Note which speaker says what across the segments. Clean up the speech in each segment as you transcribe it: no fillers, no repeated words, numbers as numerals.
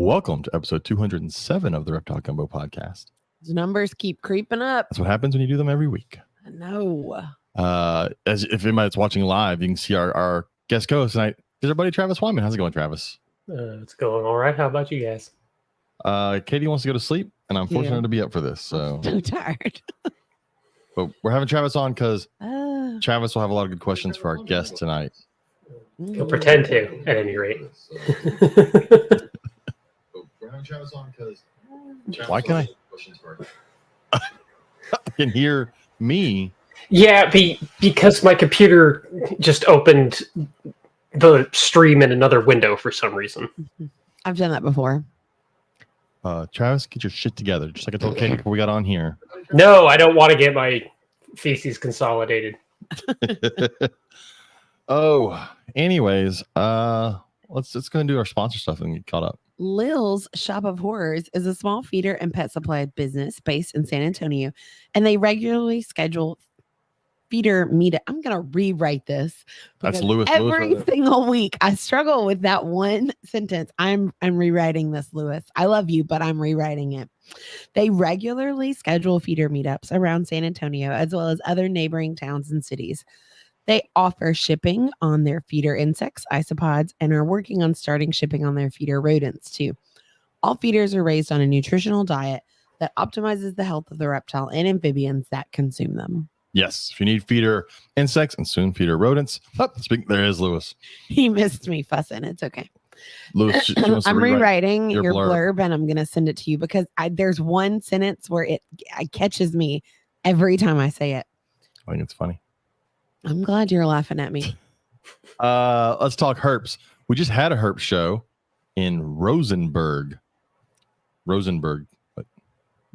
Speaker 1: Welcome to episode 207 of the Reptile Gumbo podcast.
Speaker 2: The numbers keep creeping up.
Speaker 1: That's what happens when you do them every week.
Speaker 2: I know.
Speaker 1: As if anybody that's watching live, you can see our guest co-host tonight is our buddy Travis Wyman. How's it going, Travis?
Speaker 3: It's going all right. How about you guys?
Speaker 1: Katie wants to go to sleep, and I'm fortunate to be up for this. So
Speaker 2: I'm so tired.
Speaker 1: But we're having Travis on because Travis will have a lot of good questions for our guest tonight.
Speaker 3: He'll pretend to, at any rate.
Speaker 1: We're having Travis on because why can I can hear me?
Speaker 3: Yeah, because my computer just opened the stream in another window for some reason.
Speaker 2: I've done that before.
Speaker 1: Travis, get your shit together. Just like I told Katie before we got on here.
Speaker 3: No, I don't want to get my feces consolidated.
Speaker 1: Anyways, let's go and do our sponsor stuff and get caught up.
Speaker 2: Lil's Shop of Horrors is a small feeder and pet supply business based in San Antonio, and they regularly schedule feeder meetup. I'm gonna rewrite this.
Speaker 1: That's Lewis.
Speaker 2: Every
Speaker 1: Lewis
Speaker 2: single week, I struggle with that one sentence. I'm rewriting this, Lewis. I love you, but I'm rewriting it. They regularly schedule feeder meetups around San Antonio, as well as other neighboring towns and cities. They offer shipping on their feeder insects, isopods, and are working on starting shipping on their feeder rodents too. All feeders are raised on a nutritional diet that optimizes the health of the reptile and amphibians that consume them.
Speaker 1: Yes, if you need feeder insects and soon feeder rodents. There is Lewis.
Speaker 2: He missed me fussing. It's okay.
Speaker 1: Lewis, she wants to
Speaker 2: I'm rewriting
Speaker 1: your
Speaker 2: your blurb and I'm going to send it to you because there's one sentence where it catches me every time I say it.
Speaker 1: I think it's funny.
Speaker 2: I'm glad you're laughing at me.
Speaker 1: Let's talk herps. We just had a herp show in Rosenberg, but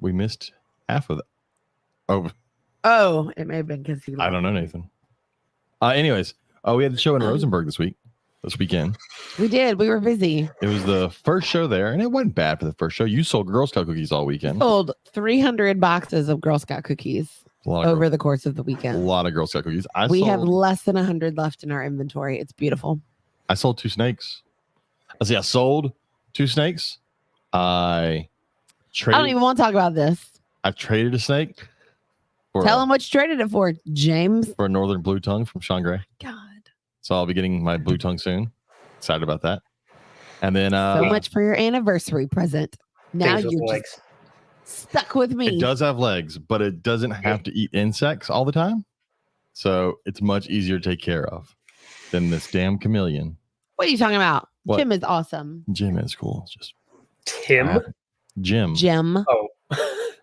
Speaker 1: we missed half of it.
Speaker 2: Oh, it may have been because
Speaker 1: I don't know, Nathan. Anyways, we had the show in Rosenberg this weekend.
Speaker 2: We did. We were busy.
Speaker 1: It was the first show there, and it wasn't bad for the first show. You sold Girl Scout cookies all weekend.
Speaker 2: Sold 300 boxes of Girl Scout cookies over the course of the
Speaker 1: A
Speaker 2: weekend.
Speaker 1: lot of Girl Scout cookies.
Speaker 2: We have less than 100 left in our inventory. It's beautiful.
Speaker 1: I sold 2 snakes. I sold 2 snakes. I
Speaker 2: don't even want to talk about this.
Speaker 1: I traded a snake.
Speaker 2: Tell him what you traded it for, James.
Speaker 1: For a northern blue tongue from Sean Gray.
Speaker 2: God.
Speaker 1: So I'll be getting my blue tongue soon. Excited about that. And then
Speaker 2: so much for your anniversary present. Now you're just stuck with me.
Speaker 1: It does have legs, but it doesn't have to eat insects all the time. So it's much easier to take care of than this damn chameleon.
Speaker 2: What are you talking about?
Speaker 1: What?
Speaker 2: Jim is awesome.
Speaker 1: Jim is cool. It's just
Speaker 3: Tim?
Speaker 1: Jim.
Speaker 3: Oh.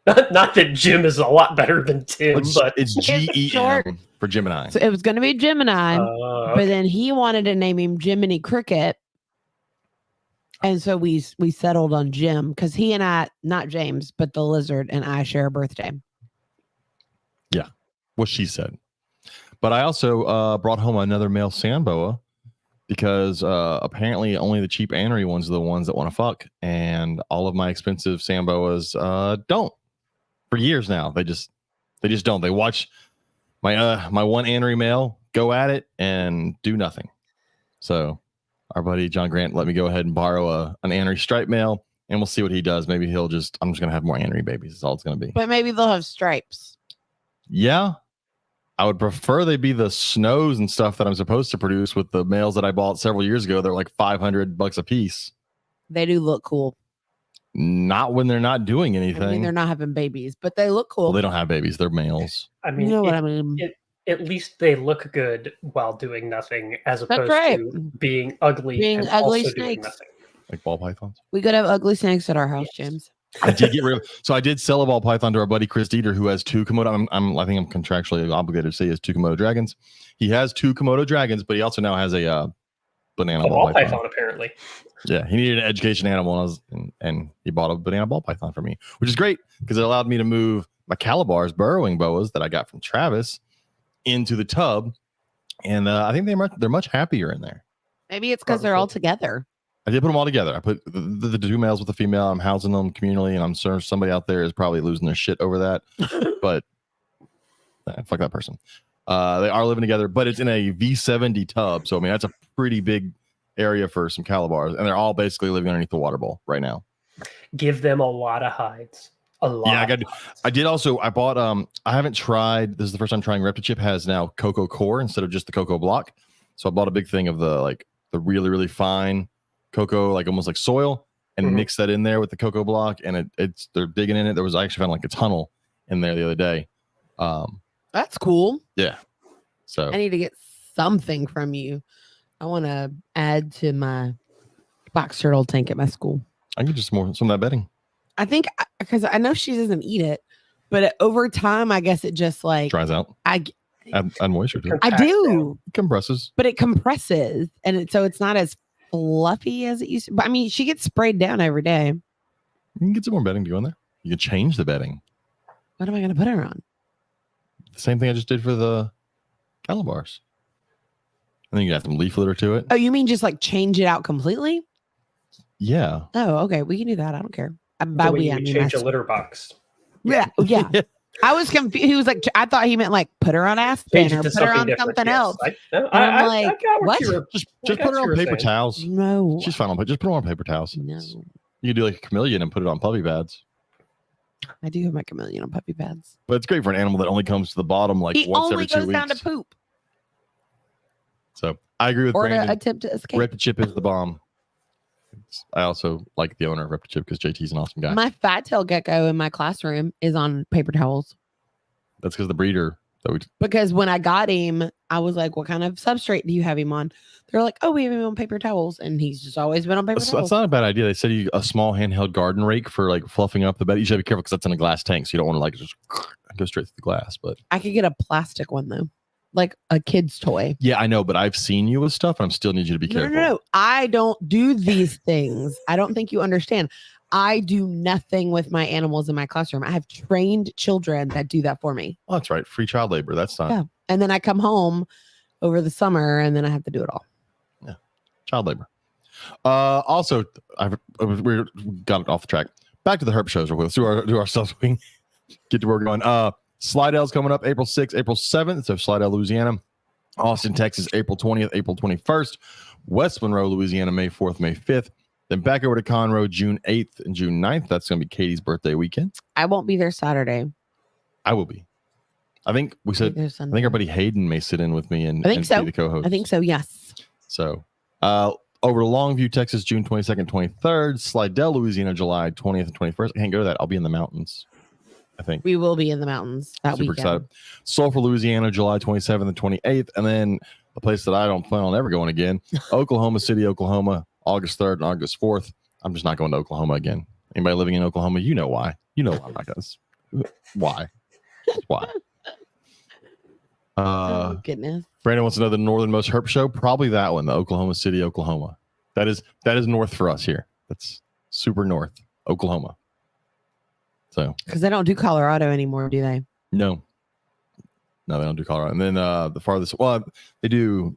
Speaker 3: Not that Jim is a lot better than Tim, but
Speaker 1: it's GEM for Gemini.
Speaker 2: So it was going to be Gemini, but then he wanted to name him Jiminy Cricket. And so we settled on Jim because he and I, not James, but the lizard and I share a birthday.
Speaker 1: Yeah, what she said. But I also brought home another male sand boa because apparently only the cheap anery ones are the ones that want to fuck. And all of my expensive sand boas don't. For years now, they just don't. They watch my one anery male go at it and do nothing. So our buddy John Grant let me go ahead and borrow an anery stripe male, and we'll see what he does. Maybe I'm just gonna have more anery babies. That's all it's gonna be.
Speaker 2: But maybe they'll have stripes.
Speaker 1: Yeah, I would prefer they be the snows and stuff that I'm supposed to produce with the males that I bought several years ago. They're like $500 a piece. They
Speaker 2: do look cool.
Speaker 1: Not when they're not doing anything.
Speaker 2: I mean, they're not having babies, but they look cool.
Speaker 1: Well, they don't have babies. They're males.
Speaker 3: I mean,
Speaker 2: you know what I mean?
Speaker 3: At least they look good while doing nothing, as opposed to being ugly and
Speaker 2: ugly
Speaker 3: also
Speaker 2: snakes.
Speaker 3: doing nothing.
Speaker 1: Like ball pythons.
Speaker 2: We could have ugly snakes at our house, James.
Speaker 1: I did get rid of. So I did sell a ball python to our buddy Chris Dieter, who has 2 Komodo. I think I'm contractually obligated to say he has 2 Komodo dragons. He has 2 Komodo dragons, but he also now has a banana ball python.
Speaker 3: Apparently.
Speaker 1: Yeah, he needed an education animal, and he bought a banana ball python for me, which is great because it allowed me to move my Calabar's burrowing boas that I got from Travis into the tub, and I think they're much happier in there.
Speaker 2: Maybe it's because they're all together.
Speaker 1: I did put them all together. I put the 2 males with the female. I'm housing them communally, and I'm sure somebody out there is probably losing their shit over that. But fuck that person. They are living together, but it's in a V70 tub. So I mean, that's a pretty big area for some Calibars, and they're all basically living underneath the water bowl right now.
Speaker 3: Give them a lot of hides. A lot.
Speaker 1: Yeah, I did also. I bought. I haven't tried. This is the first time trying. Reptile has now cocoa core instead of just the cocoa block. So I bought a big thing of the really really fine cocoa, like almost like soil, and mix that in there with the cocoa block, and they're digging in it. There was I actually found like a tunnel in there the other day.
Speaker 2: That's cool.
Speaker 1: Yeah. So
Speaker 2: I need to get something from you. I want to add to my box turtle tank at my school.
Speaker 1: I can just some of that bedding.
Speaker 2: I think because I know she doesn't eat it, but over time, I guess it just like
Speaker 1: dries out.
Speaker 2: Add
Speaker 1: moisture to it.
Speaker 2: I do.
Speaker 1: It compresses.
Speaker 2: But it compresses, and so it's not as fluffy as it used to. But I mean, she gets sprayed down every day.
Speaker 1: You can get some more bedding to go in there. You can change the bedding.
Speaker 2: What am I going to put her on?
Speaker 1: The same thing I just did for the Calibars. And then you have some leaf litter to it.
Speaker 2: Oh, you mean just like change it out completely?
Speaker 1: Yeah.
Speaker 2: Oh, okay. We can do that. I don't care.
Speaker 3: By the way, you change a litter box.
Speaker 2: Yeah. I was confused. He was like, I thought he meant like put her on Aspen or put her on something else.
Speaker 3: I'm
Speaker 2: like, what?
Speaker 1: Just put her on paper towels.
Speaker 2: No.
Speaker 1: She's fine on. Just put her on paper towels.
Speaker 2: No.
Speaker 1: You can do like a chameleon and put it on puppy pads.
Speaker 2: I do have my chameleon on puppy pads.
Speaker 1: But it's great for an animal that only comes to the bottom like once every 2 weeks.
Speaker 2: He only goes down to poop.
Speaker 1: So I agree with Brandon.
Speaker 2: Or to attempt to escape.
Speaker 1: Reptile is the bomb. I also like the owner of Reptile because JT's an awesome guy.
Speaker 2: My fat tail gecko in my classroom is on paper towels.
Speaker 1: That's because the breeder.
Speaker 2: Because when I got him, I was like, what kind of substrate do you have him on? They're like, oh, we have him on paper towels. And he's just always been on paper towels.
Speaker 1: That's not a bad idea. They said a small handheld garden rake for like fluffing up the bed. You should be careful because that's in a glass tank. So you don't want to like just go straight through the glass. But
Speaker 2: I could get a plastic one though. Like a kid's toy.
Speaker 1: Yeah, I know, but I've seen you with stuff and I still need you to be careful.
Speaker 2: No. I don't do these things. I don't think you understand. I do nothing with my animals in my classroom. I have trained children that do that for me.
Speaker 1: Oh, that's right. Free child labor. That's not.
Speaker 2: Yeah. And then I come home over the summer and then I have to do it all.
Speaker 1: Yeah. Child labor. Also, we got it off the track. Back to the herp shows real quick. Let's do our stuff so we can get to where we're going. Slidell's coming up April 6th, April 7th. So Slidell, Louisiana. Austin, Texas, April 20th, April 21st. West Monroe, Louisiana, May 4th, May 5th. Then back over to Conroe, June 8th and June 9th. That's going to be Katie's birthday weekend.
Speaker 2: I won't be there Saturday.
Speaker 1: I will be. I think we said, I think our buddy Hayden may sit in with me and be the co-host.
Speaker 2: I think so, yes.
Speaker 1: So over to Longview, Texas, June 22nd, 23rd. Slidell, Louisiana, July 20th and 21st. I can't go to that. I'll be in the mountains, I think.
Speaker 2: We will be in the mountains that
Speaker 1: Super
Speaker 2: weekend.
Speaker 1: Excited. Sulphur, Louisiana, July 27th and 28th. And then a place that I don't plan on ever going again, Oklahoma City, Oklahoma, August 3rd and August 4th. I'm just not going to Oklahoma again. Anybody living in Oklahoma, you know why. You know why I'm not going to. Why? Why?
Speaker 2: Oh, goodness.
Speaker 1: Brandon wants to know the northernmost herp show. Probably that one, the Oklahoma City, Oklahoma. That is north for us here. That's super north, Oklahoma. So
Speaker 2: because they don't do Colorado anymore, do they?
Speaker 1: No, they don't do Colorado. And then the farthest, well, they do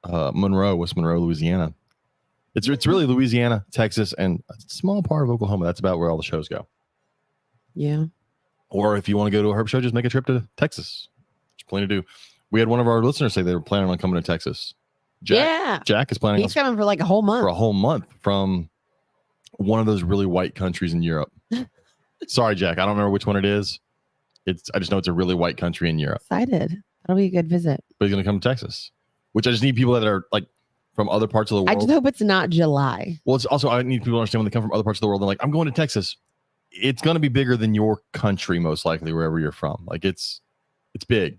Speaker 1: Monroe, West Monroe, Louisiana. It's really Louisiana, Texas, and a small part of Oklahoma. That's about where all the shows go.
Speaker 2: Yeah.
Speaker 1: Or if you want to go to a herp show, just make a trip to Texas. There's plenty to do. We had one of our listeners say they were planning on coming to Texas. Jack is planning.
Speaker 2: He's coming for like a whole month.
Speaker 1: For a whole month from one of those really white countries in Europe. Sorry, Jack. I don't remember which one it is. I just know it's a really white country in Europe.
Speaker 2: Excited. That'll be a good visit.
Speaker 1: But he's going to come to Texas, which I just need people that are like from other parts of the world.
Speaker 2: I just hope it's not July.
Speaker 1: Well, it's also, I need people to understand when they come from other parts of the world. They're like, I'm going to Texas. It's going to be bigger than your country, most likely, wherever you're from. Like it's big.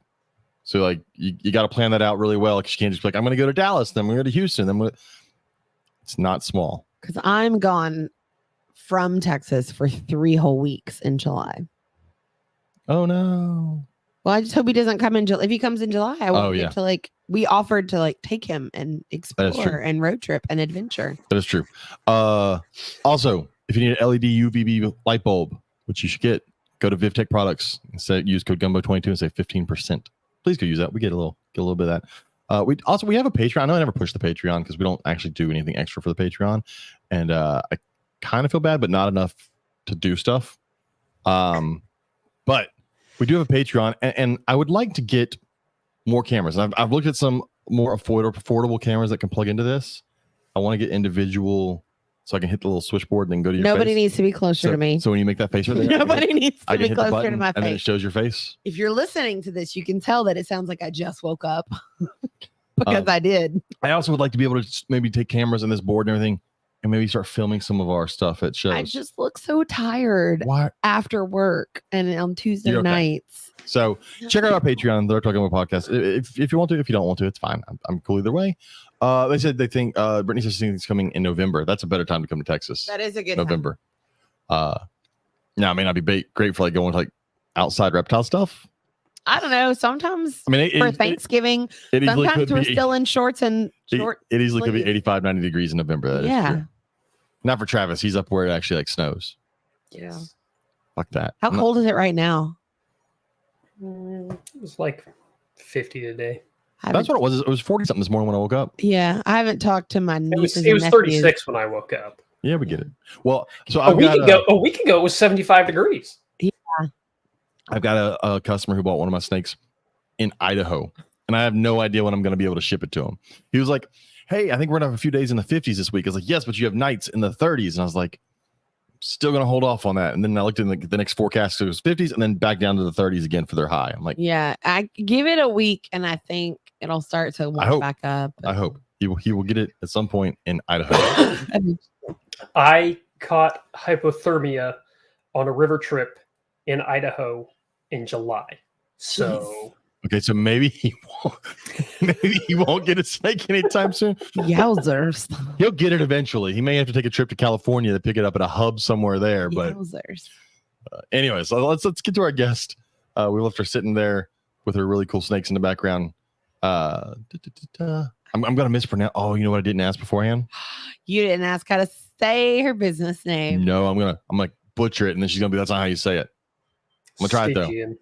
Speaker 1: So like you got to plan that out really well. Because you can't just be like, I'm going to go to Dallas, then we're going to Houston, then it's not small.
Speaker 2: Because I'm gone from Texas for 3 whole weeks in July.
Speaker 1: Oh no.
Speaker 2: Well, I just hope he doesn't come in July. If he comes in July, I won't get to we offered to take him and explore and road trip and adventure.
Speaker 1: That is true. Also, if you need an LED UVB light bulb, which you should get, go to VivTech Products and use code Gumbo22 and save 15%. Please go use that. We get a little bit of that. We have a Patreon. I know I never push the Patreon because we don't actually do anything extra for the Patreon, and I kind of feel bad, but not enough to do stuff. But we do have a Patreon, and I would like to get more cameras. I've looked at some more affordable cameras that can plug into this. I want to get individual, so I can hit the little switchboard and then go to your
Speaker 2: Nobody
Speaker 1: face.
Speaker 2: needs to be closer to me.
Speaker 1: So when you make that face right there,
Speaker 2: Nobody needs
Speaker 1: I
Speaker 2: to
Speaker 1: can
Speaker 2: be
Speaker 1: hit the
Speaker 2: closer
Speaker 1: button
Speaker 2: to my
Speaker 1: and then it
Speaker 2: face.
Speaker 1: shows your face.
Speaker 2: If you're listening to this, you can tell that it sounds like I just woke up because I did.
Speaker 1: I also would like to be able to maybe take cameras on this board and everything and maybe start filming some of our stuff at shows.
Speaker 2: I just look so tired
Speaker 1: Why?
Speaker 2: after work and on Tuesday
Speaker 1: You're okay.
Speaker 2: nights.
Speaker 1: So check out our Patreon, the Reptile Gumbo podcast. If you want to, if you don't want to, it's fine. I'm cool either way. They said they think Brittany says it's coming in November. That's a better time to come to Texas.
Speaker 2: That is a good
Speaker 1: November. Now it may not be great for like going to like outside reptile stuff.
Speaker 2: I don't know. Sometimes
Speaker 1: I mean,
Speaker 2: for Thanksgiving,
Speaker 1: it easily
Speaker 2: sometimes
Speaker 1: could
Speaker 2: we're
Speaker 1: be,
Speaker 2: still in shorts and short.
Speaker 1: It easily could be
Speaker 2: sleeves.
Speaker 1: 85, 90 degrees in November. That is
Speaker 2: Yeah.
Speaker 1: true. Not for Travis. He's up where it actually like snows.
Speaker 2: Yeah.
Speaker 1: Fuck that.
Speaker 2: How cold is it right now?
Speaker 3: It was like 50 today.
Speaker 1: That's what it was. It was 40 something this morning when I woke up.
Speaker 2: Yeah, I haven't talked to my nieces.
Speaker 3: It was
Speaker 2: and
Speaker 3: 36 when I woke up.
Speaker 1: Yeah, we get it. Well, so
Speaker 3: A week ago, it was 75 degrees.
Speaker 1: I've got a customer who bought one of my snakes in Idaho, and I have no idea when I'm going to be able to ship it to him. He was like, "Hey, I think we're going to have a few days in the 50s this week." I was like, "Yes, but you have nights in the 30s." And I was like, "Still going to hold off on that." And then I looked in the next forecast, it was 50s, and then back down to the 30s again for their high. I'm like,
Speaker 2: yeah, I give it a week, and I think it'll start to warm back up.
Speaker 1: I hope he will get it at some point in Idaho.
Speaker 3: I caught hypothermia on a river trip in Idaho in July. So
Speaker 1: okay, so maybe he won't get a snake anytime soon.
Speaker 2: Yowzers.
Speaker 1: He'll get it eventually. He may have to take a trip to California to pick it up at a hub somewhere there. But
Speaker 2: Yowzers.
Speaker 1: Anyway, so let's get to our guest. We left her sitting there with her really cool snakes in the background. I'm gonna mispronounce. Oh, you know what I didn't ask beforehand?
Speaker 2: You didn't ask how to say her business name.
Speaker 1: No, I'm gonna butcher it, and then she's gonna be, "That's not how you say it." I'm gonna try it though.
Speaker 3: Stygian.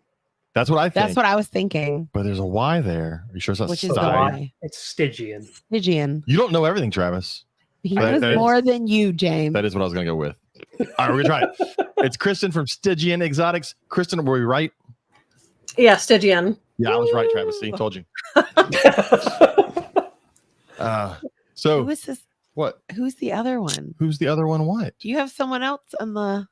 Speaker 1: That's what I think.
Speaker 2: That's what I was thinking.
Speaker 1: But there's a Y there. Are you sure it's not
Speaker 2: Which is the
Speaker 1: Sty?
Speaker 2: Y.
Speaker 3: It's Stygian.
Speaker 2: Stygian.
Speaker 1: You don't know everything, Travis.
Speaker 2: He
Speaker 1: That
Speaker 2: knows
Speaker 1: is-
Speaker 2: more than you, James.
Speaker 1: That is what I was gonna go with. All right, we're gonna try it. It's Christen from Stygian Exotics. Christen, were we right?
Speaker 4: Yeah, Stygian.
Speaker 1: Yeah, I was right, Travis. See, told you. So
Speaker 2: Who is this?
Speaker 1: what?
Speaker 2: Who's the other one?
Speaker 1: Who's the other one? What?
Speaker 2: Do you have someone else on the?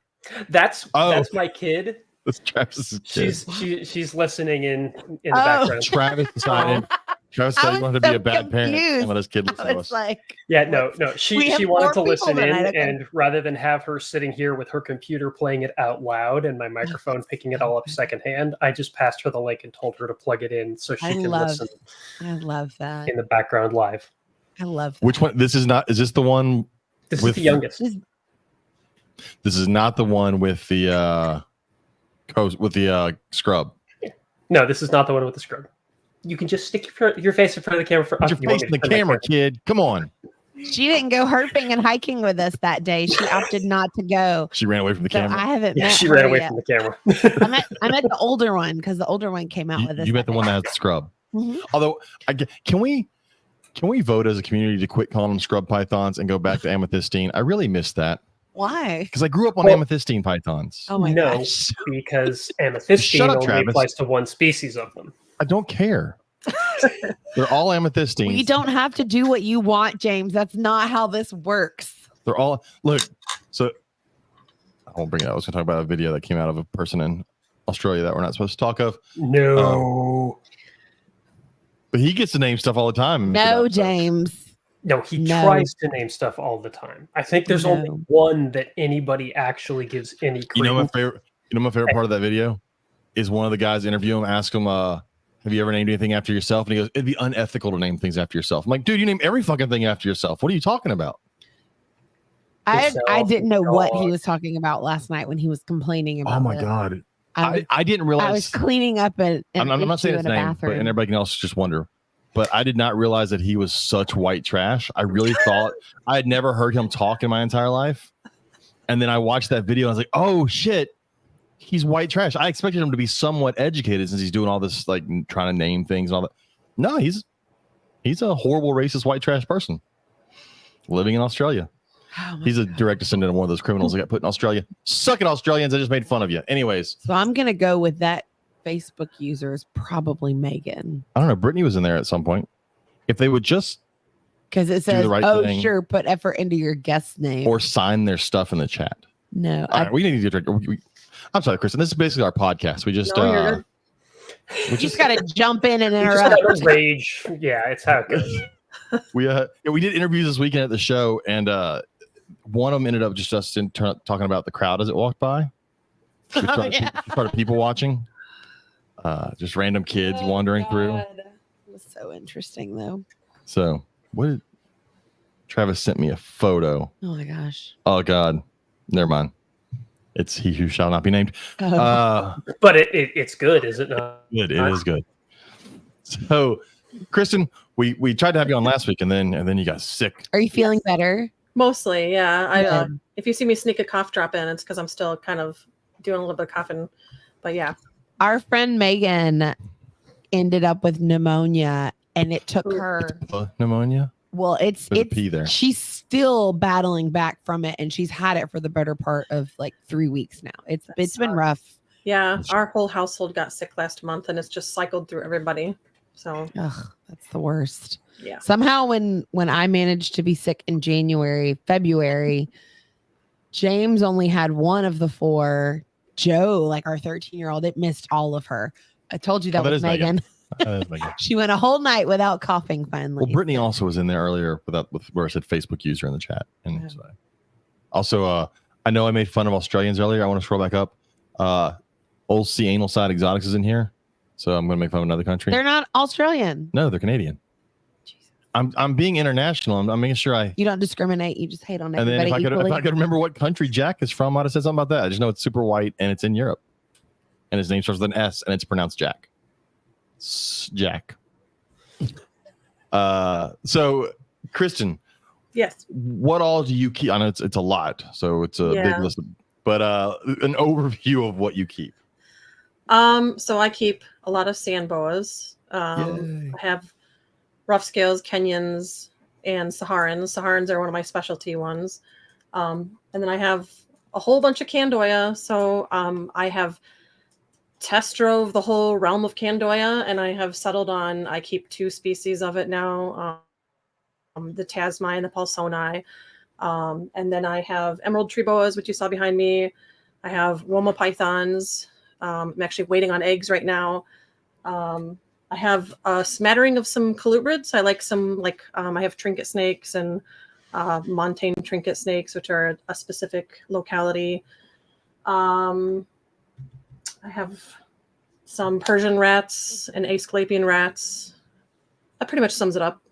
Speaker 3: That's
Speaker 1: Oh.
Speaker 3: my kid.
Speaker 1: That's Travis's kid.
Speaker 3: She's listening in the background.
Speaker 1: Travis decided. Travis
Speaker 2: I
Speaker 1: said he
Speaker 2: was
Speaker 1: wanted to be
Speaker 2: so
Speaker 1: a bad parent
Speaker 2: confused.
Speaker 1: and let his kid listen
Speaker 2: I
Speaker 1: to
Speaker 2: was
Speaker 1: us.
Speaker 2: like,
Speaker 3: Yeah, no.
Speaker 2: we
Speaker 3: She
Speaker 2: have
Speaker 3: wanted
Speaker 2: more
Speaker 3: to listen
Speaker 2: people
Speaker 3: in,
Speaker 2: tonight, okay.
Speaker 3: and rather than have her sitting here with her computer playing it out loud and my microphone picking it all up secondhand, I just passed her the link and told her to plug it in so she
Speaker 2: I
Speaker 3: can
Speaker 2: love
Speaker 3: listen
Speaker 2: that.
Speaker 3: in the background live.
Speaker 2: I love that.
Speaker 1: Which one? This is not. Is this the one?
Speaker 3: This
Speaker 1: With-
Speaker 3: is the youngest.
Speaker 1: This is not the one with the scrub.
Speaker 3: No, this is not the one with the scrub. You can just stick your face in front of the camera.
Speaker 1: Put your face in the camera, kid. Come on.
Speaker 2: She didn't go herping and hiking with us that day. She opted not to go.
Speaker 1: She ran away from the
Speaker 2: So
Speaker 1: camera.
Speaker 2: I haven't
Speaker 3: Yeah,
Speaker 2: met
Speaker 3: she
Speaker 2: her
Speaker 3: ran away
Speaker 2: yet.
Speaker 3: from the camera.
Speaker 2: I met the older one because the older one came out with us.
Speaker 1: You met the
Speaker 2: that
Speaker 1: one
Speaker 2: day.
Speaker 1: that has the scrub.
Speaker 2: Mhm.
Speaker 1: Although, can we vote as a community to quit calling them scrub pythons and go back to amethystine? I really miss that
Speaker 2: Why?
Speaker 1: because I grew up on
Speaker 3: Well-
Speaker 1: amethystine pythons.
Speaker 2: Oh my
Speaker 3: No.
Speaker 2: gosh.
Speaker 3: Because amethystine
Speaker 1: Shut up,
Speaker 3: only
Speaker 1: Travis.
Speaker 3: applies to one species of them.
Speaker 1: I don't care. They're all amethystines.
Speaker 2: We don't have to do what you want, James. That's not how this works.
Speaker 1: They're all look. So I won't bring it up. I was going to talk about a video that came out of a person in Australia that we're not supposed to talk of.
Speaker 3: No.
Speaker 1: But he gets to name stuff all the time. and
Speaker 2: No,
Speaker 1: shit, so-
Speaker 2: James.
Speaker 3: No, he
Speaker 2: No.
Speaker 3: tries to name stuff all the time. I think there's only
Speaker 2: No.
Speaker 3: one that anybody actually gives any credence.
Speaker 1: You know my favorite part of that video is one of the guys interview him, ask him, "Have you ever named anything after yourself?" And he goes, "It'd be unethical to name things after yourself." I'm like, "Dude, you name every fucking thing after yourself. What are you talking about?"
Speaker 2: I
Speaker 3: Yourself,
Speaker 2: didn't know what he
Speaker 3: dog.
Speaker 2: was talking about last night when he was complaining about
Speaker 1: Oh my
Speaker 2: it.
Speaker 1: god,
Speaker 2: I
Speaker 1: I didn't
Speaker 2: was
Speaker 1: realize.
Speaker 2: cleaning up an
Speaker 1: I'm not
Speaker 2: issue
Speaker 1: saying his
Speaker 2: in a
Speaker 1: name, but
Speaker 2: bathroom.
Speaker 1: and everybody else just wonder. But I did not realize that he was such white trash. I really thought I had never heard him talk in my entire life. And then I watched that video and I was like, "Oh shit, he's white trash." I expected him to be somewhat educated since he's doing all this, like trying to name things and all that. No, he's a horrible racist white trash person living in Australia.
Speaker 2: Oh my
Speaker 1: He's a
Speaker 2: God.
Speaker 1: direct descendant of one of those criminals that got put in Australia. Suck it, Australians! I just made fun of you. Anyways,
Speaker 2: So I'm gonna go with that Facebook user is probably Megan.
Speaker 1: I don't know. Brittany was in there at some point. if they would just
Speaker 2: Because it
Speaker 1: do
Speaker 2: says,
Speaker 1: the right
Speaker 2: "Oh,
Speaker 1: thing.
Speaker 2: sure, put effort into your guest name."
Speaker 1: or sign their stuff in the chat.
Speaker 2: No,
Speaker 1: All right, we need to drink. I'm sorry, Kristen. This is basically our podcast. We just
Speaker 4: No, you're good.
Speaker 2: you just got to jump in and
Speaker 3: We just
Speaker 2: interrupt.
Speaker 3: gotta rage. Yeah, it's how it goes.
Speaker 1: we did interviews this weekend at the show, and one of them ended up just us talking about the crowd as it walked by. We started people watching, just random kids wandering through.
Speaker 2: It was so interesting, though.
Speaker 1: So what did Travis sent me a photo?
Speaker 2: Oh my gosh.
Speaker 1: Oh God, never mind. It's he who shall not be named.
Speaker 2: Oh.
Speaker 3: But it's good, is it not?
Speaker 1: It is good. So, Kristen, we tried to have you on last week, and then you got sick.
Speaker 2: Are you feeling better?
Speaker 4: Mostly, yeah. I
Speaker 2: Good.
Speaker 4: if you see me sneak a cough drop in, it's because I'm still kind of doing a little bit of coughing. But yeah.
Speaker 2: Our friend Megan ended up with pneumonia, and it took her.
Speaker 1: Pneumonia.
Speaker 2: Well, it's
Speaker 1: There's a P there.
Speaker 2: She's still battling back from it, and she's had it for the better part of like 3 weeks now. It's been rough.
Speaker 4: Yeah, our whole household got sick last month, and it's just cycled through everybody. So
Speaker 2: Ugh, that's the worst.
Speaker 4: yeah.
Speaker 2: Somehow, when I managed to be sick in February, James only had one of the 4. Joe, like our 13-year-old, it missed all of her. I told you that was
Speaker 1: is
Speaker 2: Megan. She went a whole night without coughing. Finally,
Speaker 1: Well, Brittany also was in there earlier with where I said Facebook user in the chat, and
Speaker 2: Yeah.
Speaker 1: so also I know I made fun of Australians earlier. I want to scroll back up. Old C Anal Side Exotics is in here, so I'm going to make fun of another country.
Speaker 2: they're not Australian.
Speaker 1: No, they're Canadian.
Speaker 2: Jesus.
Speaker 1: I'm being international. I'm making sure I.
Speaker 2: You don't discriminate. You just hate on
Speaker 1: And then
Speaker 2: everybody
Speaker 1: if
Speaker 2: equally.
Speaker 1: I could remember what country Jack is from, I'd have said something about that. I just know it's super white and it's in Europe, and his name starts with an S and it's pronounced Jack. Jack. So Kristen,
Speaker 4: Yes.
Speaker 1: what all do you keep? I know it's a lot, so it's a big list, but an overview of what you keep.
Speaker 4: So I keep a lot of sand boas. I have rough scales, Kenyans, and Saharans. Saharans are one of my specialty ones. And then I have a whole bunch of Candoya. So I have test drove the whole realm of Candoya, and I have settled on, I keep 2 species of it now, the Tasmai and the Paulsoni. And then I have emerald tree boas, which you saw behind me. I have Roma pythons. I'm actually waiting on eggs right now. I have a smattering of some colubrids. I like some, I have trinket snakes and montane trinket snakes, which are a specific locality. I have some Persian rats and Asclepian rats. That pretty much sums it up.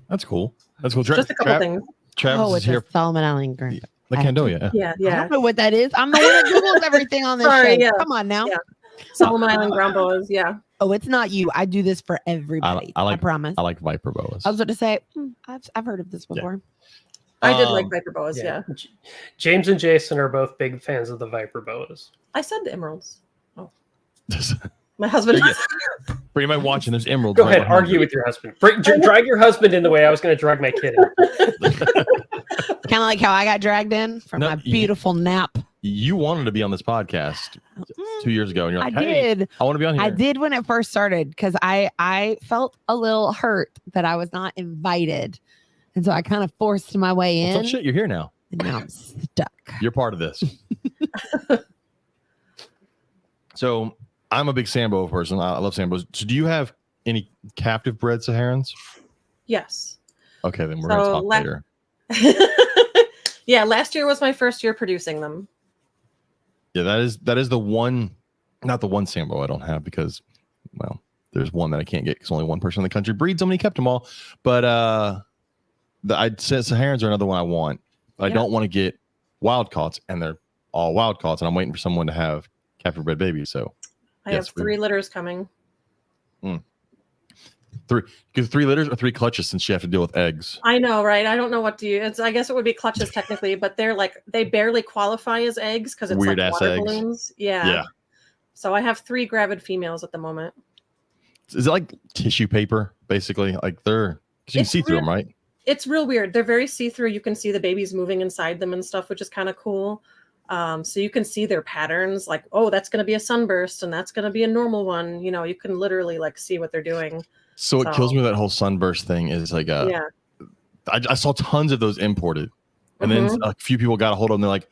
Speaker 1: That's cool. That's cool.
Speaker 4: Just a couple things.
Speaker 1: Travis is
Speaker 2: it's
Speaker 1: here.
Speaker 2: a Solomon Island grape.
Speaker 1: The Candoya.
Speaker 4: Yeah,
Speaker 2: I
Speaker 4: yeah.
Speaker 2: don't know what that is. I'm the one that Googles everything on this
Speaker 4: Sorry,
Speaker 2: show.
Speaker 4: yeah.
Speaker 2: Come on now.
Speaker 4: Yeah. Solomon Island ground boas. Yeah.
Speaker 2: Oh, it's not you. I do this for everybody. I promise.
Speaker 1: I like viper boas.
Speaker 2: I was about to say, I've heard of this before.
Speaker 4: I did like viper boas.
Speaker 3: Yeah.
Speaker 4: Yeah.
Speaker 3: James and Jason are both big fans of the viper boas.
Speaker 4: I said the emeralds. Oh, my husband.
Speaker 1: Pretty much watching. There's emeralds.
Speaker 3: Go
Speaker 1: right
Speaker 3: ahead,
Speaker 1: behind
Speaker 3: argue
Speaker 1: you.
Speaker 3: with your husband. Drag your husband in the way I was going to drag my kid in.
Speaker 2: Kind of like how I got dragged in from my beautiful nap.
Speaker 1: You wanted to be on this podcast 2 years ago, and you're like,
Speaker 2: I
Speaker 1: "Hey,
Speaker 2: did.
Speaker 1: I want to be on here."
Speaker 2: I did when it first started because I felt a little hurt that I was not invited. And so I kind of forced my way
Speaker 1: Well,
Speaker 2: in.
Speaker 1: tough shit, you're here now.
Speaker 2: And now I'm stuck.
Speaker 1: You're part of this. So I'm a big Sambo person. I love Sambos. So do you have any captive bred Saharans?
Speaker 4: Yes.
Speaker 1: Okay, then we're going to talk later.
Speaker 4: Yeah, last year was my first year producing them.
Speaker 1: Yeah, that is the one, not the one Sambo I don't have because, well, there's one that I can't get because only one person in the country breeds them and he kept them all. But I'd say Saharans are another one I want. But I don't want to get wild caughts, and they're all wild caughts, and I'm waiting for someone to have captive bred babies. So
Speaker 4: I have 3 litters coming.
Speaker 1: 3 litters or 3 clutches since you have to deal with eggs.
Speaker 4: I know, right? I don't know what to use. I guess it would be clutches technically, but they barely qualify as eggs because it's
Speaker 1: Weird
Speaker 4: like
Speaker 1: ass
Speaker 4: water
Speaker 1: eggs.
Speaker 4: balloons. Yeah. So I have 3 gravid females at the moment.
Speaker 1: Is it like tissue paper, basically? Like because you can see through them, right?
Speaker 4: It's real weird. They're very see-through. You can see the babies moving inside them and stuff, which is kind of cool. So you can see their patterns, like, oh, that's going to be a sunburst and that's going to be a normal one. You know, you can literally like see what they're doing.
Speaker 1: So what kills me with that whole sunburst thing is like,
Speaker 4: Yeah.
Speaker 1: I saw tons of those imported, and then a few people got a hold of them. They're like,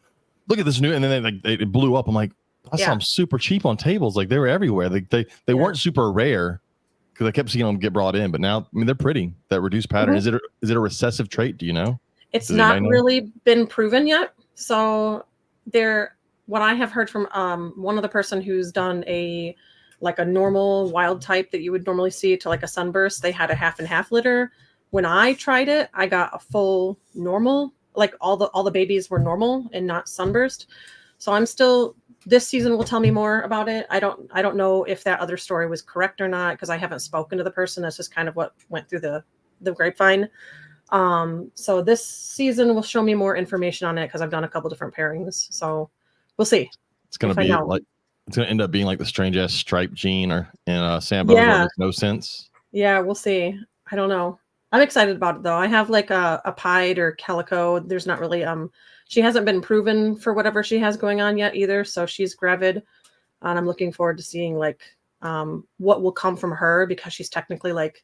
Speaker 1: "Look at this new," and then they blew up. I'm like, I saw them super cheap on tables. Like they were everywhere. They weren't super rare because I kept seeing them get brought in. But now, I mean, they're pretty. That reduced pattern is it a recessive trait? Do you know?
Speaker 4: It's not really been proven yet. So what I have heard from one other person who's done a normal wild type that you would normally see to like a sunburst, they had a half and half litter. When I tried it, I got a full normal, like all the babies were normal and not sunburst. So I'm still, this season will tell me more about it. I don't know if that other story was correct or not, because I haven't spoken to the person. That's just kind of what went through the grapevine. So this season will show me more information on it because I've done a couple different pairings. So we'll see.
Speaker 1: It's gonna be like, it's gonna end up being like the strange ass striped gene or in Sambo. That makes no sense.
Speaker 4: Yeah, we'll see. I don't know. I'm excited about it though. I have like a pied or calico. There's not really she hasn't been proven for whatever she has going on yet either. So she's gravid, and I'm looking forward to seeing like what will come from her, because she's technically like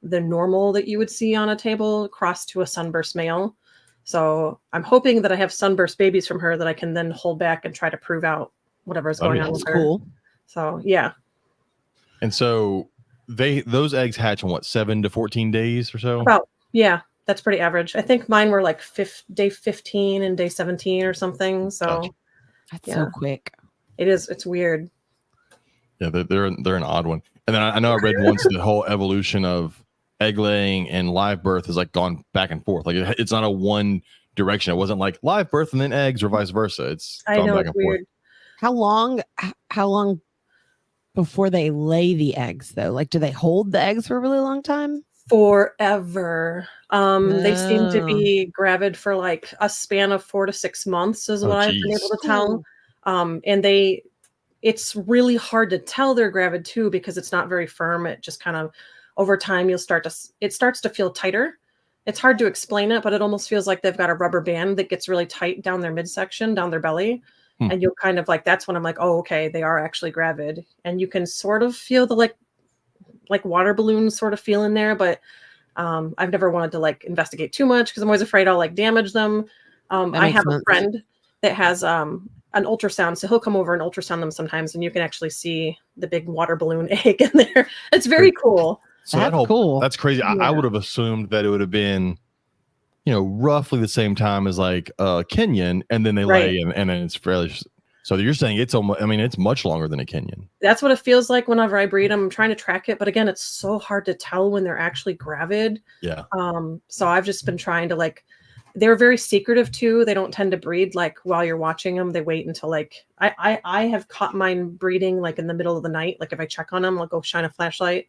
Speaker 4: the normal that you would see on a table crossed to a sunburst male. So I'm hoping that I have sunburst babies from her that I can then hold back and try to prove out whatever's going on with her.
Speaker 2: Cool.
Speaker 4: So yeah.
Speaker 1: And so those eggs hatch in what, 7 to 14 days or so?
Speaker 4: About, yeah, that's pretty average. I think mine were like day 15 and day 17 or something. So
Speaker 2: that's so quick.
Speaker 4: It is. It's weird.
Speaker 1: Yeah, they're an odd one. And then I know I read once the whole evolution of egg laying and live birth has like gone back and forth. Like it's not a one direction. It wasn't like live birth and then eggs or vice versa. It's gone back and forth.
Speaker 2: How long before they lay the eggs though? Like, do they hold the eggs for a really long time?
Speaker 4: Forever. They seem to be gravid for like a span of 4 to 6 months is what I've been able to tell. And it's really hard to tell they're gravid too, because it's not very firm. It just kind of over time it starts to feel tighter. It's hard to explain it, but it almost feels like they've got a rubber band that gets really tight down their midsection, down their belly. And you'll kind of like, that's when I'm like, oh, okay, they are actually gravid. And you can sort of feel the like water balloon sort of feel in there, but I've never wanted to like investigate too much because I'm always afraid I'll like damage them. I have a friend that has an ultrasound, so he'll come over and ultrasound them sometimes, and you can actually see the big water balloon egg in there. It's very cool.
Speaker 1: So that's cool. That's crazy. Yeah. I would have assumed that it would have been, roughly the same time as like Kenyan, and then they lay and then it's fairly. So you're saying it's almost, it's much longer than a Kenyan. That's
Speaker 4: what it feels like whenever I breed them. I'm trying to track it, but again, it's so hard to tell when they're actually gravid.
Speaker 1: Yeah.
Speaker 4: So I've just been trying to they're very secretive too. They don't tend to breed like while you're watching them. They wait until like, I have caught mine breeding like in the middle of the night. Like if I check on them, I'll go shine a flashlight.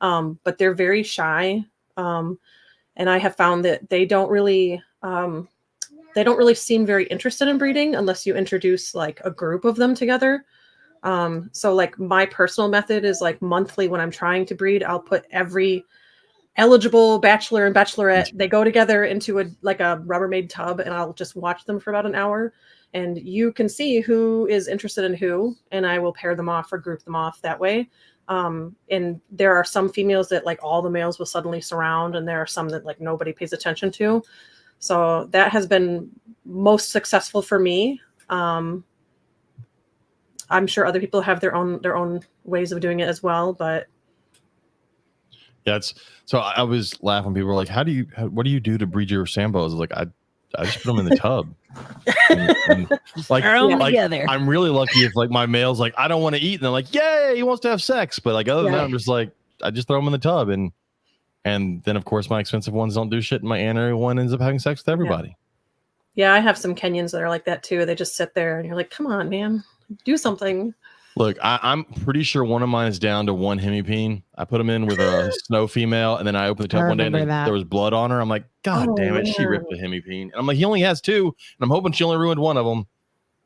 Speaker 4: But they're very shy. And I have found that they don't really seem very interested in breeding unless you introduce like a group of them together. So like my personal method is like monthly when I'm trying to breed, I'll put every eligible bachelor and bachelorette, they go together into a Rubbermaid tub, and I'll just watch them for about an hour, and you can see who is interested in who, and I will pair them off or group them off that way. And there are some females that like all the males will suddenly surround, and there are some that like nobody pays attention to. So that has been most successful for me. I'm sure other people have their own ways of doing it as well, but
Speaker 1: yeah, so I was laughing. People were like, what do you do to breed your Sambos? I was like, I just put them in the tub. and together. I'm really lucky if like my male's like, I don't want to eat, and they're like, yay, he wants to have sex. But like other than that, I'm just like, I just throw them in the tub, and then of course my expensive ones don't do shit, and my annual one ends up having sex with everybody.
Speaker 4: Yeah, I have some Kenyans that are like that too. They just sit there, and you're like, come on, man, do something.
Speaker 1: Look, I'm pretty sure one of mine is down to one hemipene. I put them in with a snow female, and then I opened the tub one day, and there was blood on her. I'm like, God damn it, she ripped a hemipene. And I'm like, he only has 2, and I'm hoping she only ruined one of them.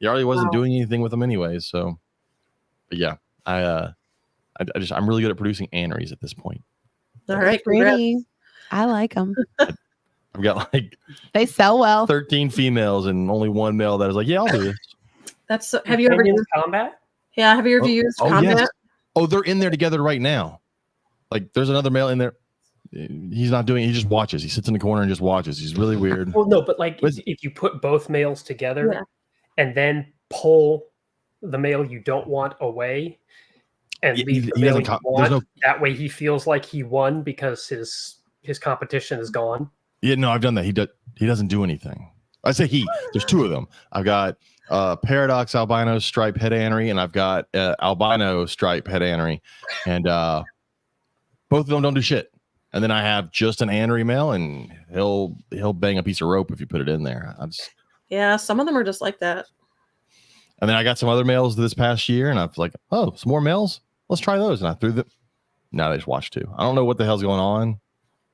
Speaker 1: He already wasn't doing anything with them anyways. So, but yeah, I'm really good at producing aneries at this point.
Speaker 4: All right,
Speaker 2: pretty. I like them.
Speaker 1: I've got like
Speaker 2: they sell well.
Speaker 1: 13 females and only one male that is like, yeah, I'll do this.
Speaker 3: Have you ever used combat?
Speaker 4: Yeah, have you ever used combat?
Speaker 1: Yes. Oh, they're in there together right now. Like there's another male in there. He's not doing. He just watches. He sits in the corner and just watches. He's really weird.
Speaker 3: Well, no, but like
Speaker 1: But-
Speaker 3: if you put both males together
Speaker 4: Yeah.
Speaker 3: and then pull the male you don't want away and
Speaker 1: He-
Speaker 3: leave
Speaker 1: he
Speaker 3: the male
Speaker 1: doesn't
Speaker 3: you
Speaker 1: co- there's
Speaker 3: want,
Speaker 1: no-
Speaker 3: that way he feels like he won because his competition is gone.
Speaker 1: Yeah, no, I've done that. He doesn't do anything. I say he. There's two of them. I've got Paradox albino stripe head anery, and I've got albino stripe head anery, and both of them don't do shit. And then I have just an anery male, and he'll bang a piece of rope if you put it in there.
Speaker 4: Yeah, some of them are just like that.
Speaker 1: And then I got some other males this past year, and I was like, oh, some more males. Let's try those. And I threw them. Now they just watch too. I don't know what the hell's going on.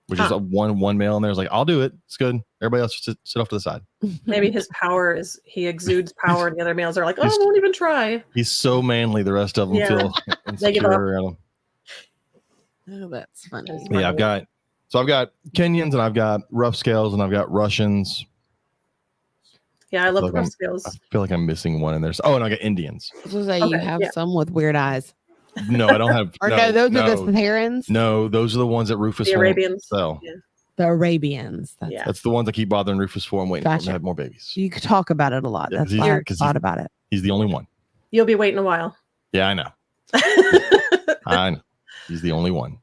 Speaker 1: Which is one male in there is like, I'll do it. It's good. Everybody else just sit off to the side.
Speaker 4: Maybe his power is he exudes power, and the other males are like, "Oh, I won't even try."
Speaker 1: He's so manly. The rest of them
Speaker 4: Yeah.
Speaker 1: feel
Speaker 4: They give up.
Speaker 1: insecure around him.
Speaker 2: Oh, that's funny.
Speaker 1: Yeah, I've got Kenyans and I've got rough scales and I've got Russians.
Speaker 4: Yeah, I love
Speaker 1: Like
Speaker 4: the rough
Speaker 1: I
Speaker 4: scales.
Speaker 1: feel like I'm missing one in there. Oh, and I got Indians.
Speaker 2: So say you
Speaker 4: Okay,
Speaker 2: have
Speaker 4: yeah.
Speaker 2: some with weird eyes.
Speaker 1: No, I don't have.
Speaker 2: Or no, those are the herons.
Speaker 1: No, those are the ones that Rufus
Speaker 4: The
Speaker 1: won't
Speaker 4: Arabians.
Speaker 1: sell.
Speaker 4: Yeah.
Speaker 2: The Arabians. That's,
Speaker 4: Yeah.
Speaker 1: That's the ones I keep bothering Rufus for and waiting for him
Speaker 2: Gotcha.
Speaker 1: to have more babies.
Speaker 2: You could talk about it a lot.
Speaker 1: Yeah,
Speaker 2: That's
Speaker 1: 'cause
Speaker 2: why I
Speaker 1: 'cause
Speaker 2: thought about it.
Speaker 1: He's the only one.
Speaker 4: You'll be waiting a while.
Speaker 1: Yeah, I know. I know. He's the only one.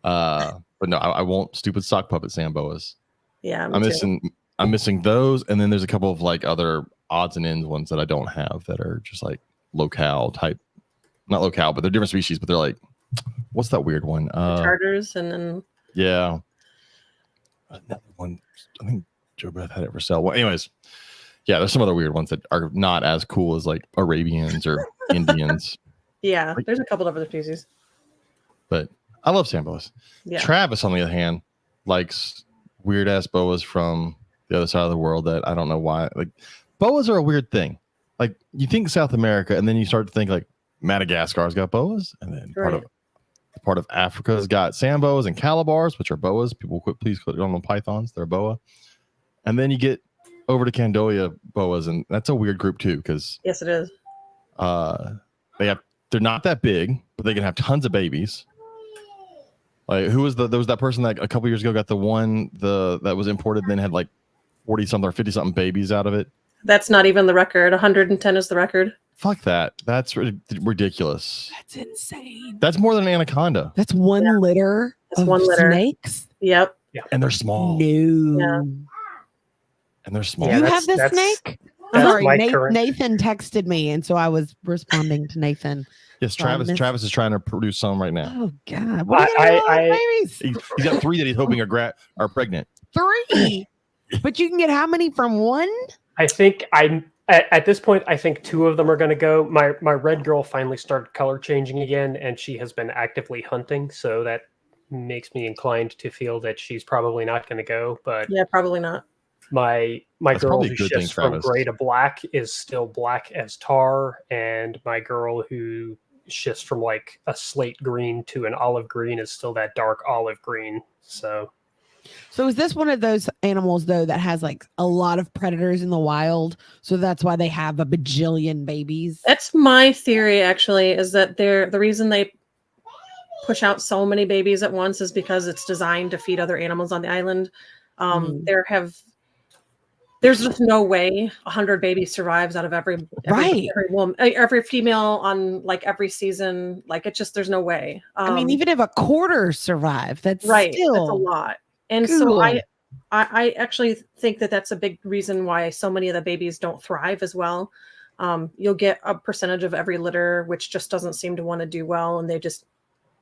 Speaker 1: But no, I won't stupid sock puppet Samboas.
Speaker 4: Yeah, me
Speaker 1: I'm
Speaker 4: too.
Speaker 1: missing those, and then there's a couple of like other odds and ends ones that I don't have that are just like locale type, not locale, but they're different species, but they're like, what's that weird one?
Speaker 4: Charters, and then
Speaker 1: Yeah, another one. I think Joe Beth had it for sale. Well, anyways, yeah, there's some other weird ones that are not as cool as like Arabians or Indians,
Speaker 4: yeah, there's a couple of other species.
Speaker 1: but I love Samboas.
Speaker 4: Yeah,
Speaker 1: Travis, on the other hand, likes weird ass boas from the other side of the world that I don't know why. Like boas are a weird thing. Like you think South America, and then you start to think like Madagascar's got boas, and then part of Africa's got samboas and calibars, which are boas. People please click on the pythons; they're a boa. And then you get over to Candolia boas, and that's a weird group too because
Speaker 4: yes, it is.
Speaker 1: they're not that big, but they can have tons of babies. Like who was there was that person that a couple years ago got the one that was imported and then had like 40 something or 50 something babies out of it.
Speaker 4: That's not even the record. 110 is the record.
Speaker 1: Fuck that. That's ridiculous.
Speaker 2: That's insane.
Speaker 1: That's more than an anaconda.
Speaker 2: That's one litter
Speaker 4: That's
Speaker 2: of
Speaker 4: one litter.
Speaker 2: snakes.
Speaker 4: Yep.
Speaker 1: And they're small.
Speaker 2: No.
Speaker 4: Yeah.
Speaker 1: And they're small.
Speaker 3: Yeah,
Speaker 2: You
Speaker 3: that's-
Speaker 2: have the
Speaker 3: that's-
Speaker 2: snake?
Speaker 3: that's
Speaker 2: Sorry,
Speaker 3: my current-
Speaker 2: Nathan texted me, and so I was responding to Nathan.
Speaker 1: Yes,
Speaker 2: So I
Speaker 1: Travis.
Speaker 2: missed-
Speaker 1: Travis is trying to produce some right now.
Speaker 2: Oh God! What are you gonna do with all those babies?
Speaker 1: He's got 3 that he's hoping are pregnant.
Speaker 2: 3, but you can get how many from one?
Speaker 3: I think at this point, I think 2 of them are going to go. My red girl finally started color changing again, and she has been actively hunting, so that makes me inclined to feel that she's probably not going to go. But
Speaker 4: Yeah, probably not.
Speaker 3: my
Speaker 1: That's
Speaker 3: girl
Speaker 1: probably a
Speaker 3: who
Speaker 1: good thing,
Speaker 3: shifts from
Speaker 1: Travis.
Speaker 3: gray to black is still black as tar, and my girl who shifts from like a slate green to an olive green is still that dark olive green. So
Speaker 2: is this one of those animals though that has like a lot of predators in the wild? So that's why they have a bajillion babies.
Speaker 4: That's my theory, actually, is that the reason they push out so many babies at once is because it's designed to feed other animals on the island. There's just no way 100 babies survives out of every woman, every female on like every season. Like there's no way.
Speaker 2: I mean, even if a quarter survive, that's
Speaker 4: right,
Speaker 2: still
Speaker 4: that's a lot. And
Speaker 2: cool.
Speaker 4: so I actually think that that's a big reason why so many of the babies don't thrive as well. You'll get a percentage of every litter which just doesn't seem to want to do well, and they just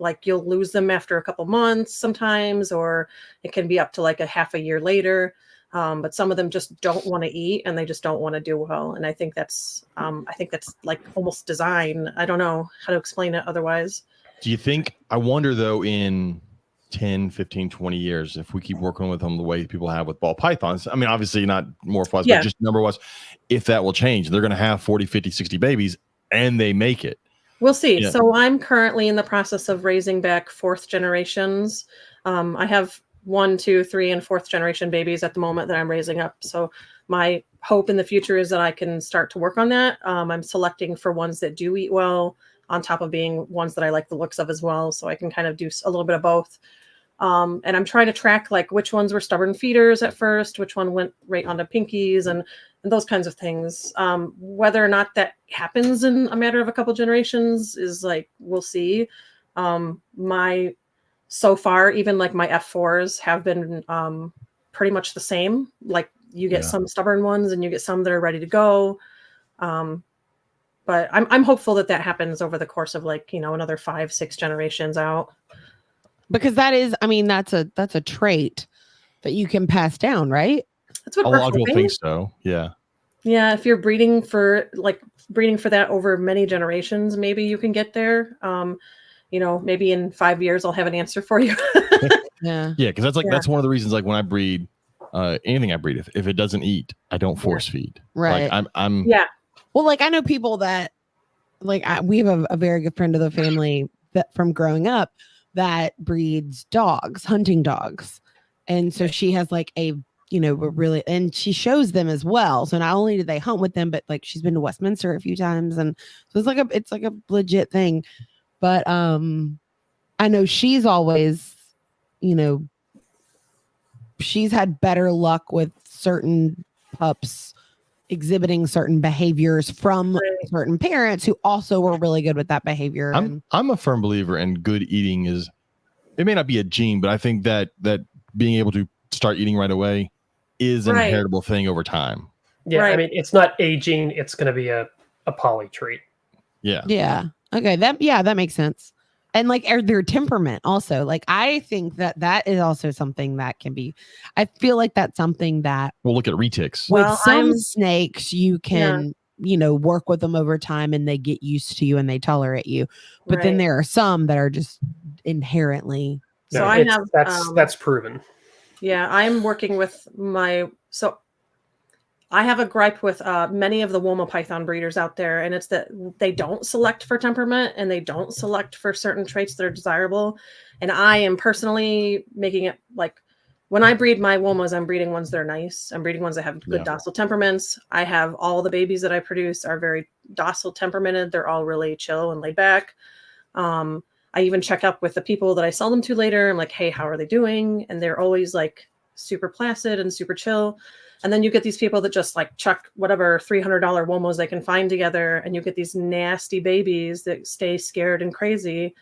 Speaker 4: like you'll lose them after a couple months sometimes, or it can be up to like a half a year later. But some of them just don't want to eat, and they just don't want to do well. And I think that's like almost design. I don't know how to explain it otherwise.
Speaker 1: Do you think, I wonder though, in 10, 15, 20 years, if we keep working with them the way people have with ball pythons, I mean, obviously not more fuzz, but just number was, if that will change, they're going to have 40, 50, 60 babies and they make it.
Speaker 4: We'll see.
Speaker 1: Yeah.
Speaker 4: So I'm currently in the process of raising back 4th generations. I have 1, 2, 3, and 4th generation babies at the moment that I'm raising up. So my hope in the future is that I can start to work on that. I'm selecting for ones that do eat well. on top of being ones that I like the looks of as well. So I can kind of do a little bit of both. And I'm trying to track like which ones were stubborn feeders at first, which one went right onto pinkies and those kinds of things. Whether or not that happens in a matter of a couple generations is like, we'll see. So far, even like my F4s have been pretty much the same. Like you get some stubborn ones and you get some that are ready to go. But I'm hopeful that happens over the course of like, another 5-6 generations out.
Speaker 2: Because that is, I mean, that's a trait that you can pass down, right?
Speaker 4: That's what
Speaker 1: A
Speaker 4: we're
Speaker 1: lot of people
Speaker 4: hoping.
Speaker 1: think so. Yeah.
Speaker 4: Yeah, if you're breeding for that over many generations, maybe you can get there. Maybe in 5 years I'll have an answer for you.
Speaker 2: Yeah.
Speaker 1: Yeah, because that's one of the reasons. Like when I breed, anything I breed, if it doesn't eat, I don't force feed.
Speaker 2: Right.
Speaker 1: Like I'm.
Speaker 4: Yeah.
Speaker 2: Well, like I know people that, like we have a very good friend of the family that from growing up that breeds dogs, hunting dogs, and so she has like a really, and she shows them as well. So not only do they hunt with them, but like she's been to Westminster a few times, and so it's like a legit thing. But I know she's always, she's had better luck with certain pups exhibiting certain behaviors from certain parents who also were really good with that behavior.
Speaker 1: I'm a firm believer in good eating it may not be a gene, but I think that being able to start eating right away is an inheritable thing over time.
Speaker 3: Yeah, I mean, it's not a gene, it's going to be a poly trait.
Speaker 1: Yeah.
Speaker 2: Yeah. Okay. That makes sense. And like their temperament also. Like I think that is also something that can be. I feel like that's something that.
Speaker 1: We'll look at retics.
Speaker 2: With some snakes, you can work with them over time, and they get used to you and they tolerate you. But then there are some that are just inherently.
Speaker 3: So that's proven.
Speaker 4: Yeah, I'm working with I have a gripe with many of the Woma Python breeders out there, and it's that they don't select for temperament and they don't select for certain traits that are desirable. And I am personally making it like when I breed my Womas, I'm breeding ones that are nice. I'm breeding ones that have good docile temperaments. I have all the babies that I produce are very docile temperamented. They're all really chill and laid back. I even check up with the people that I sell them to later. I'm like, hey, how are they doing? And they're always like super placid and super chill. And then you get these people that just like chuck whatever $300 Womos they can find together, and you get these nasty babies that stay scared and crazy.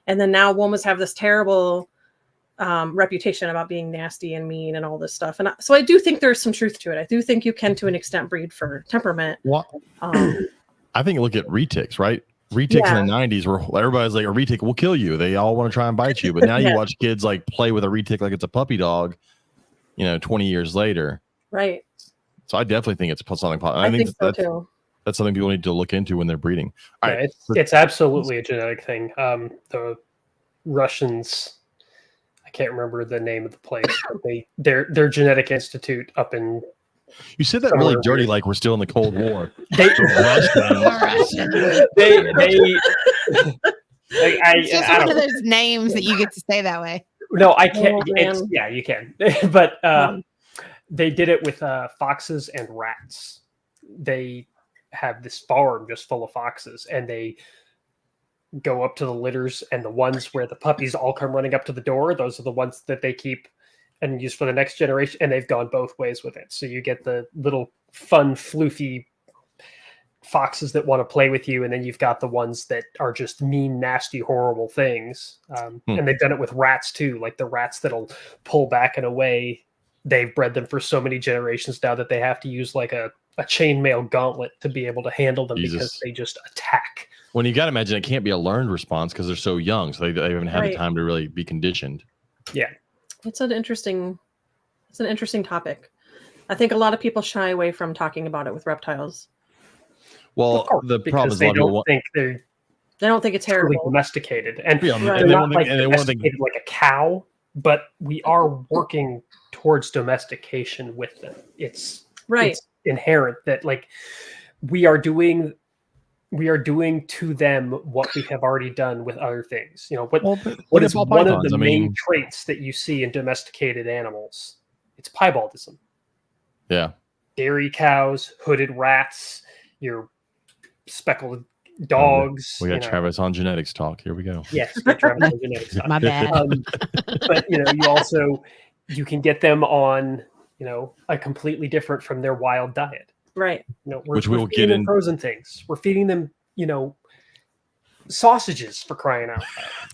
Speaker 4: And then now Womos have this terrible reputation about being nasty and mean and all this stuff. And so I do think there's some truth to it. I do think you can, to an extent, breed for temperament.
Speaker 1: Well, I think look at retics, right? Retics in the 90s where everybody's like, a retic will kill you. They all want to try and bite you. But now you watch kids like play with a retic like it's a puppy dog, 20 years later.
Speaker 4: Right.
Speaker 1: So I definitely think it's something.
Speaker 4: I think so too.
Speaker 1: That's something people need to look into when they're breeding.
Speaker 3: It's absolutely a genetic thing. The Russians, I can't remember the name of the place, but their genetic institute up in.
Speaker 1: You said that really dirty, like we're still in the Cold War.
Speaker 2: It's just one of those names that you get to say that way.
Speaker 3: No, I can't. You can. But they did it with foxes and rats. They have this farm just full of foxes, and they go up to the litters, and the ones where the puppies all come running up to the door, those are the ones that they keep and use for the next generation. And they've gone both ways with it. So you get the little fun, floofy foxes that want to play with you, and then you've got the ones that are just mean, nasty, horrible things. And they've done it with rats too, like the rats that'll pull back and away. They've bred them for so many generations now that they have to use like a chainmail gauntlet to be able to handle them because they just attack.
Speaker 1: When you got to imagine it can't be a learned response because they're so young, so they haven't had the time to really be conditioned.
Speaker 3: Yeah,
Speaker 4: it's an interesting topic. I think a lot of people shy away from talking about it with reptiles.
Speaker 1: Well, the problem is
Speaker 3: they don't think
Speaker 4: it's terrible,
Speaker 3: domesticated, and
Speaker 1: they
Speaker 3: want domesticated like a cow. But we are working towards domestication with them. It's inherent that like we are doing to them what we have already done with other things. What is one of the main traits that you see in domesticated animals? It's piebaldism.
Speaker 1: Yeah.
Speaker 3: Dairy cows, hooded rats, your speckled dogs.
Speaker 1: We got Travis on genetics talk. Here we go.
Speaker 3: Yes, get Travis on genetics.
Speaker 2: My bad.
Speaker 3: But you can get them on a completely different from their wild diet.
Speaker 4: Right.
Speaker 1: Which we will
Speaker 3: feeding
Speaker 1: get
Speaker 3: them
Speaker 1: in.
Speaker 3: frozen things. We're feeding them sausages, for crying out loud.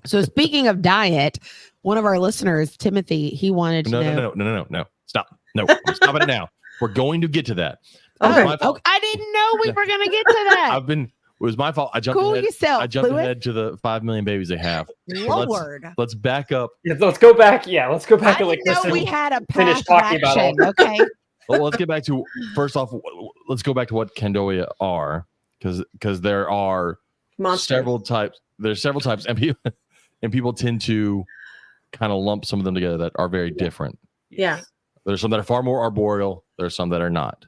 Speaker 2: So speaking of diet, one of our listeners, Timothy, he wanted to know.
Speaker 1: No. Stop. No, I'm stopping it now. We're going to get to that.
Speaker 4: Okay.
Speaker 2: Okay. I didn't know we were going to get to that.
Speaker 1: It was my fault. I jumped
Speaker 2: Cool
Speaker 1: ahead.
Speaker 2: yourself,
Speaker 1: I jumped
Speaker 2: Louis.
Speaker 1: ahead to the 5 million babies they have.
Speaker 2: Lord.
Speaker 1: Let's back up.
Speaker 3: Yeah, let's go back. Yeah, let's go back
Speaker 2: I
Speaker 3: to
Speaker 2: didn't know
Speaker 3: Kristen
Speaker 2: we had a
Speaker 3: finished
Speaker 2: path of
Speaker 3: talking about all
Speaker 2: action. Okay.
Speaker 1: Well, let's get back to first off. Let's go back to what Candoya are, because there are
Speaker 4: Monsters.
Speaker 1: several types. There's several types, and people tend to kind of lump some of them together that are very different.
Speaker 4: Yeah.
Speaker 1: There's some that are far more arboreal. There's some that are not.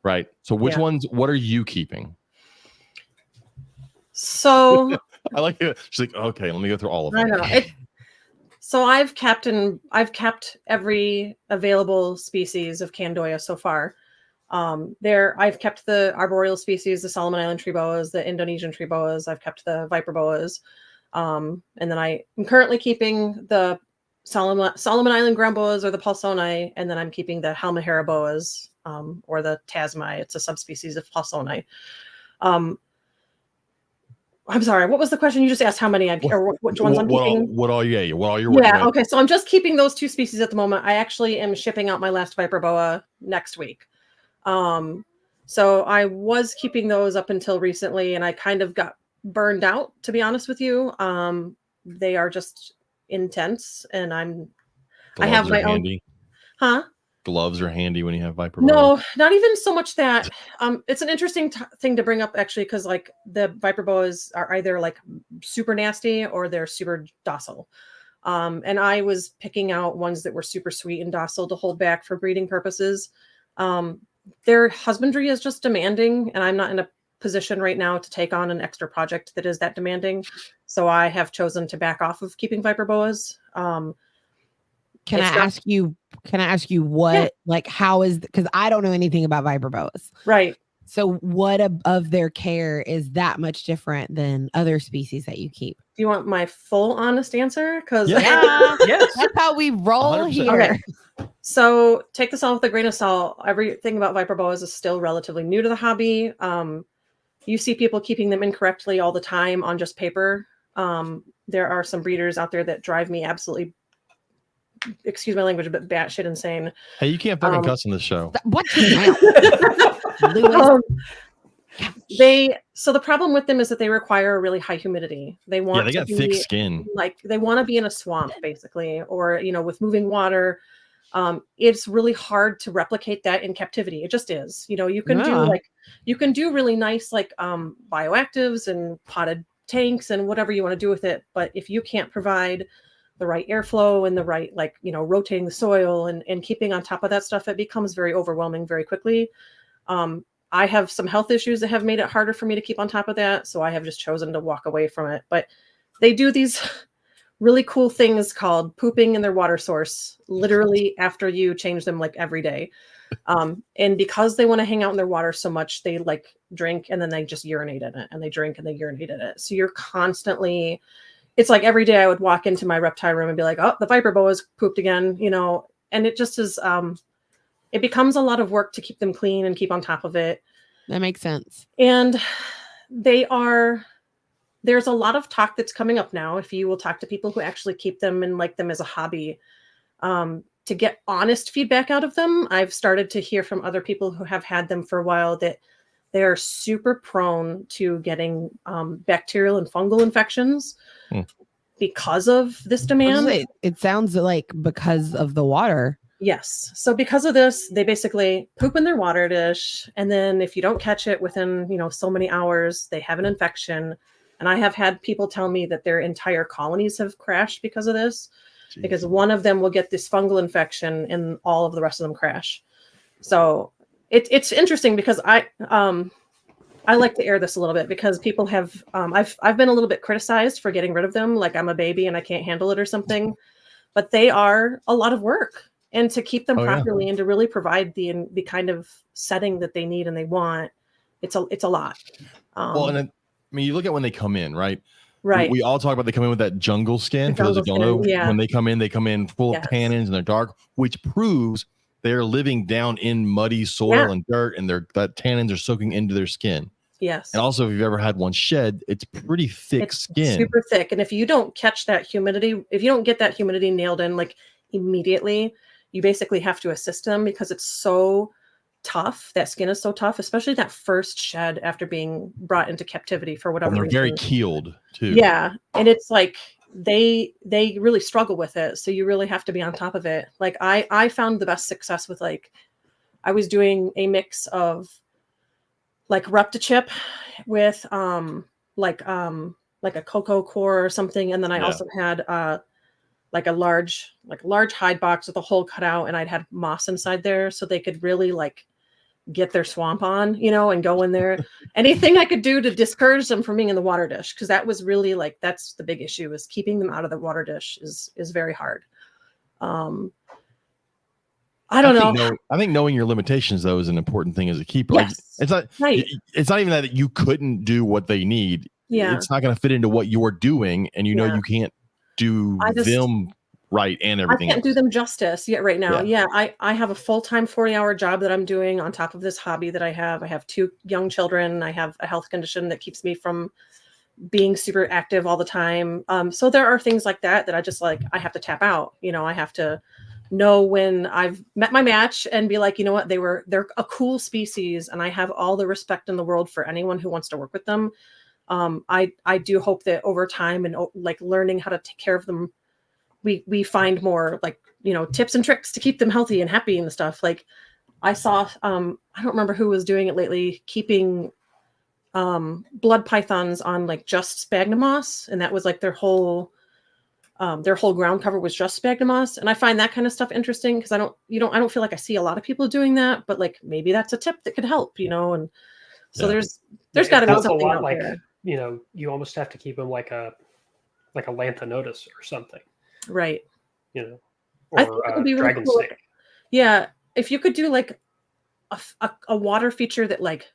Speaker 1: Right. So which ones? What are you keeping?
Speaker 4: So
Speaker 1: I like it. She's like, okay, let me go through all of
Speaker 4: I
Speaker 1: them.
Speaker 4: know. So I've kept every available species of Candoya so far. I've kept the arboreal species, the Solomon Island tree boas, the Indonesian tree boas. I've kept the viper boas, and then I'm currently keeping the Solomon Island ground boas or the Paulsoni, and then I'm keeping the Halmahera boas, or the Tasmai. It's a subspecies of Paulsoni. I'm sorry. What was the question? You just asked how many or which ones I'm keeping.
Speaker 1: What all you're working with?
Speaker 4: Okay. So I'm just keeping those two species at the moment. I actually am shipping out my last viper boa next week. So I was keeping those up until recently, and I kind of got burned out, to be honest with you. They are just intense, and I have my own. Huh?
Speaker 1: Gloves are handy when you have viper.
Speaker 4: No, not even so much that. It's an interesting thing to bring up, actually, because like the viper boas are either like super nasty or they're super docile. And I was picking out ones that were super sweet and docile to hold back for breeding purposes. Their husbandry is just demanding, and I'm not in a position right now to take on an extra project that is that demanding. So I have chosen to back off of keeping viper boas.
Speaker 2: Can I ask you what, like, how is, because I don't know anything about viper boas.
Speaker 4: Right.
Speaker 2: So what of their care is that much different than other species that you keep?
Speaker 4: Do you want my full honest answer? Because
Speaker 3: Yes.
Speaker 2: That's how we roll
Speaker 1: 100%.
Speaker 2: here.
Speaker 4: Okay. So take this all with a grain of salt. Everything about viper boas is still relatively new to the hobby. You see people keeping them incorrectly all the time on just paper. There are some breeders out there that drive me absolutely, excuse my language, but batshit insane.
Speaker 1: Hey, you can't fucking cuss on this show.
Speaker 2: What's your mouth? Louis?
Speaker 4: So the problem with them is that they require a really high humidity. They want
Speaker 1: they got
Speaker 4: to
Speaker 1: thick
Speaker 4: be,
Speaker 1: skin.
Speaker 4: like they want to be in a swamp basically, or with moving water. It's really hard to replicate that in captivity. It just is. You can do really nice bioactives and potted tanks and whatever you want to do with it, but if you can't provide the right airflow and the right rotating the soil and keeping on top of that stuff, it becomes very overwhelming very quickly. I have some health issues that have made it harder for me to keep on top of that, so I have just chosen to walk away from it. But they do these really cool things called pooping in their water source, literally after you change them every day. And because they want to hang out in their water so much, they drink and then they just urinate in it, and they drink and they urinate in it. So you're constantly, it's like every day I would walk into my reptile room and be like, oh, the viper boa's pooped again, and it just is, it becomes a lot of work to keep them clean and keep on top of it.
Speaker 2: That makes sense.
Speaker 4: And there's a lot of talk that's coming up now, if you will talk to people who actually keep them and like them as a hobby, to get honest feedback out of them. I've started to hear from other people who have had them for a while that they're super prone to getting bacterial and fungal infections because of this demand.
Speaker 2: It sounds like because of the water.
Speaker 4: Yes. So because of this, they basically poop in their water dish. And then if you don't catch it within, so many hours, they have an infection. And I have had people tell me that their entire colonies have crashed because of this. Jeez. Because one of them will get this fungal infection and all of the rest of them crash. So it's interesting because I like to air this a little bit because people have, I've been a little bit criticized for getting rid of them. Like I'm a baby and I can't handle it or something, but they are a lot of work. And to keep them properly and to really provide the kind of setting that they need and they want, it's a lot.
Speaker 1: Well, and mean, you look at when they come in, right?
Speaker 4: Right.
Speaker 1: We all talk about they come in with that jungle skin.
Speaker 4: The
Speaker 1: For those that don't
Speaker 4: jungle
Speaker 1: know,
Speaker 4: skin, yeah.
Speaker 1: when they come in full of tannins and they're dark, which proves they're living down in muddy soil and dirt, and that tannins are soaking into their skin.
Speaker 4: Yes.
Speaker 1: And also, if you've ever had one shed, it's pretty thick skin.
Speaker 4: Super thick. And if you don't catch that humidity, if you don't get that humidity nailed in like immediately, you basically have to assist them because it's so tough. That skin is so tough, especially that first shed after being brought into captivity for whatever
Speaker 1: And they're
Speaker 4: reason.
Speaker 1: very keeled too.
Speaker 4: Yeah. And it's like they really struggle with it. So you really have to be on top of it. Like I found the best success with like, I was doing a mix of like Reptichip with like a cocoa core or something, and then I also had like a large hide box with a hole cut out, and I'd had moss inside there so they could really like get their swamp on, you know, and go in there. Anything I could do to discourage them from being in the water dish, because that was really like that's the big issue, is keeping them out of the water dish is very hard. I don't know.
Speaker 1: I think knowing your limitations though is an important thing as a keeper.
Speaker 4: Yes.
Speaker 1: Like it's not even that you couldn't do what they need.
Speaker 4: Yeah.
Speaker 1: It's not going to fit into what you're doing, and you know you can't do them right and everything.
Speaker 4: I can't do them justice yet right now. Yeah. I have a full-time 40-hour job that I'm doing on top of this hobby that I have. I have 2 young children. I have a health condition that keeps me from being super active all the time. So there are things like that I just like, I have to tap out. You know, I have to know when I've met my match and be like, you know what, they're a cool species, and I have all the respect in the world for anyone who wants to work with them. I do hope that over time and like learning how to take care of them, we find more like, you know, tips and tricks to keep them healthy and happy and stuff. Like I saw, I don't remember who was doing it lately, keeping blood pythons on like just sphagnum moss, and that was like their whole ground cover was just sphagnum moss. And I find that kind of stuff interesting because I don't feel like I see a lot of people doing that, but like maybe that's a tip that could help, you know. And so there's got to be something
Speaker 3: a lot
Speaker 4: out
Speaker 3: like
Speaker 4: there.
Speaker 3: You know, you almost have to keep them like a lanthanotus or something,
Speaker 4: right?
Speaker 3: You know,
Speaker 4: I think it would be really cool. Yeah, if you could do like a water feature that like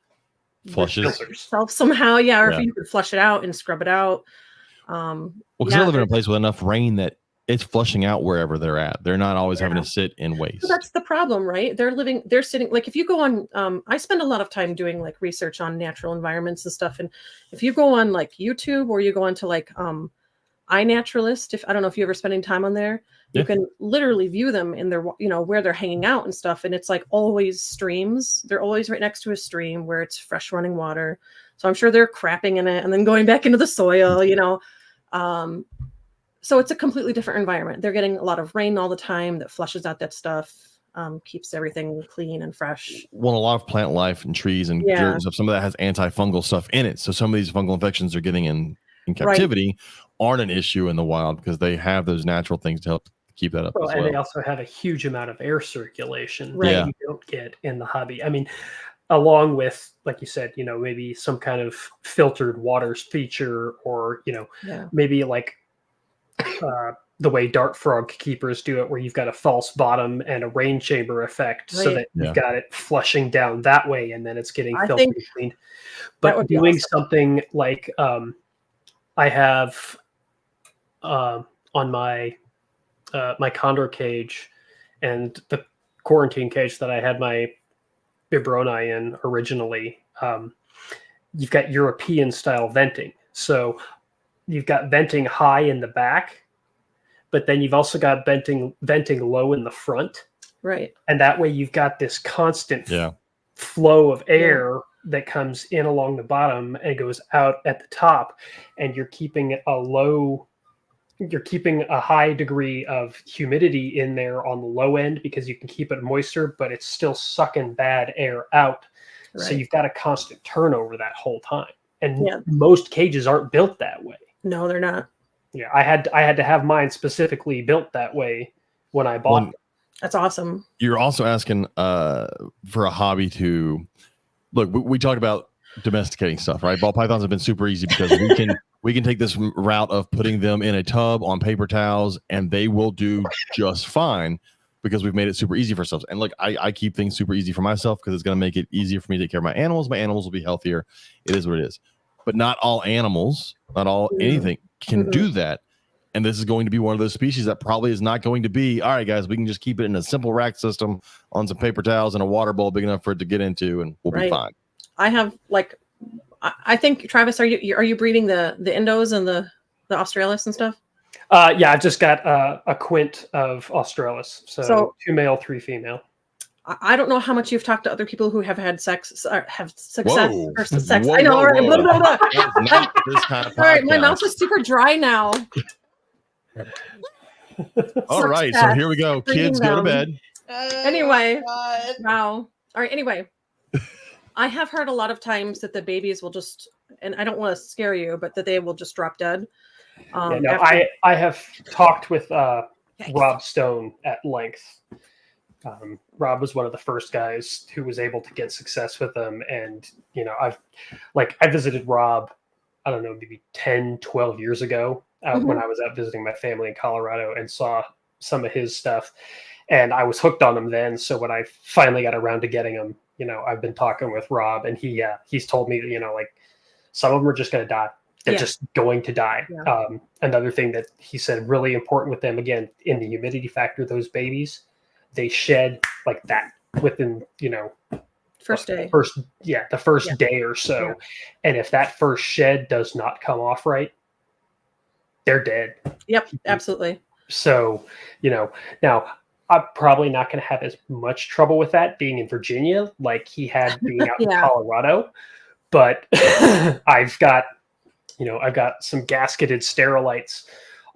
Speaker 1: flushes
Speaker 4: itself somehow, or if you could flush it out and scrub it out.
Speaker 1: Well, because they live in a place with enough rain that it's flushing out wherever they're at. They're not always having to sit in waste.
Speaker 4: So that's the problem, right? They're sitting, like if you go on, I spend a lot of time doing like research on natural environments and stuff. And if you go on like YouTube or you go onto like iNaturalist, I don't know if you're ever spending time on there, you can literally view them in their, you know, where they're hanging out and stuff. And it's like always streams. They're always right next to a stream where it's fresh running water. So I'm sure they're crapping in it and then going back into the soil, you know. So it's a completely different environment. They're getting a lot of rain all the time that flushes out that stuff, keeps everything clean and fresh.
Speaker 1: Well, a lot of plant life and trees and dirt and stuff, some of that has antifungal stuff in it. So some of these fungal infections they're getting in captivity aren't an issue in the wild because they have those natural things to help keep that up.
Speaker 3: And they also have a huge amount of air circulation
Speaker 1: that
Speaker 3: you don't get in the hobby. I mean, along with, like you said, you know, maybe some kind of filtered waters feature, or, you know, maybe like the way dart frog keepers do it, where you've got a false bottom and a rain chamber effect, so that you've got it flushing down that way, and then it's getting filtered and cleaned. But doing something like I have on my my condor cage and the quarantine cage that I had my bibroni in originally, you've got European style venting. So you've got venting high in the back, but then you've also got venting low in the front.
Speaker 4: Right. And
Speaker 3: that way you've got this constant flow of air that comes in along the bottom and goes out at the top, and you're keeping a high degree of humidity in there on the low end because you can keep it moister, but it's still sucking bad air out. Right. So you've got a constant turnover that whole time. And most cages aren't built that way.
Speaker 4: No, they're not.
Speaker 3: Yeah, I had to have mine specifically built that way when I bought them.
Speaker 4: That's awesome.
Speaker 1: You're also asking for a hobby to look. We talked about domesticating stuff, right? Ball pythons have been super easy because we can take this route of putting them in a tub on paper towels, and they will do just fine because we've made it super easy for ourselves. And look, I keep things super easy for myself because it's going to make it easier for me to take care of my animals. My animals will be healthier. It is what it is. but not all animals, not all anything can do that. And this is going to be one of those species that probably is not going to be, all right, guys, we can just keep it in a simple rack system on some paper towels and a water bowl big enough for it to get into, and we'll be fine.
Speaker 4: I have like, I think, Travis, are you breeding the Indos and the Australis and stuff?
Speaker 3: Yeah, I've just got a quint of Australis. So 2 male, 3 female.
Speaker 4: I don't know how much you've talked to other people who have had sex or have success
Speaker 1: Whoa.
Speaker 4: versus sex.
Speaker 1: Whoa,
Speaker 4: I know.
Speaker 1: whoa,
Speaker 4: Right?
Speaker 1: whoa.
Speaker 4: Blah, blah, blah.
Speaker 1: It's not this kind of
Speaker 4: All right, my
Speaker 1: podcast.
Speaker 4: mouth is super dry now.
Speaker 1: All right, so here we go. Kids, go to bed.
Speaker 4: Anyway, wow. All right, anyway. I have heard a lot of times that the babies will just, and I don't want to scare you, but that they will just drop dead.
Speaker 3: I have talked with Rob Stone at length. Rob was one of the first guys who was able to get success with them. And, I visited Rob, I don't know, maybe 10, 12 years ago when I was out visiting my family in Colorado and saw some of his stuff. And I was hooked on him then. So when I finally got around to getting him, I've been talking with Rob, and he's told me, some of them are just going to die. They're just going to die. Yeah. Another thing that he said really important with them, again, in the humidity factor, those babies, they shed like that within,
Speaker 4: first day.
Speaker 3: The first day or so. Yeah. And if that first shed does not come off right, they're dead.
Speaker 4: Yep, absolutely.
Speaker 3: So, now I'm probably not going to have as much trouble with that being in Virginia, like he had being out in Colorado. But I've got some gasketed sterilites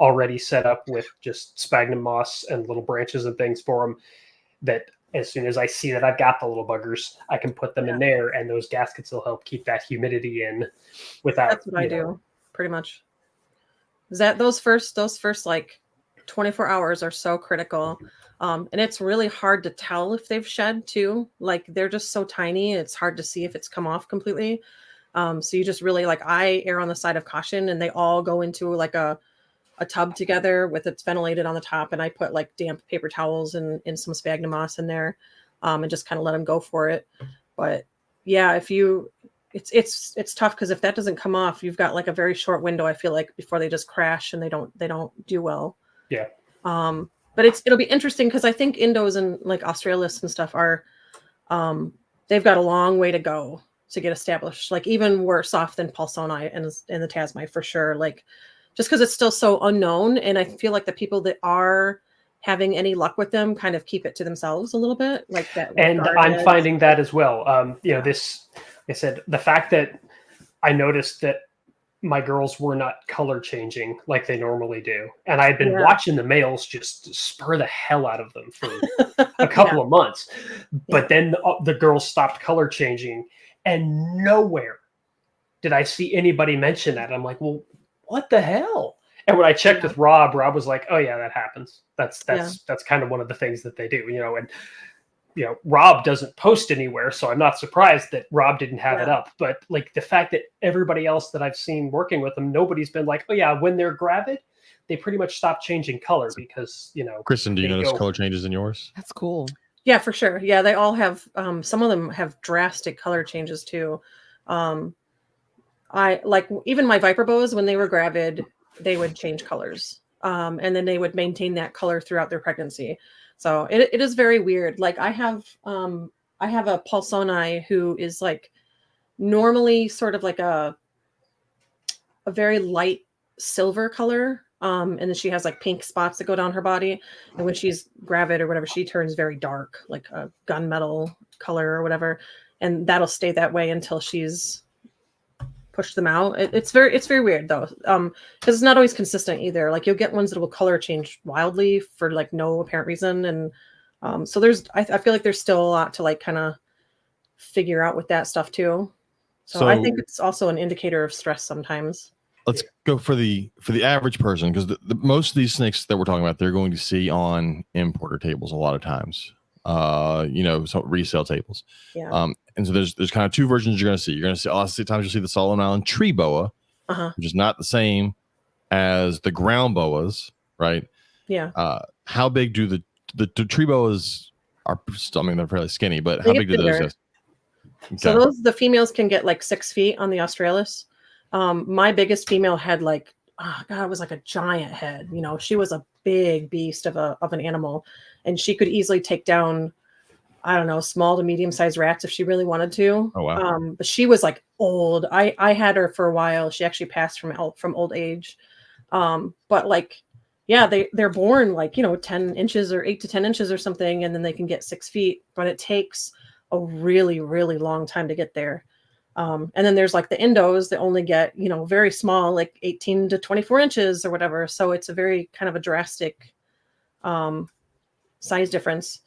Speaker 3: already set up with just sphagnum moss and little branches and things for them, that as soon as I see that I've got the little buggers, I can put them in there, and those gaskets will help keep that humidity in without.
Speaker 4: That's what I do pretty much. Is that those first like 24 hours are so critical. And it's really hard to tell if they've shed too. Like they're just so tiny. It's hard to see if it's come off completely. So you just really I err on the side of caution, and they all go into like a tub together with it's ventilated on the top. And I put like damp paper towels and some sphagnum moss in there, and just kind of let them go for it. But yeah, it's tough, because if that doesn't come off, you've got like a very short window, I feel like, before they just crash and they don't do well.
Speaker 3: Yeah.
Speaker 4: But it'll be interesting, because I think Indos and like Australis and stuff are, they've got a long way to go to get established. Like even worse off than Paulsoni and the Tasmai for sure. Like just because it's still so unknown, and I feel like the people that are having any luck with them kind of keep it to themselves a little bit, like that.
Speaker 3: And I'm finding that as well. This, I said, the fact that I noticed that my girls were not color changing like they normally do. And I had been watching the males just spur the hell out of them for a couple of months. But then the girls stopped color changing, and nowhere did I see anybody mention that. I'm like, well, what the hell? And when I checked with Rob was like, oh yeah, that happens. That's kind of one of the things that they do, and Rob doesn't post anywhere, so I'm not surprised that Rob didn't have it up. But like the fact that everybody else that I've seen working with them, nobody's been like, oh yeah, when they're gravid, they pretty much stop changing color, because
Speaker 1: Kristen, do you notice color changes in yours?
Speaker 2: That's cool.
Speaker 4: Yeah, for sure. Yeah, they all have. Some of them have drastic color changes too. I like even my Viper boas, when they were gravid, they would change colors, and then they would maintain that color throughout their pregnancy. So it is very weird. Like I have a Paulsoni who is like normally sort of like a very light silver color. And then she has like pink spots that go down her body. And when she's gravid or whatever, she turns very dark, like a gunmetal color or whatever. And that'll stay that way until she's pushed them out. It's very weird though. Because it's not always consistent either. Like you'll get ones that will color change wildly for like no apparent reason. And so I feel like there's still a lot to like kind of figure out with that stuff too. So I think it's also an indicator of stress sometimes.
Speaker 1: Let's go for the average person, because the most of these snakes that we're talking about, they're going to see on importer tables a lot of times. So resale tables.
Speaker 4: Yeah.
Speaker 1: And so there's kind of two versions you're going to see. You're going to see, a lot of times you'll see the Solomon Island tree boa, which is not the same as the ground boas, right?
Speaker 4: Yeah.
Speaker 1: How big do the tree boas are? I mean, they're fairly skinny, but how big do those get?
Speaker 4: Okay. So the females can get like 6 feet on the Australis. My biggest female had like, oh God, it was like a giant head. You know, she was a big beast of an animal, and she could easily take down, I don't know, small to medium sized rats if she really wanted to.
Speaker 1: Oh, wow.
Speaker 4: But she was like old. I had her for a while. She actually passed from old age. But like, yeah, they're born like, you know, 10 inches or 8 to 10 inches or something, and then they can get 6 feet, but it takes a really, really long time to get there. And then there's like the Indos that only get, you know, very small, like 18 to 24 inches or whatever. So it's a very kind of a drastic size difference.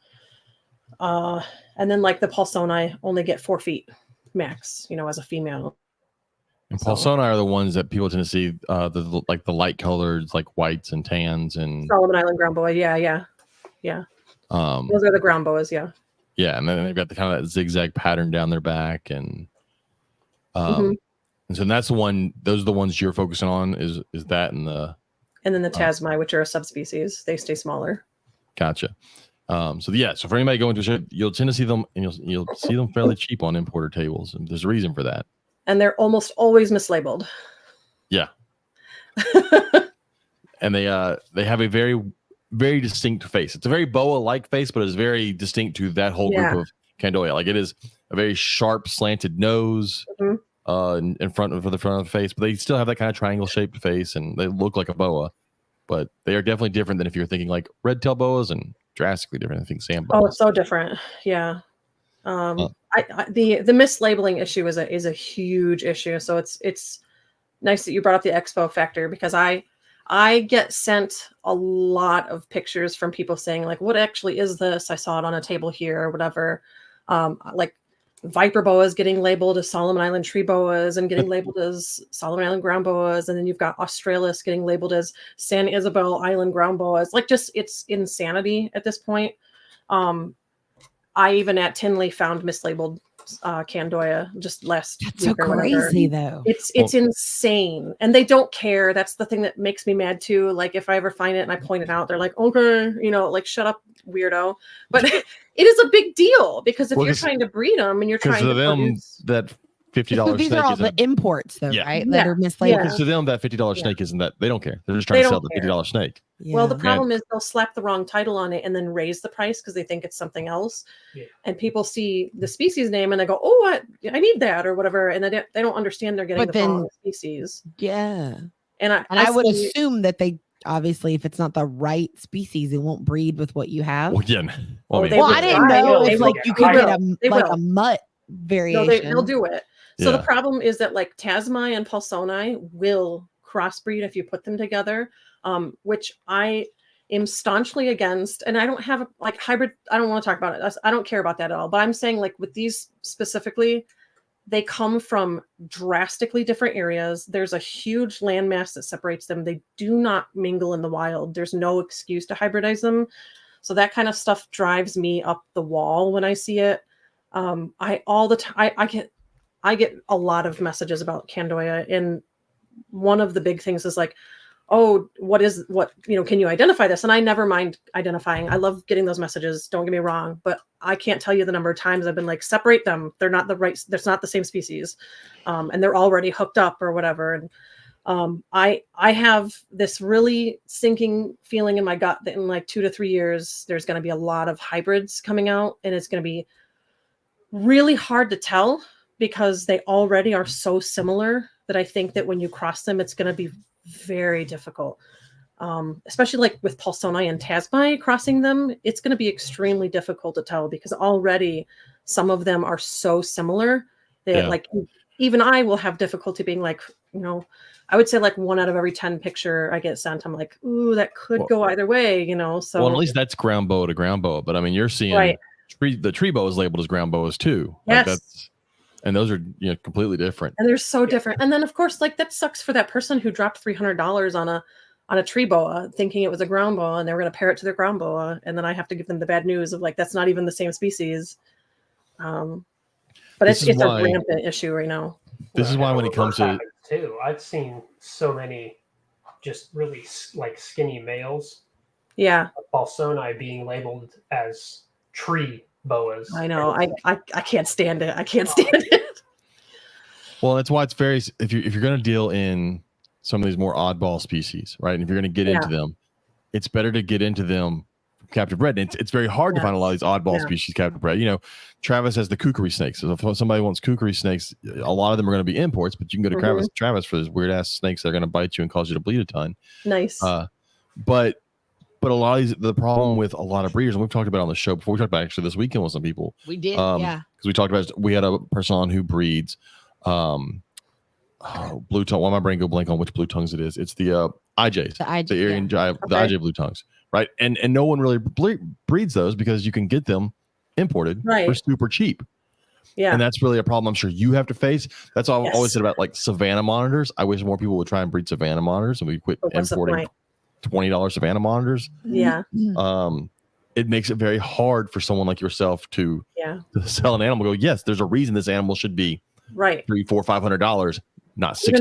Speaker 4: And then like the Paulsoni only get 4 feet max, you know, as a female.
Speaker 1: And Paulsoni are the ones that people tend to see, the like the light colors, like whites and tans, and
Speaker 4: Solomon Island ground boa. Yeah. Those are the ground boas. Yeah.
Speaker 1: Yeah, and then they've got the kind of that zigzag pattern down their back, and
Speaker 4: Mhm.
Speaker 1: and so that's the one. Those are the ones you're focusing on. Is that and
Speaker 4: then the Tasmai, which are a subspecies, they stay smaller.
Speaker 1: Gotcha. So for anybody going to a show, you'll tend to see them, and you'll see them fairly cheap on importer tables, and there's a reason for that.
Speaker 4: And they're almost always mislabeled.
Speaker 1: Yeah. And they have a very, very distinct face. It's a very boa-like face, but it's very distinct to that whole group of Candoya. Like, it is a very sharp, slanted nose in front of the face, but they still have that kind of triangle-shaped face, and they look like a boa. But they are definitely different than if you're thinking like red-tailed boas, and drastically different. I think sand boas.
Speaker 4: Oh, it's so different. Yeah. The mislabeling issue is a huge issue. So it's nice that you brought up the expo factor, because I get sent a lot of pictures from people saying like, what actually is this? I saw it on a table here or whatever. Like viper boas getting labeled as Solomon Island tree boas and getting labeled as Solomon Island ground boas. And then you've got Australis getting labeled as San Isabel Island ground boas. Like, just, it's insanity at this point. I even at Tinley found mislabeled Candoya just last
Speaker 2: That's
Speaker 4: week
Speaker 2: so
Speaker 4: or whatever.
Speaker 2: crazy though.
Speaker 4: It's insane, and they don't care. That's the thing that makes me mad too. Like, if I ever find it and I point it out, they're like, okay, you know, like, shut up, weirdo. But it is a big deal, because if you're trying to breed them and you're trying to produce...
Speaker 1: that $50
Speaker 2: These
Speaker 1: snake
Speaker 2: are all the imports though, right? That are mislabeled.
Speaker 1: Because to them, that $50 snake isn't that. They don't care. They're just trying to sell the $50 snake.
Speaker 2: Yeah.
Speaker 4: Well, the problem is they'll slap the wrong title on it and then raise the price because they think it's something else. Yeah. And people see the species name and they go, "Oh, I need that," or whatever, and they don't understand they're getting wrong species.
Speaker 2: Yeah,
Speaker 4: and
Speaker 2: I would assume that they obviously, if it's not the right species, it won't breed with what you have.
Speaker 1: Well, yeah.
Speaker 2: I didn't know if like you could get a mutt variation.
Speaker 4: No, they'll do it. So the problem is that like Tasmai and Paulsoni will crossbreed if you put them together, which I am staunchly against. And I don't have like hybrid. I don't want to talk about it. I don't care about that at all. But I'm saying like with these specifically, they come from drastically different areas. There's a huge landmass that separates them. They do not mingle in the wild. There's no excuse to hybridize them. So that kind of stuff drives me up the wall when I see it. I get a lot of messages about Candoya, and one of the big things is like, oh, can you identify this? And I never mind identifying. I love getting those messages. Don't get me wrong, but I can't tell you the number of times I've been like, separate them. They're not that's not the same species. And they're already hooked up or whatever. And I have this really sinking feeling in my gut that in like 2 to 3 years, there's going to be a lot of hybrids coming out, and it's going to be really hard to tell, because they already are so similar that I think that when you cross them, it's going to be very difficult. Especially like with Paulsoni and Tasmai crossing them, it's going to be extremely difficult to tell, because already some of them are so similar that like even I will have difficulty being like, you know, I would say like 1 out of every 10 picture I get sent, I'm like, ooh, that could go either way, you know? So
Speaker 1: at least that's ground boa to ground boa. But I mean, you're seeing the tree boa is labeled as ground boas too.
Speaker 4: Yes.
Speaker 1: Like and those are completely different.
Speaker 4: And they're so different. And then of course, like that sucks for that person who dropped $300 on a tree boa thinking it was a ground boa, and they were going to pair it to their ground boa. And then I have to give them the bad news of like, that's not even the same species. But it's a rampant issue right now.
Speaker 1: This is why when it comes to
Speaker 3: too, I've seen so many just really like skinny males.
Speaker 4: Yeah.
Speaker 3: Paulsoni being labeled as tree boas.
Speaker 4: I know. I can't stand it. I can't stand it.
Speaker 1: Well, that's why it's very, if you're going to deal in some of these more oddball species, right? And if you're going to get into them, it's better to get into them captive bred. And it's very hard to find a lot of these oddball species captive bred. You know, Travis has the kukri snakes. So if somebody wants kukri snakes, a lot of them are going to be imports, but you can go to Travis for those weird ass snakes that are going to bite you and cause you to bleed a ton.
Speaker 4: Nice.
Speaker 1: But a lot of these, the problem with a lot of breeders, and we've talked about it on the show before, we talked about actually this weekend with some people.
Speaker 2: We did,
Speaker 1: because we talked about, we had a person on who breeds blue tongue. Why my brain go blank on which blue tongues it is? It's the IJs, the Aryan the IJ blue tongues, right? And no one really breeds those because you can get them imported for super cheap. Yeah, and that's really a problem I'm sure you have to face. That's all I've always said about like Savannah monitors. I wish more people would try and breed Savannah monitors and we quit importing $20 Savannah monitors.
Speaker 4: Yeah.
Speaker 1: It makes it very hard for someone like yourself to sell an animal. Go, yes, there's a reason this animal should be $300, $400, $500, not $60.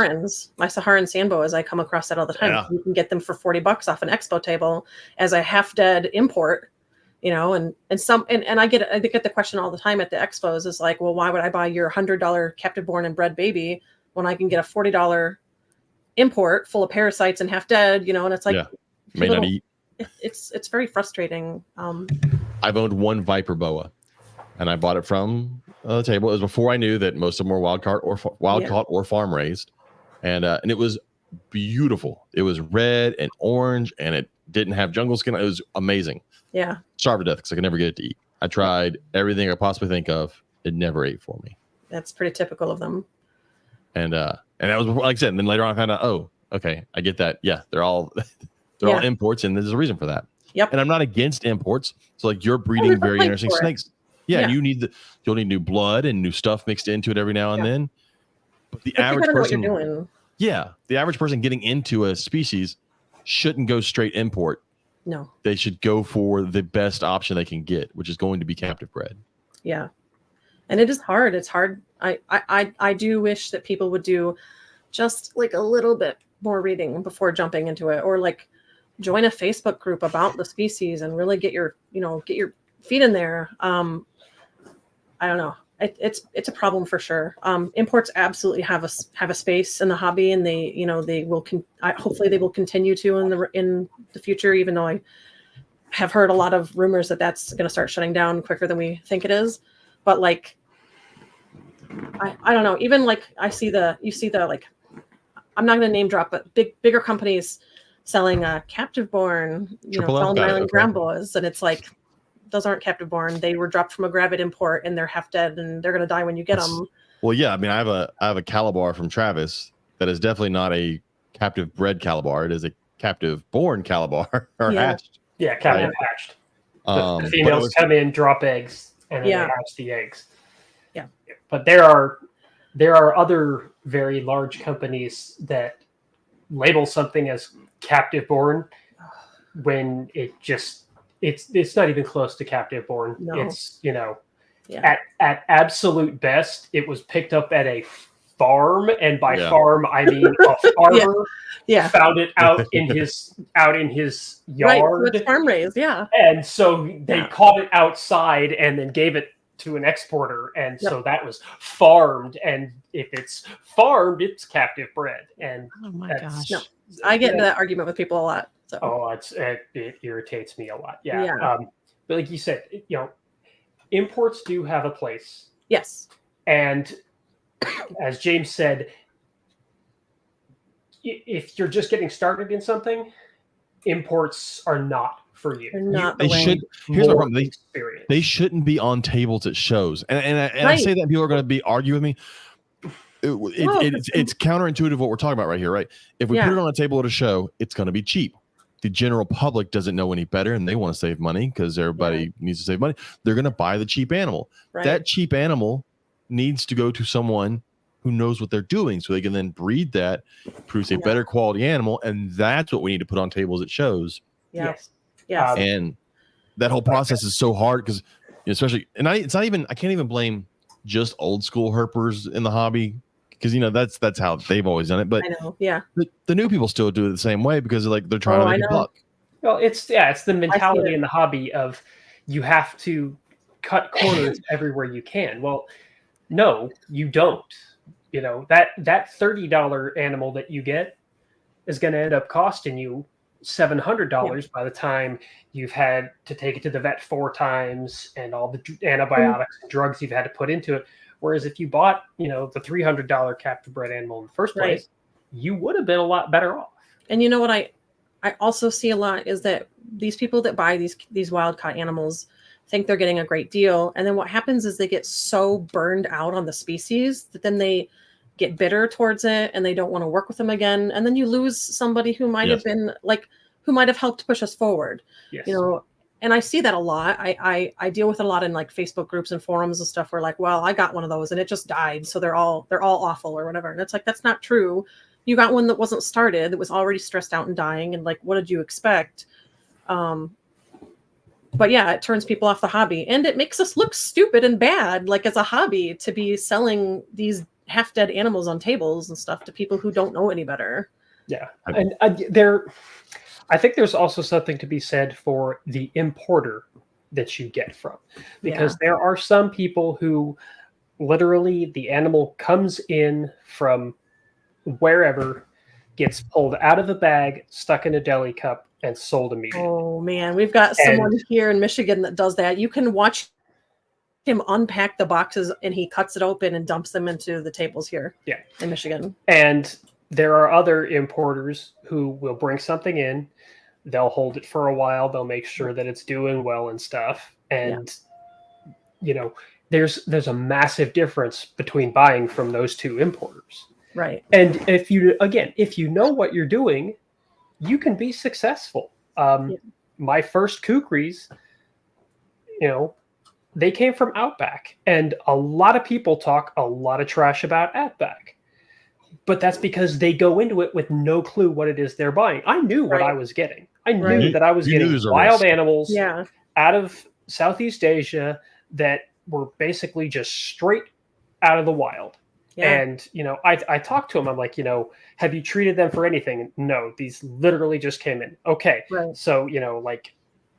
Speaker 4: Even my Saharan sand boas, I come across that all the time. You can get them for $40 off an expo table as a half dead import. You know, and I get the question all the time at the expos is like, well, why would I buy your $100 captive born and bred baby when I can get a $40 import full of parasites and half dead, you know? And it's like,
Speaker 1: may not eat.
Speaker 4: It's very frustrating.
Speaker 1: I've owned one Viper boa, and I bought it from the table. It was before I knew that most of them were wild caught or farm raised, and it was beautiful. It was red and orange, and it didn't have jungle skin. It was amazing. Yeah, starved to death because I could never get it to eat. I tried everything I possibly think of. It never ate for me.
Speaker 4: That's pretty typical of them.
Speaker 1: And that was before, like I said. And then later on, I found out, oh, okay, I get that. Yeah, they're all all imports, and there's a reason for that. Yep. And I'm not against imports. So like you're breeding very interesting snakes. Yeah, you'll need new blood and new stuff mixed into it every now and then. But the average person, the average person getting into a species shouldn't go straight import.
Speaker 4: No,
Speaker 1: they should go for the best option they can get, which is going to be captive bred.
Speaker 4: Yeah, and it is hard. It's hard. I do wish that people would do just like a little bit more reading before jumping into it, or like join a Facebook group about the species and really get your feet in there. I don't know. It's a problem for sure. Imports absolutely have a space in the hobby, and they will hopefully they will continue to in the future. Even though I have heard a lot of rumors that that's going to start shutting down quicker than we think it is. But like, I don't know. Even like you see the like, I'm not going to name drop, but bigger companies selling captive born, Solomon Island ground boas, and it's like, those aren't captive born. They were dropped from a gravid import and they're half dead and they're going to die when you get them.
Speaker 1: Well, yeah. I mean, I have a Calabar from Travis that is definitely not a captive bred Calabar. It is a captive born Calabar or hatched.
Speaker 3: Yeah, captive hatched. The females come in, drop eggs, and then they hatch the eggs.
Speaker 4: Yeah.
Speaker 3: But there are other very large companies that label something as captive born when it's not even close to captive born. No. It's, at absolute best, it was picked up at a farm, and by farm I mean a farmer found it out in his yard.
Speaker 4: Right, so it's farm raised,
Speaker 3: and so they caught it outside and then gave it to an exporter, and so that was farmed. And if it's farmed, it's captive bred. And
Speaker 2: oh my gosh,
Speaker 4: I get into that argument with people a lot. So.
Speaker 3: Oh, it irritates me a lot. Yeah. But like you said, imports do have a place.
Speaker 4: Yes.
Speaker 3: And as James said, if you're just getting started in something, imports are not for you.
Speaker 1: Here's the problem. They shouldn't be on tables at shows. And I say that people are going to be argue with me. It's counterintuitive what we're talking about right here, right? If we put it on a table at a show, it's going to be cheap. The general public doesn't know any better, and they want to save money because everybody needs to save money. They're going to buy the cheap animal. Right. That cheap animal needs to go to someone who knows what they're doing, so they can then breed that, produce a better quality animal, and that's what we need to put on tables at shows.
Speaker 4: Yes.
Speaker 1: And that whole process is so hard because, especially, and I can't even blame just old school herpers in the hobby. Because that's how they've always done it, but
Speaker 4: I know,
Speaker 1: the new people still do it the same way because they're trying to make a buck.
Speaker 3: Well, it's the mentality in the hobby of you have to cut corners everywhere you can. Well, no, you don't. that $30 animal that you get is going to end up costing you $700 by the time you've had to take it to the vet 4 times and all the antibiotics and drugs you've had to put into it. Whereas if you bought, the $300 captive bred animal in the first place, you would have been a lot better off.
Speaker 4: And you know what I also see a lot is that these people that buy these wild caught animals think they're getting a great deal. And then what happens is they get so burned out on the species that then they get bitter towards it and they don't want to work with them again. And then you lose somebody who might have been who might have helped push us forward.
Speaker 3: Yes.
Speaker 4: And I see that a lot. I deal with it a lot in like Facebook groups and forums and stuff where like, well, I got one of those and it just died. So they're all awful or whatever. And it's like, that's not true. You got one that wasn't started, that was already stressed out and dying. And like, what did you expect? But yeah, it turns people off the hobby and it makes us look stupid and bad. Like as a hobby to be selling these half dead animals on tables and stuff to people who don't know any better.
Speaker 3: Yeah. And I think there's also something to be said for the importer that you get from, because there are some people who literally the animal comes in from wherever, gets pulled out of the bag, stuck in a deli cup, and sold immediately.
Speaker 4: Oh man, we've got someone here in Michigan that does that. You can watch him unpack the boxes and he cuts it open and dumps them into the tables here in Michigan.
Speaker 3: And there are other importers who will bring something in, they'll hold it for a while, they'll make sure that it's doing well and stuff. And there's a massive difference between buying from those two importers.
Speaker 4: Right.
Speaker 3: And if you know what you're doing, you can be successful. My first kukris, they came from Outback, and a lot of people talk a lot of trash about Outback, but that's because they go into it with no clue what it is they're buying. I knew what I was getting. I knew that I was getting wild animals out of Southeast Asia that were basically just straight out of the wild. Yeah. And, I talked to him. I'm like, have you treated them for anything? No, these literally just came in. Okay. Right. So,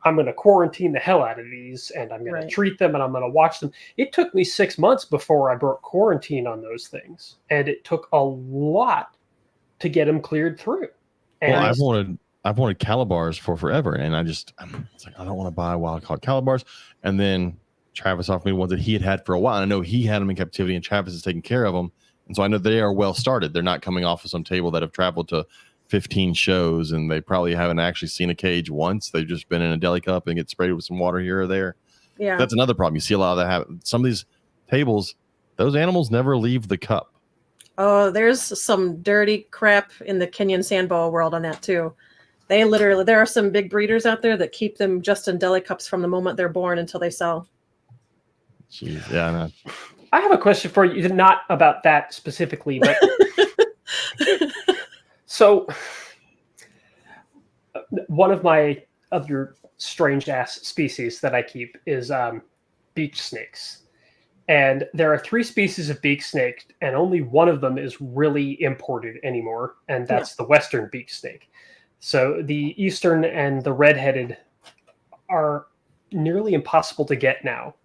Speaker 3: I'm going to quarantine the hell out of these and I'm going to treat them and I'm going to watch them. It took me 6 months before I broke quarantine on those things. And it took a lot to get them cleared through. And
Speaker 1: I've wanted Calibars for forever. And it's like, I don't want to buy wild caught Calibars. And then Travis offered me ones that he had for a while. And I know he had them in captivity and Travis is taking care of them. And so I know they are well started. They're not coming off of some table that have traveled to 15 shows and they probably haven't actually seen a cage once. They've just been in a deli cup and get sprayed with some water here or there. Yeah. That's another problem. You see a lot of that happen. Some of these tables, those animals never leave the cup.
Speaker 4: Oh, there's some dirty crap in the Kenyan sand boa world on that too. There are some big breeders out there that keep them just in deli cups from the moment they're born until they sell.
Speaker 1: Jeez, yeah, I know.
Speaker 3: I have a question for you, not about that specifically, but so one of my other strange ass species that I keep is beach snakes. And there are 3 species of beach snake, and only one of them is really imported anymore, and that's the western beach snake. So the eastern and the redheaded are nearly impossible to get now.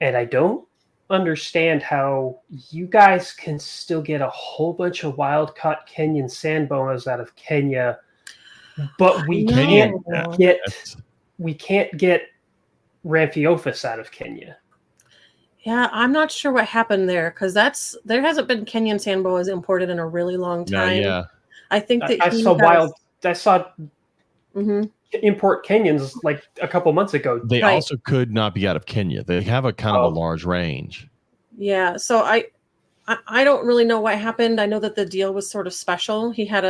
Speaker 3: And I don't understand how you guys can still get a whole bunch of wild caught Kenyan sand boas out of Kenya, but we can't get Ramphiophis out of Kenya.
Speaker 4: Yeah, I'm not sure what happened there because there hasn't been Kenyan sand boas imported in a really long time.
Speaker 1: Yeah,
Speaker 4: I think that
Speaker 3: I saw import Kenyans like a couple months ago.
Speaker 1: They also could not be out of Kenya. They have a kind of a large range.
Speaker 4: Yeah, so I don't really know what happened. I know that the deal was sort of special. He had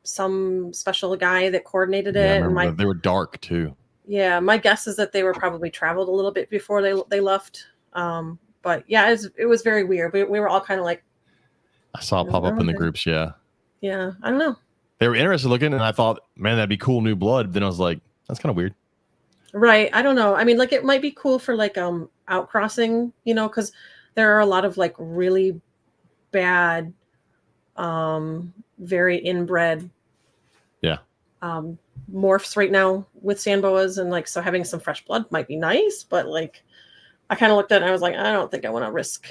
Speaker 4: some special guy that coordinated it.
Speaker 1: And they were dark too.
Speaker 4: Yeah, my guess is that they were probably traveled a little bit before they left. But yeah, it was very weird. We were all kind of like,
Speaker 1: I saw it pop up in the groups. Yeah,
Speaker 4: I don't know.
Speaker 1: They were interested looking, and I thought, man, that'd be cool new blood. Then I was like, that's kind of weird.
Speaker 4: Right. I don't know. I mean, like it might be cool for like outcrossing, because there are a lot of like really bad, very inbred morphs right now with sand boas, and like so having some fresh blood might be nice, but like I kind of looked at it and I was like, I don't think I want to risk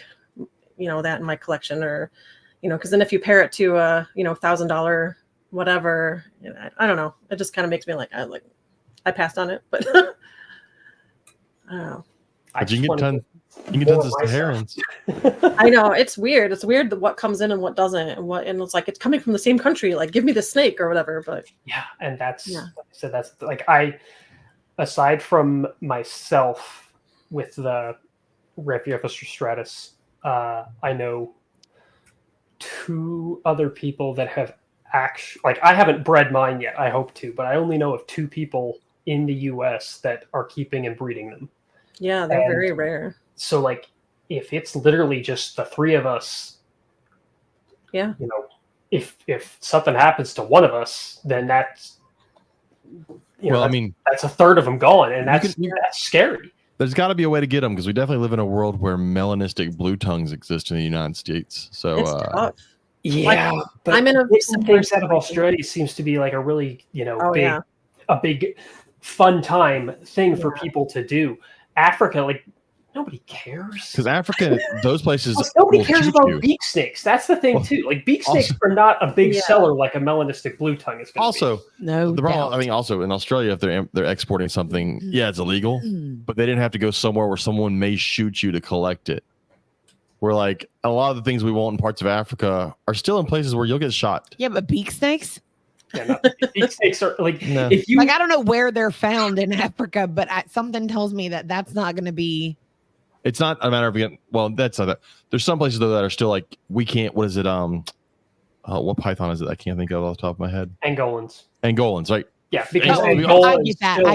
Speaker 4: that in my collection, or because then if you pair it to a $1,000 whatever, I don't know, it just kind of makes me like I passed on it, but I don't know.
Speaker 1: But you can get tons of Saharans.
Speaker 4: I know, it's weird. It's weird what comes in and what doesn't, and it's like it's coming from the same country. Like, give me the snake or whatever. But
Speaker 3: yeah, and that's like I said, that's like aside from myself with the Raphiophysis stratus, I know 2 other people that have actually, like, I haven't bred mine yet. I hope to, but I only know of 2 people in the U.S. that are keeping and breeding them.
Speaker 4: Yeah, they're very rare.
Speaker 3: So, like, if it's literally just the 3 of us, if something happens to one of us, then that's that's a third of them gone, and that's scary.
Speaker 1: There's got to be a way to get them, because we definitely live in a world where melanistic blue tongues exist in the United States. So
Speaker 4: it's tough.
Speaker 3: Yeah, but
Speaker 4: I'm in a
Speaker 3: things out of Australia seems to be like a really big fun time thing for people to do. Africa, like, nobody cares,
Speaker 1: because Africa, those places,
Speaker 3: nobody cares about beak snakes. That's the thing too. Like, beak snakes are not a big seller like a melanistic blue tongue is.
Speaker 1: Also,
Speaker 2: no,
Speaker 1: the problem, I mean, also in Australia, if they're exporting something, it's illegal, but they didn't have to go somewhere where someone may shoot you to collect it. Where, like, a lot of the things we want in parts of Africa are still in places where you'll get shot.
Speaker 2: Yeah, but beak snakes.
Speaker 3: Yeah, no, beak snakes are like, if you
Speaker 2: I don't know where they're found in Africa, but something tells me that that's not going to be.
Speaker 1: It's not a matter of getting. Well, that's not that. There's some places though that are still like, we can't. What is it? What python is it? I can't think of off the top of my head.
Speaker 3: Angolans,
Speaker 1: right?
Speaker 3: Yeah, because
Speaker 2: I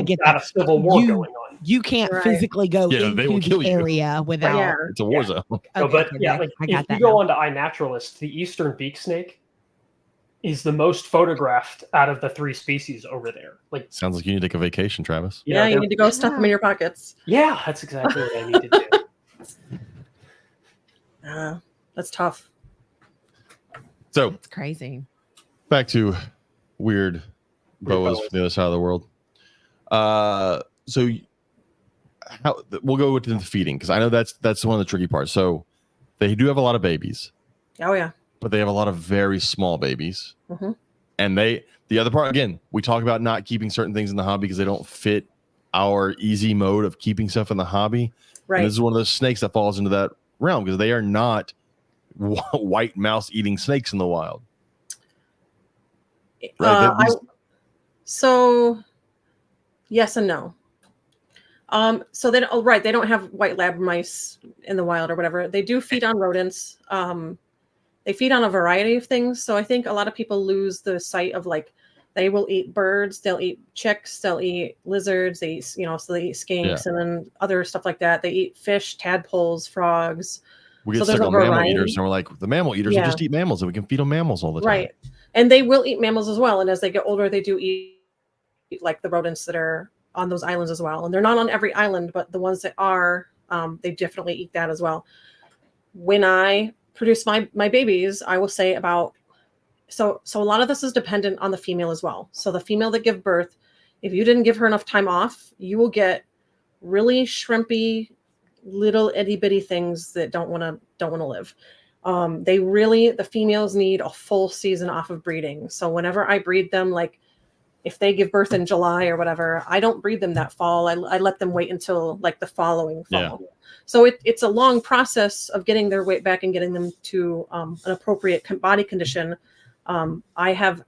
Speaker 2: get that.
Speaker 3: A civil war going on.
Speaker 2: You can't physically go into the area without.
Speaker 1: Yeah, it's a war zone.
Speaker 3: Like, if you go onto iNaturalist, the eastern beak snake is the most photographed out of the 3 species over there. Like,
Speaker 1: sounds like you need to take a vacation, Travis.
Speaker 4: Yeah, you need to go stuff them in your pockets.
Speaker 3: Yeah, that's exactly what I need to
Speaker 4: do. That's tough.
Speaker 1: So
Speaker 2: it's crazy.
Speaker 1: Back to weird boas from the other side of the world. So we'll go with the feeding, because I know that's one of the tricky parts. So they do have a lot of babies.
Speaker 4: Oh yeah.
Speaker 1: But they have a lot of very small babies.
Speaker 4: Mm-hmm.
Speaker 1: And the other part, again, we talk about not keeping certain things in the hobby because they don't fit our easy mode of keeping stuff in the hobby.
Speaker 4: Right.
Speaker 1: And this is one of those snakes that falls into that realm, because they are not white mouse eating snakes in the wild. Right?
Speaker 4: So yes and no. So they don't have white lab mice in the wild or whatever. They do feed on rodents. They feed on a variety of things. So I think a lot of people lose the sight of, like, they will eat birds, they'll eat chicks, they'll eat lizards, they eat, so they eat skinks and then other stuff like that. They eat fish, tadpoles, frogs.
Speaker 1: We get stuck on mammal eaters, and we're like, the mammal eaters will just eat mammals, and we can feed them mammals all the time.
Speaker 4: Right. And they will eat mammals as well. And as they get older, they do eat like the rodents that are on those islands as well. And they're not on every island, but the ones that are, they definitely eat that as well. When I produce my babies, I will say so a lot of this is dependent on the female as well. So the female that give birth, if you didn't give her enough time off, you will get really shrimpy little itty bitty things that don't want to live. The females need a full season off of breeding. So whenever I breed them, like if they give birth in July or whatever, I don't breed them that fall. I let them wait until like the following fall. Yeah. So it's a long process of getting their weight back and getting them to an appropriate body condition. I have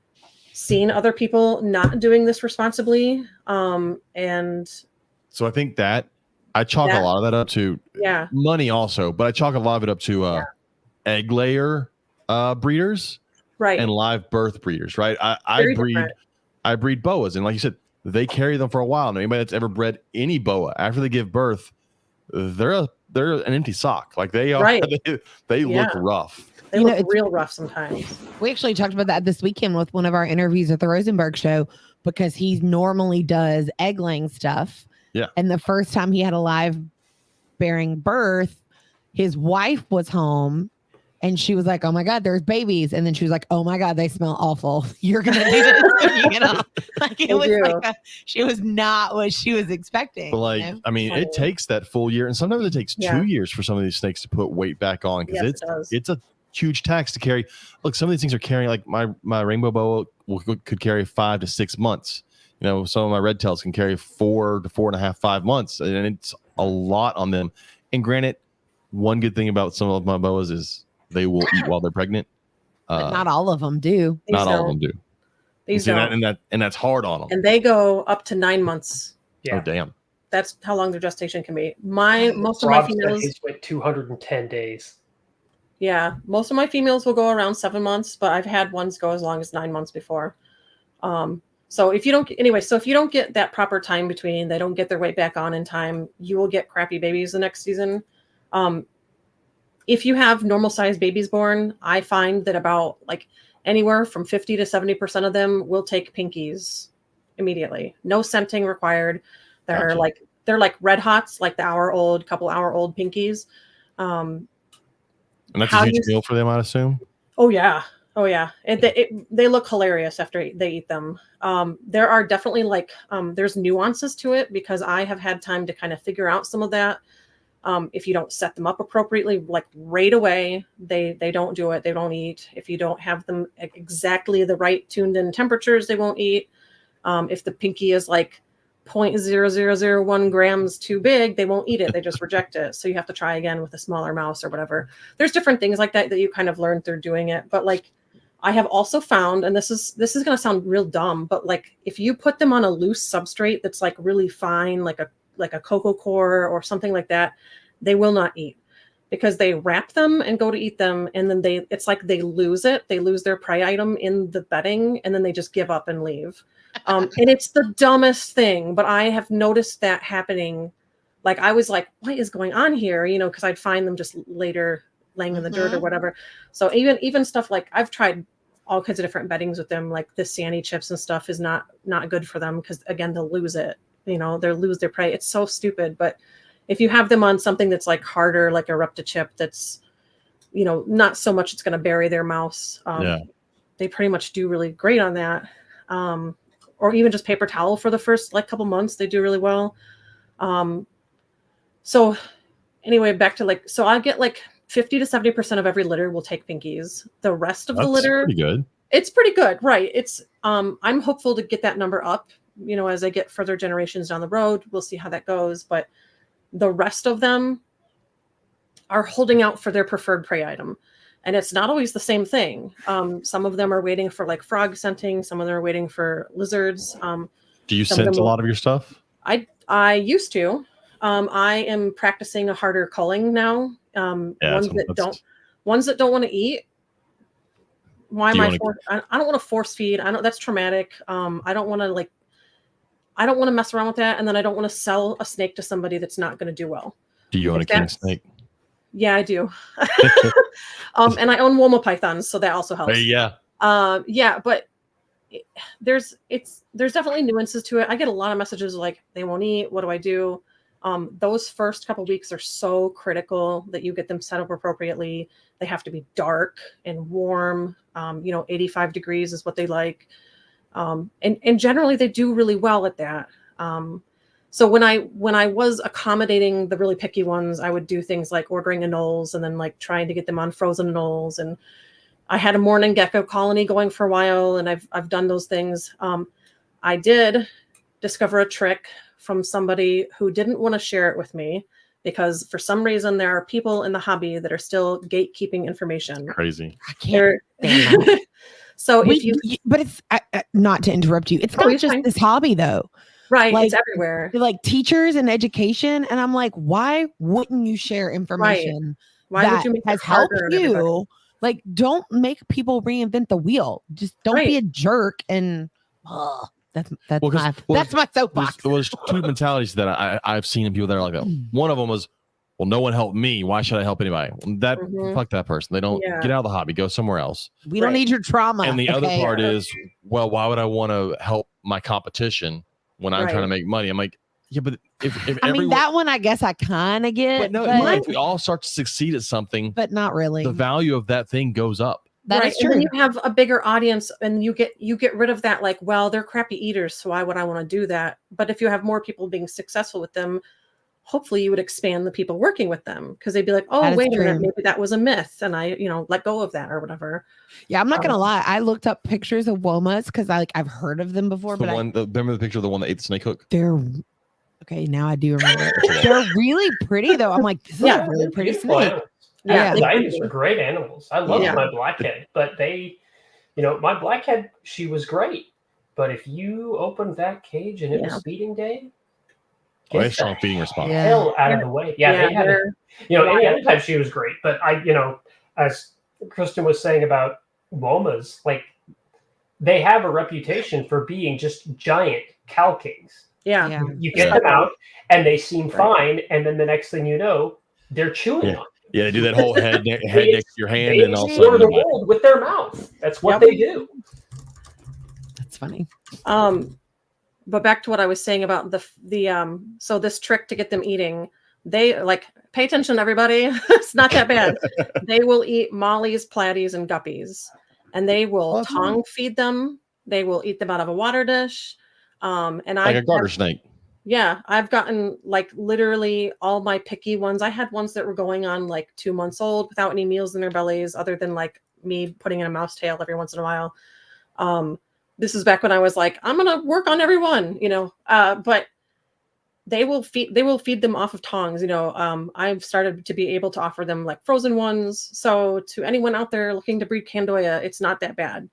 Speaker 4: seen other people not doing this responsibly. And
Speaker 1: so I think that I chalk a lot of that up to money also, but I chalk a lot of it up to egg layer breeders,
Speaker 4: right,
Speaker 1: and live birth breeders, right? I breed boas, and like you said, they carry them for a while. Now, anybody that's ever bred any boa, after they give birth, they're an empty sock. Like they are,
Speaker 4: right.
Speaker 1: they look rough.
Speaker 4: They look real rough sometimes.
Speaker 2: We actually talked about that this weekend with one of our interviews at the Rosenberg show, because he normally does egg laying stuff.
Speaker 1: Yeah.
Speaker 2: And the first time he had a live bearing birth, his wife was home And she was like, "Oh my God, there's babies." And then she was like, "Oh my God, they smell awful. You're gonna do this when you get off." Like it was like she was not what she was expecting.
Speaker 1: But like, I mean, it takes that full year, and sometimes it takes 2 years for some of these snakes to put weight back on because it's a huge tax to carry. Look, some of these things are carrying like my rainbow boa could carry 5 to 6 months. You know, some of my red tails can carry 4 to 4.5, 5 months, and it's a lot on them. And granted, one good thing about some of my boas is they will eat while they're pregnant.
Speaker 2: But not all of them do.
Speaker 1: Not all of them do.
Speaker 4: These don't.
Speaker 1: And that's hard on them.
Speaker 4: And they go up to 9 months.
Speaker 1: Yeah. Oh damn.
Speaker 4: That's how long their gestation can be. Most of my females
Speaker 3: went 210 days.
Speaker 4: Yeah, most of my females will go around 7 months, but I've had ones go as long as 9 months before. So if you don't get that proper time between, they don't get their weight back on in time, you will get crappy babies the next season. If you have normal sized babies born, I find that about like anywhere from 50 to 70% of them will take pinkies immediately. No scenting required. They're like red hots, like the couple hour old pinkies. And
Speaker 1: that's a huge meal for them, I'd assume.
Speaker 4: Oh yeah. They look hilarious after they eat them. There are definitely there's nuances to it because I have had time to kind of figure out some of that. If you don't set them up appropriately, like right away, they don't do it. They don't eat. If you don't have them exactly the right tuned in temperatures, they won't eat. If the pinky is like 0.0001 grams too big, they won't eat it. They just reject it. So you have to try again with a smaller mouse or whatever. There's different things like that you kind of learn through doing it. But like I have also found, and this is going to sound real dumb, but like if you put them on a loose substrate that's like really fine, like a cocoa core or something like that, they will not eat because they wrap them and go to eat them. And then it's like they lose it. They lose their prey item in the bedding and then they just give up and leave. And it's the dumbest thing, but I have noticed that happening. Like I was like, what is going on here? You know, because I'd find them just later laying in the dirt or whatever. So even stuff like I've tried all kinds of different beddings with them, like the Sandy chips and stuff is not good for them because again, they'll lose it. You know, they'll lose their prey. It's so stupid. But if you have them on something that's like harder, like a Reptile chip, that's, you know, not so much it's going to bury their mouse. They pretty much do really great on that. Or even just paper towel for the first like couple months, they do really well. So anyway, back to so I get like 50 to 70% of every litter will take pinkies. The rest of the litter,
Speaker 1: pretty good.
Speaker 4: It's pretty good, right? It's I'm hopeful to get that number up. You know, as I get further generations down the road, we'll see how that goes. But the rest of them are holding out for their preferred prey item. And it's not always the same thing. Some of them are waiting for like frog scenting. Some of them are waiting for lizards.
Speaker 1: Do you scent a lot of your stuff?
Speaker 4: I used to. I am practicing a harder culling now. Ones that don't want to eat. Why am I don't want to force feed. That's traumatic. I don't want to mess around with that. And then I don't want to sell a snake to somebody that's not going to do well.
Speaker 1: Do you own a king snake?
Speaker 4: Yeah, I do. And I own Woma pythons, so that also helps.
Speaker 1: Yeah.
Speaker 4: But there's definitely nuances to it. I get a lot of messages like they won't eat. What do I do? Those first couple weeks are so critical that you get them set up appropriately. They have to be dark and warm. 85 degrees is what they like. And generally they do really well at that. So when I was accommodating the really picky ones, I would do things like ordering anoles and then like trying to get them on frozen anoles. And I had a morning gecko colony going for a while, and I've done those things. I did discover a trick from somebody who didn't want to share it with me because for some reason there are people in the hobby that are still gatekeeping information.
Speaker 1: Crazy.
Speaker 2: I can't.
Speaker 4: So
Speaker 2: but it's not to interrupt you. It's not just fine. This hobby though.
Speaker 4: Right. It's everywhere.
Speaker 2: Like teachers and education. And I'm like, why wouldn't you share information?
Speaker 4: Right. Why would you make it harder?
Speaker 2: You? Like, don't make people reinvent the wheel. Just don't be a jerk. And that's my soapbox.
Speaker 1: There's two mentalities that I've seen in people that are like that. One of them was, well, no one helped me. Why should I help anybody? Fuck that person. They don't get out of the hobby. Go somewhere else.
Speaker 2: We don't need your trauma.
Speaker 1: And the other part is, well, why would I want to help my competition when I'm trying to make money? I'm like, Yeah, but if
Speaker 2: I
Speaker 1: everyone,
Speaker 2: mean, that one I guess I kind of get,
Speaker 1: but no, if we all start to succeed at something,
Speaker 2: but not really.
Speaker 1: the value of that thing goes up.
Speaker 2: That
Speaker 4: right.
Speaker 2: is true.
Speaker 4: And then you have a bigger audience, and you get rid of that. Like, well, they're crappy eaters, so why would I want to do that? But if you have more people being successful with them, hopefully you would expand the people working with them, because they'd be like, oh, wait a minute, maybe that was a myth, and I, let go of that or whatever.
Speaker 2: Yeah, I'm not gonna lie. I looked up pictures of womas because I've heard of them before. But
Speaker 1: remember the picture of the one that ate the snake hook?
Speaker 2: They're okay. Now I do remember. They're really pretty though. I'm like, this is a really pretty snake.
Speaker 3: Yeah, these are great animals. I love my blackhead, but my blackhead, she was great. But if you opened that cage and it was feeding day,
Speaker 1: get strong feeding response.
Speaker 3: Hell out of the way. Yeah, they had it. Any other time she was great, but as Kristen was saying about womas, like they have a reputation for being just giant cow kings.
Speaker 4: Yeah.
Speaker 3: You get them out and they seem fine, and then the next thing you know, they're chewing on.
Speaker 1: Yeah, they do that whole head next to your hand, and all
Speaker 3: explore the world with their mouth. That's what they do.
Speaker 2: That's funny.
Speaker 4: But back to what I was saying about so this trick to get them eating, they pay attention, everybody. It's not that bad. They will eat mollies, platies, and guppies, and they will tongue feed them. They will eat them out of a water dish. And like
Speaker 1: a garter snake.
Speaker 4: Yeah, I've gotten literally all my picky ones. I had ones that were going on 2 months old without any meals in their bellies, other than me putting in a mouse tail every once in a while. This is back when I was I'm gonna work on everyone, but they will feed them off of tongs. I've started to be able to offer them frozen ones. So to anyone out there looking to breed Candoya, it's not that bad.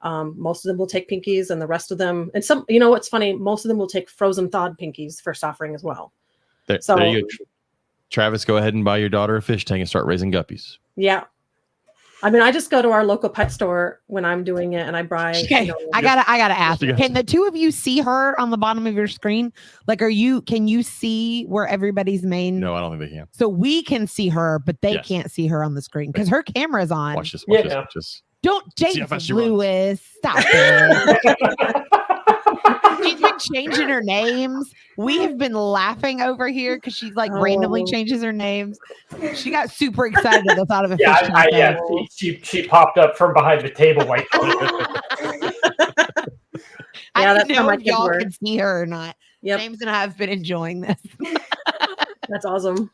Speaker 4: Most of them will take pinkies, and the rest of them, and some, what's funny, most of them will take frozen thawed pinkies for offering as well.
Speaker 1: There you go. Travis, go ahead and buy your daughter a fish tank and start raising guppies.
Speaker 4: Yeah. I mean, I just go to our local pet store when I'm doing it, and I buy.
Speaker 2: Okay, I gotta ask. Can the two of you see her on the bottom of your screen? Can you see where everybody's main?
Speaker 1: No, I don't think they can.
Speaker 2: So we can see her, but they can't see her on the screen because her camera's on.
Speaker 1: Watch this. Watch this.
Speaker 2: Don't, James Lewis, stop it. She's been changing her names. We have been laughing over here because she's randomly changes her names. She got super excited at the thought of a fish.
Speaker 3: She popped up from behind the table
Speaker 2: I didn't know if y'all can see her or not. Yep. James and I have been enjoying this.
Speaker 4: That's awesome.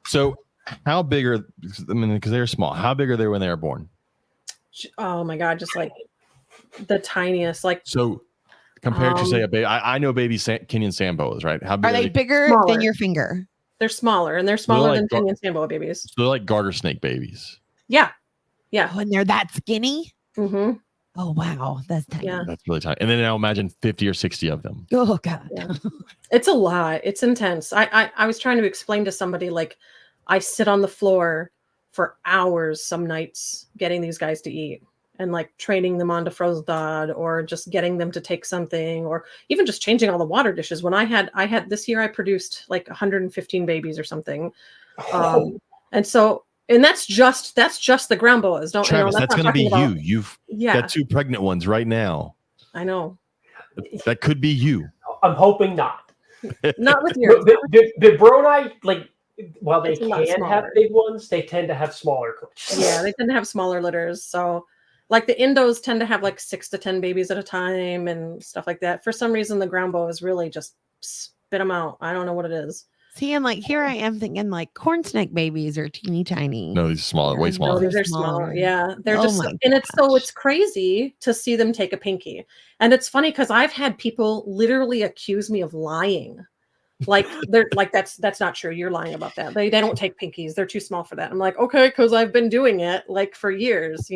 Speaker 1: So how big are, because they're small, how big are they when they are born?
Speaker 4: Oh my God, just the tiniest.
Speaker 1: So compared to say a baby, I know baby Kenyan Samboas, right? How big
Speaker 2: are they? Bigger than your finger?
Speaker 4: They're smaller, and they're smaller than Kenyan Samboa babies.
Speaker 1: So they're like garter snake babies.
Speaker 4: Yeah.
Speaker 2: Oh, and they're that skinny?
Speaker 4: Mm-hmm.
Speaker 2: Oh wow, that's tiny.
Speaker 4: Yeah.
Speaker 1: That's really tiny. And then now imagine 50 or 60 of them.
Speaker 2: Oh God.
Speaker 4: Yeah. It's a lot. It's intense. I was trying to explain to somebody, I sit on the floor for hours some nights getting these guys to eat, and training them onto frozen thawed, or just getting them to take something, or even just changing all the water dishes. When I had this year, I produced 115 babies or something. And that's just the ground boas. Don't
Speaker 1: Travis, that's going to be you. You've got 2 pregnant ones right now.
Speaker 4: I know.
Speaker 1: That could be you.
Speaker 3: I'm hoping not.
Speaker 4: Not with yours.
Speaker 3: The Broni, while they can have big ones, they tend to have smaller clutches.
Speaker 4: Yeah, they tend to have smaller litters. So the Indos tend to have 6 to 10 babies at a time and stuff like that. For some reason, the ground boas really just spit them out. I don't know what it is.
Speaker 2: See, and here I am thinking corn snake babies are teeny tiny.
Speaker 1: No, these are smaller, way smaller.
Speaker 4: No, these are smaller. Yeah, they're it's crazy to see them take a pinky. And it's funny because I've had people literally accuse me of lying. They're that's not true. You're lying about that. They don't take pinkies. They're too small for that. I'm like, okay, because I've been doing it for years.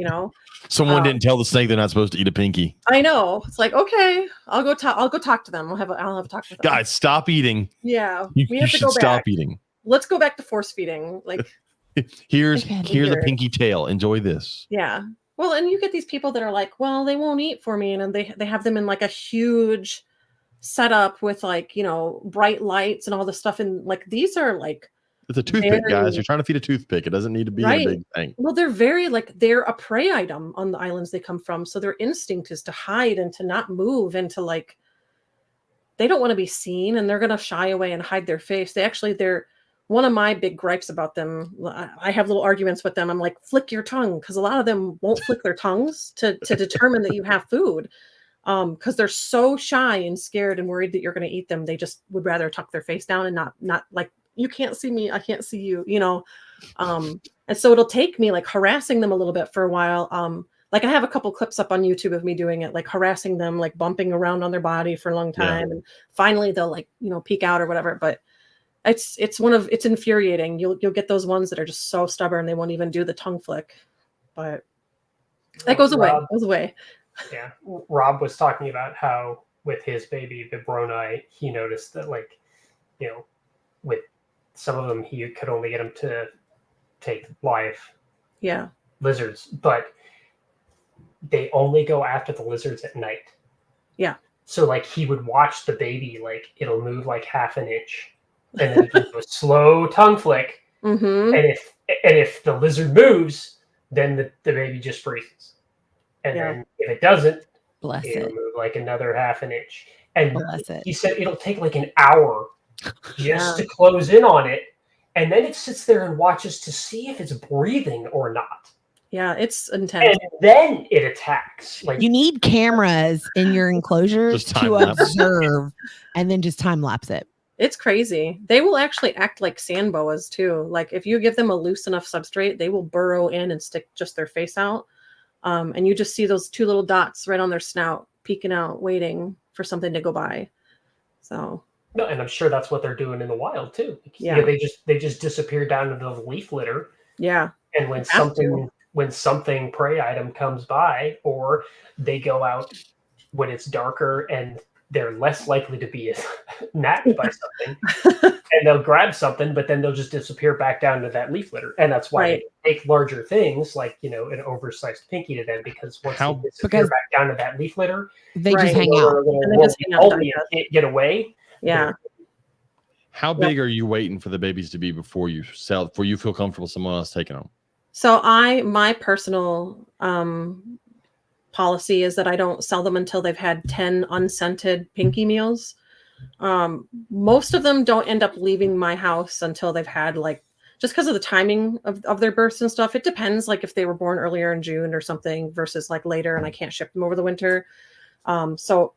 Speaker 1: Someone didn't tell the snake they're not supposed to eat a pinky.
Speaker 4: I know. It's okay. I'll go talk to them. I'll have a talk with them.
Speaker 1: Guys, stop eating.
Speaker 4: Yeah,
Speaker 1: we have to go back. Stop eating.
Speaker 4: Let's go back to force feeding.
Speaker 1: Here's a pinky tail. Enjoy this.
Speaker 4: Yeah. Well, and you get these people that are well, they won't eat for me, and they have them in a huge setup with bright lights and all the stuff, and these are
Speaker 1: it's a toothpick, guys. You're trying to feed a toothpick. It doesn't need to be a big thing.
Speaker 4: Well, they're very they're a prey item on the islands they come from, so their instinct is to hide and to not move and to they don't want to be seen, and they're going to shy away and hide their face. They're one of my big gripes about them. I have little arguments with them. I'm like, flick your tongue, because a lot of them won't flick their tongues to determine that you have food, because they're so shy and scared and worried that you're going to eat them. They just would rather tuck their face down and not like, you can't see me, I can't see you, you know. And so it'll take me like harassing them a little bit for a while. Like I have a couple clips up on YouTube of me doing it, like harassing them, like bumping around on their body for a long time. And finally they'll like, you know, peek out or whatever. But it's infuriating. You'll get those ones that are just so stubborn. They won't even do the tongue flick, but that goes away.
Speaker 3: Yeah. Rob was talking about how with his baby, the Broni, he noticed that, like, you know, with some of them, he could only get them to take live lizards, but they only go after the lizards at night. Yeah. So like he would watch the baby, like it'll move like half an inch, and then do a slow tongue flick. Mm-hmm. And if the lizard moves, then the baby just freezes. And then if it doesn't, it'll move like another half an inch. And he said it'll take like an hour just to close in on it. And then it sits there and watches to see if it's breathing or not.
Speaker 4: Yeah, it's intense.
Speaker 3: And then it attacks. Like,
Speaker 2: you need cameras in your enclosures to observe and then just time lapse it.
Speaker 4: It's crazy. They will actually act like sand boas too. Like if you give them a loose enough substrate, they will burrow in and stick just their face out. And you just see those two little dots right on their snout peeking out, waiting for something to go by. So
Speaker 3: no, and I'm sure that's what they're doing in the wild too. Yeah, they just disappear down into the leaf litter.
Speaker 4: Yeah,
Speaker 3: and when something prey item comes by, or they go out when it's darker and they're less likely to be napped by something, and they'll grab something, but then they'll just disappear back down to that leaf litter, and that's why they take larger things like, you know, an oversized pinky to them, because once they disappear back down to that leaf litter,
Speaker 2: they just hang out
Speaker 4: and they just hang out.
Speaker 3: Can't get away.
Speaker 4: Yeah.
Speaker 1: How big are you waiting for the babies to be before you sell, before you feel comfortable someone else taking them?
Speaker 4: So my personal policy is that I don't sell them until they've had 10 unscented pinky meals. Most of them don't end up leaving my house until they've had, like, just because of the timing of their births and stuff. It depends, like if they were born earlier in June or something versus like later and I can't ship them over the winter. So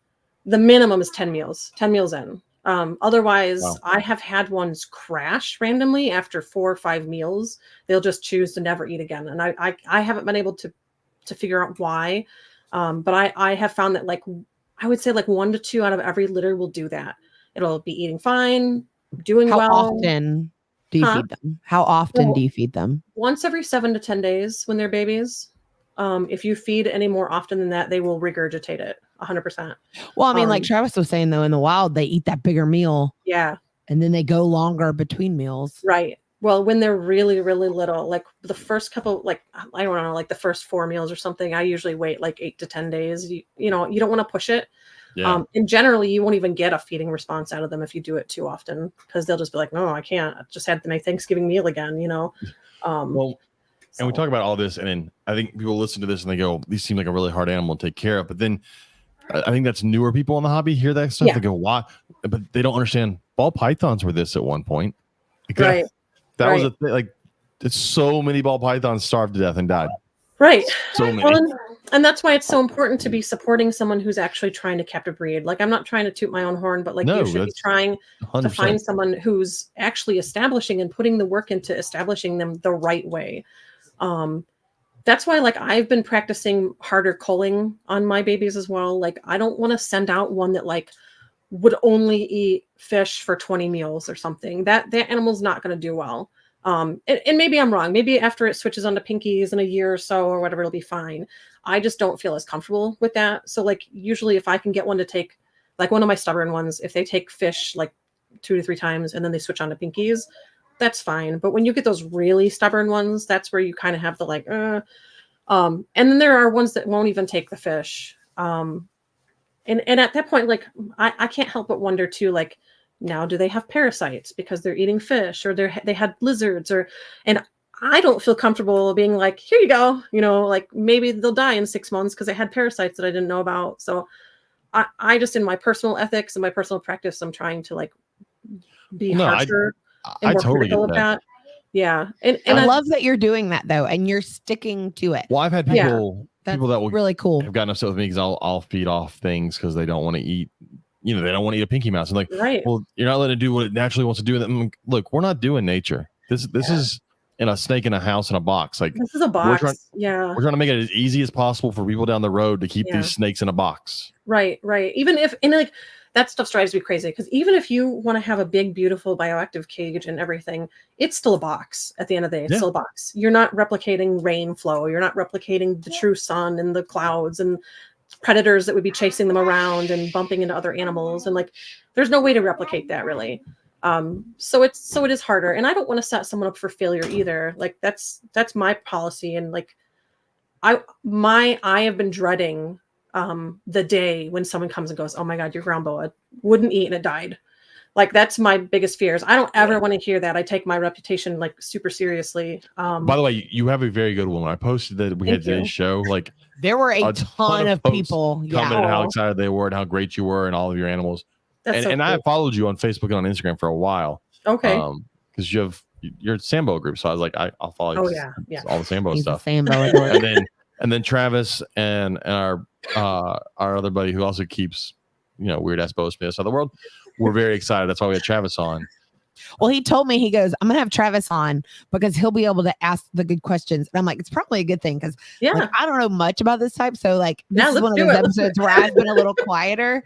Speaker 4: the minimum is 10 meals in. Otherwise, I have had ones crash randomly after 4 or 5 meals. They'll just choose to never eat again. And I haven't been able to figure out why. But I have found that, like, I would say like 1 to 2 out of every litter will do that. It'll be eating fine, doing well.
Speaker 2: How often do you feed them? How often do you feed them?
Speaker 4: Once every 7 to 10 days when they're babies. If you feed any more often than that, they will regurgitate it 100%.
Speaker 2: Well, I mean, like Travis was saying, though, in the wild, they eat that bigger meal.
Speaker 4: Yeah.
Speaker 2: And then they go longer between meals.
Speaker 4: Right. Well, when they're really, really little, like the first couple, like, I don't know, like the first 4 meals or something, I usually wait like 8 to 10 days. You know, you don't want to push it. Yeah. And generally, you won't even get a feeding response out of them if you do it too often, because they'll just be like, no, I can't. I just had my Thanksgiving meal again, you know?
Speaker 1: And we talk about all this, and then I think people listen to this and they go, these seem like a really hard animal to take care of. But then I think that's newer people in the hobby hear that stuff. They go, why? But they don't understand. Ball pythons were this at one point.
Speaker 4: Right.
Speaker 1: That was a thing. Like, it's so many ball pythons starved to death and died.
Speaker 4: Right.
Speaker 1: So many.
Speaker 4: And that's why it's so important to be supporting someone who's actually trying to captive breed. Like, I'm not trying to toot my own horn, but like, you should be trying 100%. To find someone who's actually establishing and putting the work into establishing them the right way. That's why, like, I've been practicing harder culling on my babies as well. Like, I don't want to send out one that like would only eat fish for 20 meals or something. That animal's not going to do well. And maybe I'm wrong. Maybe after it switches onto pinkies in a year or so or whatever, it'll be fine. I just don't feel as comfortable with that. So like, usually if I can get one to take, like one of my stubborn ones, if they take fish like 2 to 3 times and then they switch onto pinkies, that's fine. But when you get those really stubborn ones, that's where you kind of have the like, and then there are ones that won't even take the fish. And at that point, like, I can't help but wonder too, like, now do they have parasites because they're eating fish, or they had lizards, and I don't feel comfortable being like, here you go, you know, like maybe they'll die in 6 months because they had parasites that I didn't know about. So I just, in my personal ethics and my personal practice, I'm trying to like be
Speaker 1: No,
Speaker 4: harsher and
Speaker 1: I
Speaker 4: more
Speaker 1: totally
Speaker 4: critical
Speaker 1: get
Speaker 4: of
Speaker 1: that.
Speaker 4: that. Yeah. And
Speaker 2: I
Speaker 4: I
Speaker 2: love that you're doing that though, and you're sticking to it.
Speaker 1: Well, I've had
Speaker 4: Yeah.
Speaker 1: people
Speaker 2: That's
Speaker 1: that will
Speaker 2: really cool.
Speaker 1: have gotten upset with me because I'll feed off things because they don't want to eat. They don't want to eat a pinky mouse. And like,
Speaker 4: right.
Speaker 1: well, you're not letting it do what it naturally wants to do. And look, we're not doing nature. This is in a snake in a house in a box. Like
Speaker 4: This is a box. We're
Speaker 1: trying to make it as easy as possible for people down the road to keep these snakes in a box.
Speaker 4: Right. Even if, and like that stuff drives me crazy because even if you want to have a big, beautiful bioactive cage and everything, it's still a box at the end of the day. It's still a box. You're not replicating rain flow. You're not replicating the true sun and the clouds and predators that would be chasing them around and bumping into other animals. And like, there's no way to replicate that really. So it is harder. And I don't want to set someone up for failure either. Like that's my policy. And like, I have been dreading the day when someone comes and goes, oh my God, your ground boa wouldn't eat and it died. Like that's my biggest fears. I don't ever want to hear that. I take my reputation like super seriously.
Speaker 1: By the way, you have a very good one. I posted that we had today's show. Like
Speaker 2: there were a ton of people
Speaker 1: commented how excited they were and how great you were and all of your animals.
Speaker 4: That's
Speaker 1: and I followed you on Facebook and on Instagram for a while.
Speaker 4: Okay.
Speaker 1: Because you have your Sambo group. So I was like, I'll follow you. All the Sambo stuff. And then Travis and our other buddy who also keeps, weird ass boas from the other side of the world. We're very excited. That's why we had Travis on.
Speaker 2: Well, he told me, he goes, I'm gonna have Travis on because he'll be able to ask the good questions. And I'm like, it's probably a good thing because like, I don't know much about this type. So like this is one of those episodes where I've been a little quieter.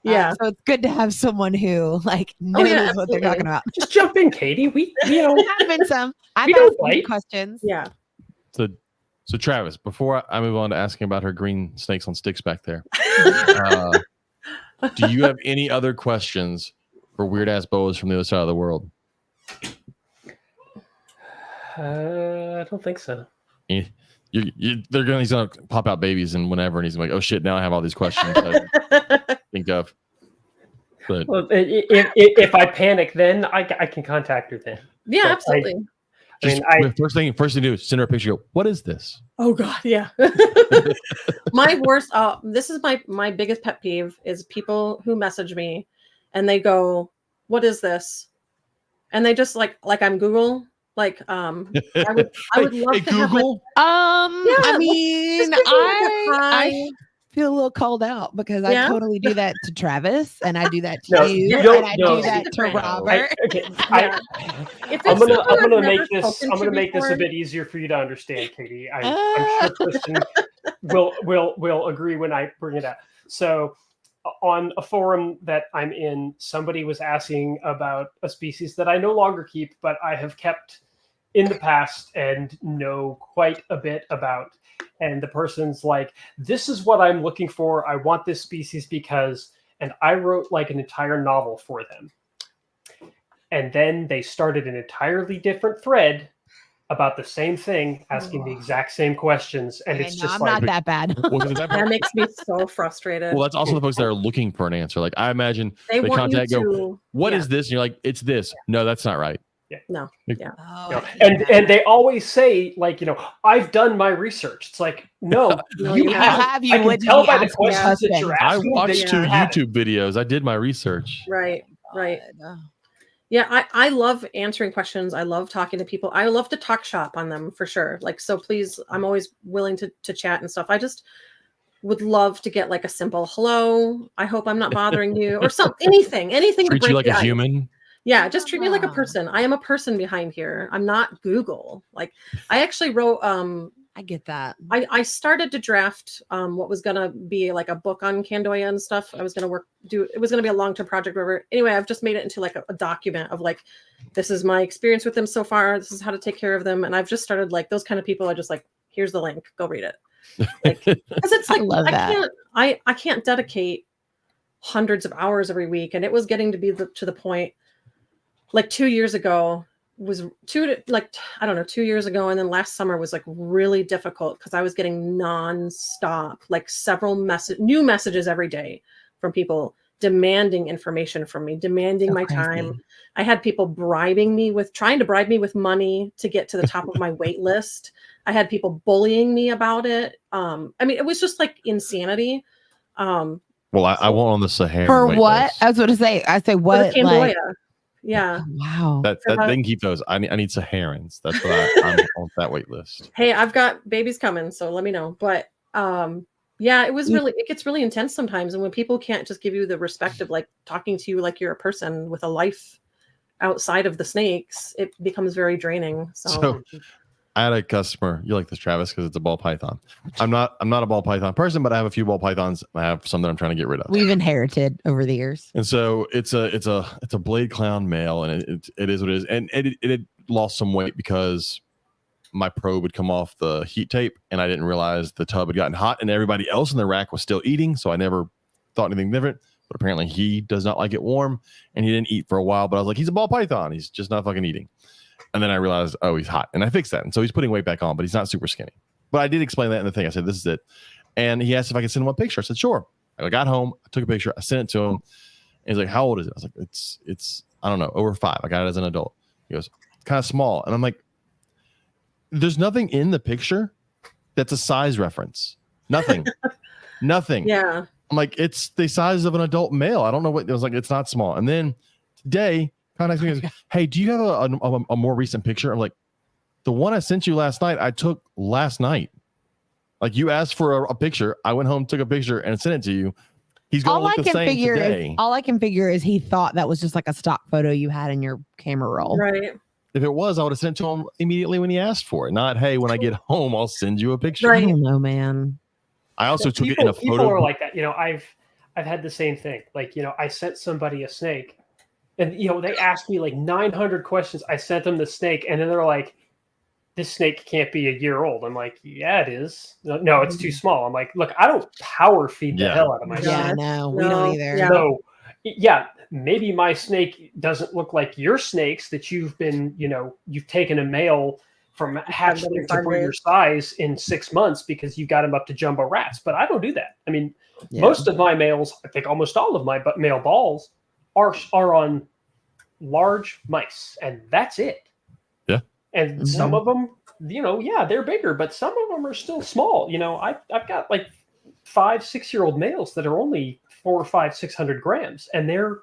Speaker 2: So it's good to have someone who like knows what they're talking about.
Speaker 3: Just jump in, Katie.
Speaker 2: I've been some. I've asked some questions.
Speaker 4: Yeah.
Speaker 1: So Travis, before I move on to asking about her green snakes on sticks back there, do you have any other questions for weird ass boas from the other side of the world?
Speaker 3: I don't think so.
Speaker 1: He's gonna pop out babies and whenever, and he's like, oh shit, now I have all these questions to think of. But
Speaker 3: if I panic, then I can contact her then.
Speaker 4: Yeah,
Speaker 3: but
Speaker 4: absolutely.
Speaker 1: First thing to do is send her a picture. Go, what is this?
Speaker 4: Oh God, yeah. My worst. This is my biggest pet peeve is people who message me, and they go, "What is this?" And they just like I'm Google. Like I would love to
Speaker 1: Google.
Speaker 2: I mean, I feel a little called out because I totally do that to Travis and I do that to you and I do that to Robert.
Speaker 3: I'm gonna make this a bit easier for you to understand, Katie. I'm sure Kristen will agree when I bring it up. So on a forum that I'm in, somebody was asking about a species that I no longer keep, but I have kept in the past and know quite a bit about. And the person's like, this is what I'm looking for. I want this species because, and I wrote like an entire novel for them. And then they started an entirely different thread about the same thing, asking the exact same questions. And it's just
Speaker 2: not that bad.
Speaker 4: That makes me so frustrated.
Speaker 1: Well, that's also the folks that are looking for an answer. Like I imagine they contact go, what is this? And you're like, it's this. No, that's not right.
Speaker 3: Yeah.
Speaker 4: No. Yeah.
Speaker 3: And they always say like, I've done my research. It's like, no, you have. I can tell by the questions that you're asking.
Speaker 1: I watched 2 YouTube videos. I did my research.
Speaker 4: Right. Yeah, I love answering questions. I love talking to people. I love to talk shop on them for sure. Like, so please, I'm always willing to chat and stuff. I just would love to get like a simple hello. I hope I'm not bothering you or something. Anything.
Speaker 1: Treat you like a human.
Speaker 4: Yeah, just treat me like a person. I am a person behind here. I'm not Google. Like I actually wrote
Speaker 2: I get that.
Speaker 4: I started to draft what was gonna be like a book on Candoya and stuff. I was gonna it was gonna be a long-term project, whatever. Anyway, I've just made it into like a document of like, this is my experience with them so far. This is how to take care of them. And I've just started like those kind of people. I just like, here's the link, go read it. Like, because it's like I can't dedicate hundreds of hours every week, and it was getting to be to the point. Like 2 years ago was 2 years ago. And then last summer was like really difficult because I was getting nonstop, like several new messages every day from people demanding information from me, demanding my time. I had people trying to bribe me with money to get to the top of my wait list. I had people bullying me about it. I mean, it was just like insanity.
Speaker 1: Well, I won't on the Saharan.
Speaker 2: For
Speaker 1: wait
Speaker 2: what?
Speaker 1: list.
Speaker 2: I was going to say. I say
Speaker 4: For
Speaker 2: what?
Speaker 4: the
Speaker 2: Like,
Speaker 4: Cambodia. Yeah.
Speaker 2: wow.
Speaker 1: That
Speaker 4: For
Speaker 1: they
Speaker 4: the-
Speaker 1: can keep those. I need Saharans. That's what I'm on that wait list.
Speaker 4: Hey, I've got babies coming, so let me know. But yeah, it gets really intense sometimes. And when people can't just give you the respect of like talking to you like you're a person with a life outside of the snakes, it becomes very draining.
Speaker 1: So I had a customer. You like this, Travis, because it's a ball python. I'm not a ball python person, but I have a few ball pythons. I have some that I'm trying to get rid of.
Speaker 2: We've inherited over the years.
Speaker 1: And so it's a blade clown male, and it is what it is. And it had lost some weight because my probe would come off the heat tape, and I didn't realize the tub had gotten hot, and everybody else in the rack was still eating. So I never thought anything different. But apparently he does not like it warm, and he didn't eat for a while. But I was like, he's a ball python. He's just not fucking eating. And then I realized, oh, he's hot. And I fixed that. And so he's putting weight back on, but he's not super skinny. But I did explain that in the thing. I said, this is it. And he asked if I could send him a picture. I said, sure. And I got home, I took a picture, I sent it to him. And he's like, how old is it? I was like, it's I don't know, over 5. I got it as an adult. He goes, it's kind of small. And I'm like, there's nothing in the picture that's a size reference. Nothing. Nothing.
Speaker 4: yeah.
Speaker 1: I'm like, it's the size of an adult male. I don't know what it was like. It's not small. And then today, contacts me and goes, hey, do you have a more recent picture? I'm like, the one I sent you last night, I took last night. Like you asked for a picture. I went home, took a picture, and sent it to you. He's going to look the same today.
Speaker 2: All I can figure is he thought that was just like a stock photo you had in your camera roll.
Speaker 4: Right.
Speaker 1: If it was, I would have sent it to him immediately when he asked for it. Not, hey, when I get home, I'll send you a picture.
Speaker 2: I
Speaker 4: Right.
Speaker 2: don't know, man.
Speaker 1: I also took it
Speaker 3: People,
Speaker 1: in a
Speaker 3: people
Speaker 1: photo.
Speaker 3: are like that. You know, I've had the same thing. Like, you know, I sent somebody a snake, and you know, they asked me like 900 questions. I sent them the snake, and then they're like, "This snake can't be a year old." I'm like, "Yeah, it is. No, it's too small." I'm like, "Look, I don't power feed the
Speaker 1: Yeah.
Speaker 3: hell out of my
Speaker 2: Yeah,
Speaker 3: snake.
Speaker 2: no, we
Speaker 4: No,
Speaker 2: don't either.
Speaker 4: yeah.
Speaker 3: So, yeah, maybe my snake doesn't look like your snakes that you've been, you know, you've taken a male from hatchling to for your size in 6 months because you got him up to jumbo rats. But I don't do that. I mean,
Speaker 2: Yeah.
Speaker 3: most of my males, I think almost all of my male balls are on large mice, and that's it.
Speaker 1: Yeah.
Speaker 3: And some of them, you know, yeah, they're bigger, but some of them are still small. You know, I've got like 5-6-year-old males that are only 400, 500, 600 grams, and they're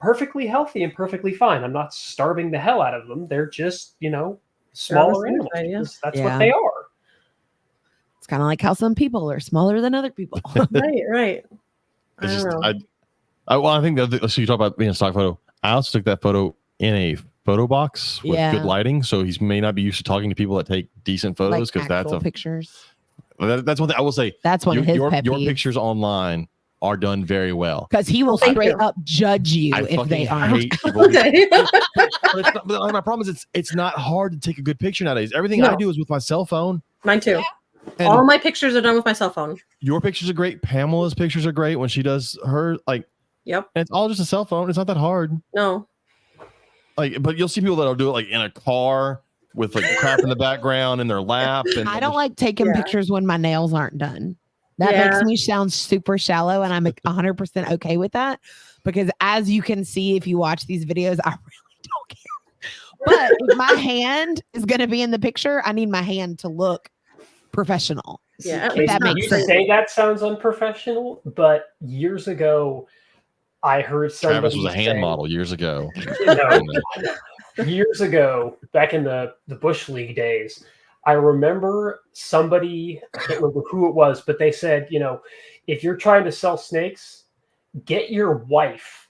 Speaker 3: perfectly healthy and perfectly fine. I'm not starving the hell out of them. They're just, you know, smaller animals. Because that's what they are.
Speaker 2: It's kind of like how some people are smaller than other people.
Speaker 4: Right. Right. I
Speaker 1: It's
Speaker 4: don't
Speaker 1: just,
Speaker 4: know.
Speaker 1: well, I think so you talk about being a stock photo. I also took that photo in a photo box with
Speaker 2: Yeah.
Speaker 1: good lighting. So he may not be used to talking to people that take decent photos because that's
Speaker 2: actual
Speaker 1: a
Speaker 2: pictures.
Speaker 1: that's one thing I will say.
Speaker 2: That's one of his pet
Speaker 1: your
Speaker 2: peeves.
Speaker 1: pictures online are done very well.
Speaker 2: Because he will
Speaker 4: Thank
Speaker 2: straight
Speaker 4: you.
Speaker 2: up judge you
Speaker 1: I
Speaker 2: if they
Speaker 1: fucking
Speaker 2: aren't.
Speaker 1: hate people.
Speaker 4: Okay.
Speaker 1: But my problem is it's not hard to take a good picture nowadays. Everything I
Speaker 4: No.
Speaker 1: do is with my cell phone.
Speaker 4: Mine too.
Speaker 1: And
Speaker 4: All my pictures are done with my cell phone.
Speaker 1: your pictures are great. Pamela's pictures are great when she does her like.
Speaker 4: Yep.
Speaker 1: And it's all just a cell phone. It's not that hard.
Speaker 4: No.
Speaker 1: Like, but you'll see people that'll do it like in a car with like crap in the background in their lap. And
Speaker 2: I don't like taking
Speaker 4: Yeah.
Speaker 2: pictures when my nails aren't done. That
Speaker 4: Yeah.
Speaker 2: makes me sound super shallow, and I'm 100% okay with that because, as you can see, if you watch these videos, I really don't care. But if my hand is going to be in the picture, I need my hand to look professional.
Speaker 4: Yeah. At
Speaker 3: Okay,
Speaker 4: least
Speaker 2: that
Speaker 3: you
Speaker 2: makes
Speaker 4: not-
Speaker 2: sense.
Speaker 3: say that sounds unprofessional, but years ago, I heard somebody
Speaker 1: Travis was a hand
Speaker 3: say-
Speaker 1: model years ago.
Speaker 3: No, years ago, back in the Bush League days, I remember somebody, I can't remember who it was, but they said, you know, if you're trying to sell snakes, get your wife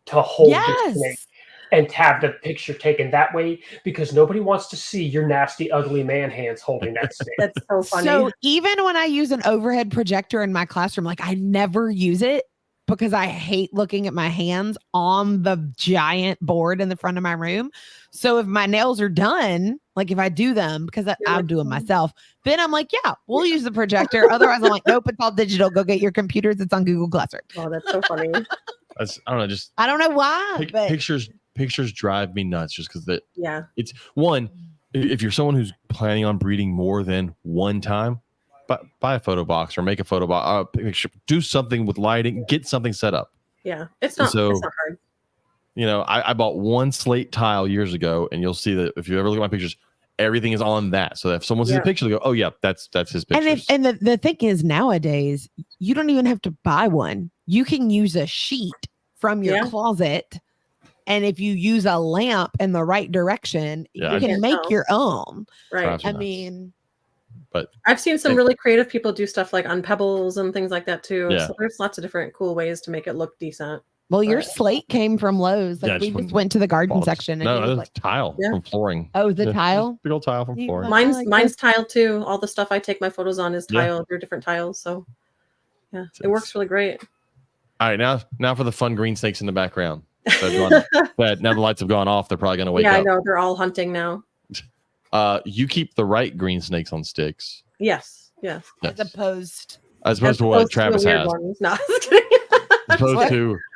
Speaker 3: to hold the snake
Speaker 2: Yes.
Speaker 3: and have the picture taken that way because nobody wants to see your nasty, ugly man hands holding that snake.
Speaker 4: That's so funny.
Speaker 2: So even when I use an overhead projector in my classroom, like I never use it because I hate looking at my hands on the giant board in the front of my room. So if my nails are done, like if I do them, because I'm doing myself, then I'm like, yeah, we'll use the projector. Otherwise, I'm like, nope, it's all digital. Go get your computers. It's on Google Classroom.
Speaker 4: Oh, that's so funny.
Speaker 1: I don't know. Just
Speaker 2: I don't know why, but
Speaker 1: pictures drive me nuts just because that
Speaker 4: Yeah.
Speaker 1: it's one. If you're someone who's planning on breeding more than one time, buy a photo box or make a photo box. Picture, do something with lighting. Get something set up.
Speaker 4: Yeah. It's not hard.
Speaker 1: You know, I bought one slate tile years ago, and you'll see that if you ever look at my pictures, everything is on that. So that if someone sees a picture, they go, "Oh yeah, that's his pictures."
Speaker 2: and the thing is, nowadays you don't even have to buy one. you can use a sheet from your closet. And if you use a lamp in the right direction, you can make your own.
Speaker 4: Right.
Speaker 2: I mean,
Speaker 1: but
Speaker 4: I've seen some really creative people do stuff like on pebbles and things like that too.
Speaker 1: Yeah.
Speaker 4: So there's lots of different cool ways to make it look decent.
Speaker 2: well, your slate came from Lowe's. Like we just went to the garden section. And
Speaker 1: no,
Speaker 2: it was
Speaker 1: it's
Speaker 2: like
Speaker 1: tile from flooring.
Speaker 2: Oh, the tile?
Speaker 1: Big old tile from flooring.
Speaker 4: Mine's tile too. All the stuff I take my photos on is tile. They're different tiles. So yeah, it works really great.
Speaker 1: All right, now for the fun green snakes in the background. But now the lights have gone off. They're probably going to wake up.
Speaker 4: Yeah, I know. They're all hunting now.
Speaker 1: You keep the right green snakes on sticks.
Speaker 4: Yes.
Speaker 2: As opposed
Speaker 1: to what Travis has.
Speaker 4: No, just kidding.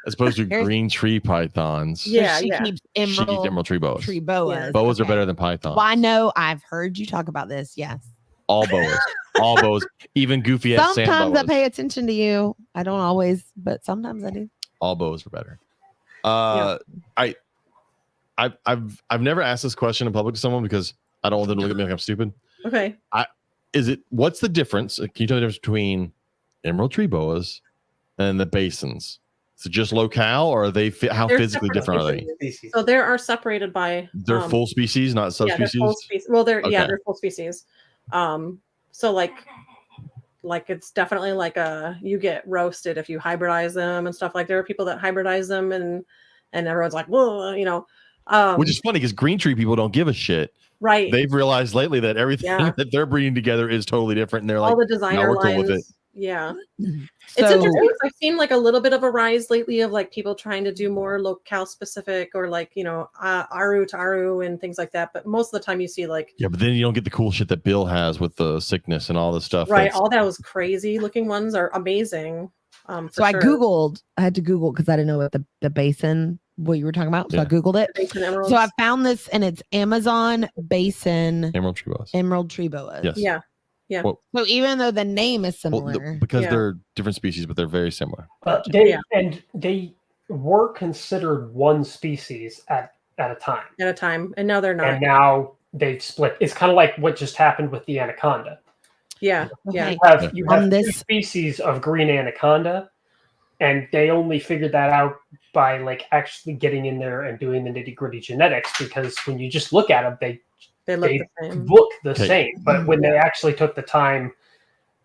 Speaker 1: As opposed to green tree pythons.
Speaker 4: Yeah,
Speaker 2: she keeps
Speaker 1: She keeps emerald tree boas.
Speaker 2: boas.
Speaker 1: Boas are better than pythons.
Speaker 2: Well, I know. I've heard you talk about this. Yes.
Speaker 1: All boas. All boas. Even goofy ass sand
Speaker 2: Sometimes
Speaker 1: boas.
Speaker 2: I pay attention to you. I don't always, but sometimes I do.
Speaker 1: All boas are better. I've never asked this question in public to someone because I don't want them to look at me like I'm stupid.
Speaker 4: Okay.
Speaker 1: What's the difference? Can you tell the difference between emerald tree boas and the basins? Is it just locale, or are they how physically different are they?
Speaker 4: So they are separated by
Speaker 1: they're full species, not subspecies.
Speaker 4: Yeah, they're full species. Well, they're full species. So like it's definitely like you get roasted if you hybridize them and stuff. Like there are people that hybridize them and everyone's like, whoa, you know.
Speaker 1: Which is funny because green tree people don't give a shit.
Speaker 4: Right.
Speaker 1: They've realized lately that everything that they're breeding together is totally different, and they're
Speaker 4: all
Speaker 1: like,
Speaker 4: the designer
Speaker 1: we're cool
Speaker 4: lines.
Speaker 1: with it.
Speaker 4: Yeah.
Speaker 2: So,
Speaker 4: it's interesting. I've seen like a little bit of a rise lately of like people trying to do more locale specific or like, you know, Aru to Aru and things like that. But most of the time you see like.
Speaker 1: Yeah, but then you don't get the cool shit that Bill has with the sickness and all this stuff.
Speaker 4: Right. All those crazy looking ones are amazing.
Speaker 2: So I had to Google because I didn't know what the basin, what you were talking about. So I Googled it. So I found this and it's Amazon basin
Speaker 1: emerald tree boas.
Speaker 2: Emerald tree boas.
Speaker 1: Yes.
Speaker 4: Yeah. Yeah.
Speaker 2: So even though the name is similar,
Speaker 1: because they're different species, but they're very similar.
Speaker 3: They were considered one species at a time.
Speaker 4: At a time, and now they're not.
Speaker 3: And now they've split. It's kind of like what just happened with the anaconda.
Speaker 4: Yeah.
Speaker 2: Okay.
Speaker 3: You have two species of green anaconda, and they only figured that out by like actually getting in there and doing the nitty gritty genetics. Because when you just look at them, they look the same. But when they actually took the time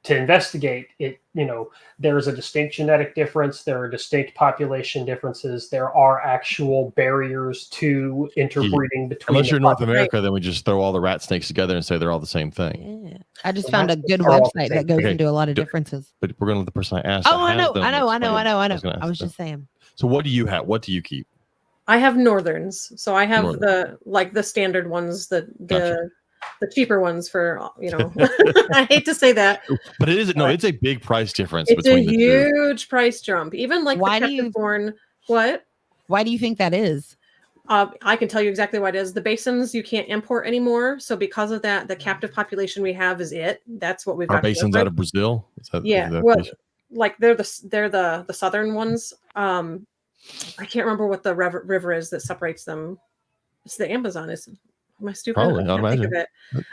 Speaker 3: to investigate it, you know, there is a distinct genetic difference. There are distinct population differences. There are actual barriers to interbreeding between.
Speaker 1: Unless you're North America, then we just throw all the rat snakes together and say they're all the same thing.
Speaker 2: Yeah. I just found a good website that goes into a lot of differences.
Speaker 1: But we're going to let the person I asked.
Speaker 2: Oh, I know. I was just saying.
Speaker 1: So what do you have? What do you keep?
Speaker 4: I have northerns. So I have the standard ones, the cheaper ones for, you know, I hate to say that,
Speaker 1: but it's a big price difference.
Speaker 4: It's a huge price jump. Even like
Speaker 2: why
Speaker 4: the captive born. What?
Speaker 2: Why do you think that is?
Speaker 4: I can tell you exactly why it is. The basins you can't import anymore. So because of that, the captive population we have is it. That's what we've got.
Speaker 1: Are basins out of Brazil?
Speaker 4: Like they're the southern ones. I can't remember what the river is that separates them. It's the Amazon. Am I stupid?
Speaker 1: Probably.
Speaker 4: I can't think of it.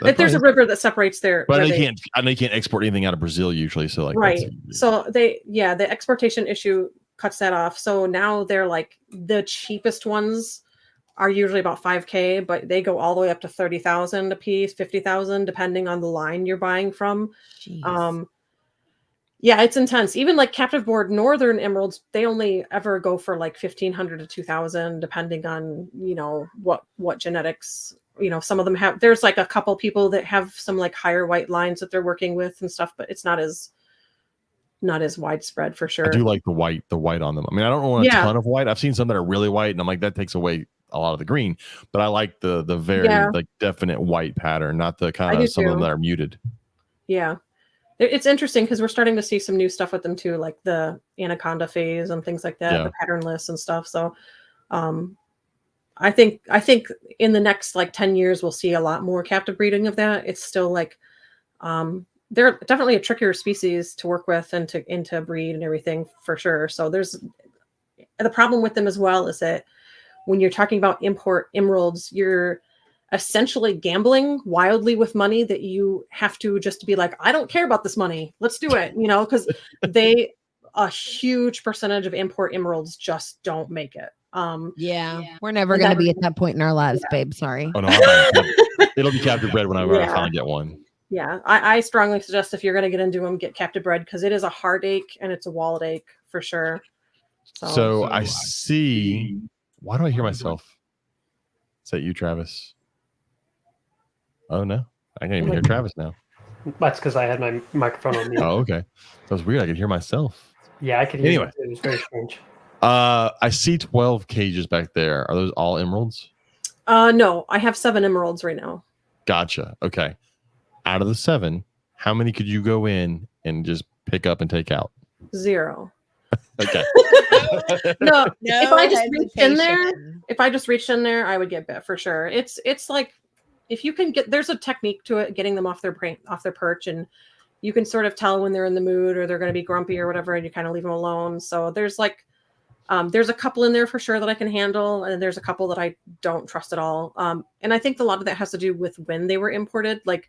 Speaker 1: If
Speaker 4: there's a river that separates their.
Speaker 1: But I know you can't export anything out of Brazil usually. So like,
Speaker 4: right. So the exportation issue cuts that off. So now they're like the cheapest ones are usually about $5,000, but they go all the way up to $30,000 a piece, $50,000 depending on the line you're buying from. Jeez. Yeah, it's intense. Even like captive board northern emeralds, they only ever go for like $1,500 to $2,000, depending on, you know, what genetics. You know, some of them have. There's like a couple people that have some like higher white lines that they're working with and stuff, but it's not as widespread for sure.
Speaker 1: I do like the white on them. I mean, I don't want a ton of white. I've seen some that are really white, and I'm like, that takes away a lot of the green. But I like the very like definite white pattern, not the kind of some of them that are muted.
Speaker 4: Yeah. It's interesting because we're starting to see some new stuff with them too, like the anaconda phase and things like that, the patternless and stuff. So I think in the next like 10 years, we'll see a lot more captive breeding of that. It's still like they're definitely a trickier species to work with and to breed and everything for sure. So there's the problem with them as well is that when you're talking about import emeralds, you're essentially gambling wildly with money that you have to just be like, I don't care about this money. Let's do it. You know, because a huge percentage of import emeralds just don't make it.
Speaker 2: Yeah, we're never
Speaker 4: And
Speaker 2: going to
Speaker 4: that-
Speaker 2: be at that point in our lives, babe. Sorry.
Speaker 1: Oh no, it'll be captive bred whenever I finally get one.
Speaker 4: Yeah, I strongly suggest if you're going to get into them, get captive bred because it is a heartache and it's a wallet ache for sure.
Speaker 1: So I see. Why do I hear myself? Is that you, Travis? Oh no, I can't even hear Travis now.
Speaker 3: That's because I had my microphone on mute.
Speaker 1: Oh, okay. That was weird. I could hear myself.
Speaker 3: Yeah, I could hear
Speaker 1: Anyway.
Speaker 3: it. It was very strange.
Speaker 1: I see 12 cages back there. Are those all emeralds?
Speaker 4: No, I have 7 emeralds right now.
Speaker 1: Gotcha. Okay. Out of the 7, how many could you go in and just pick up and take out?
Speaker 4: 0.
Speaker 1: Okay.
Speaker 4: No, if I just reached in there, I would get bit for sure. It's like if you can get, there's a technique to it, getting them off their perch, and you can sort of tell when they're in the mood or they're going to be grumpy or whatever, and you kind of leave them alone. So there's like there's a couple in there for sure that I can handle, and there's a couple that I don't trust at all. And I think a lot of that has to do with when they were imported. Like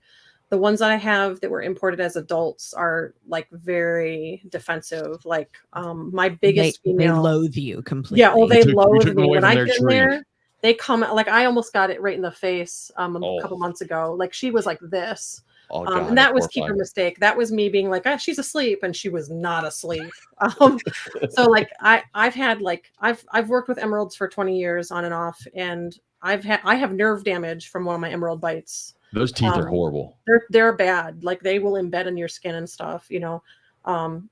Speaker 4: the ones that I have that were imported as adults are like very defensive. Like my biggest female,
Speaker 2: they loathe you completely.
Speaker 4: yeah, well, they
Speaker 1: You took
Speaker 4: loathe
Speaker 1: them
Speaker 4: me
Speaker 1: away
Speaker 4: when
Speaker 1: from
Speaker 4: I
Speaker 1: their
Speaker 4: get in
Speaker 1: tree.
Speaker 4: there. They come like I almost got it right in the face a couple months ago. Like she was like this.
Speaker 1: Oh, God,
Speaker 4: And that was
Speaker 1: horrifying.
Speaker 4: keeper mistake. That was me being like, she's asleep, and she was not asleep. So like I've worked with emeralds for 20 years on and off, and I have nerve damage from one of my emerald bites.
Speaker 1: Those teeth are horrible.
Speaker 4: They're bad. Like they will embed in your skin and stuff. You know,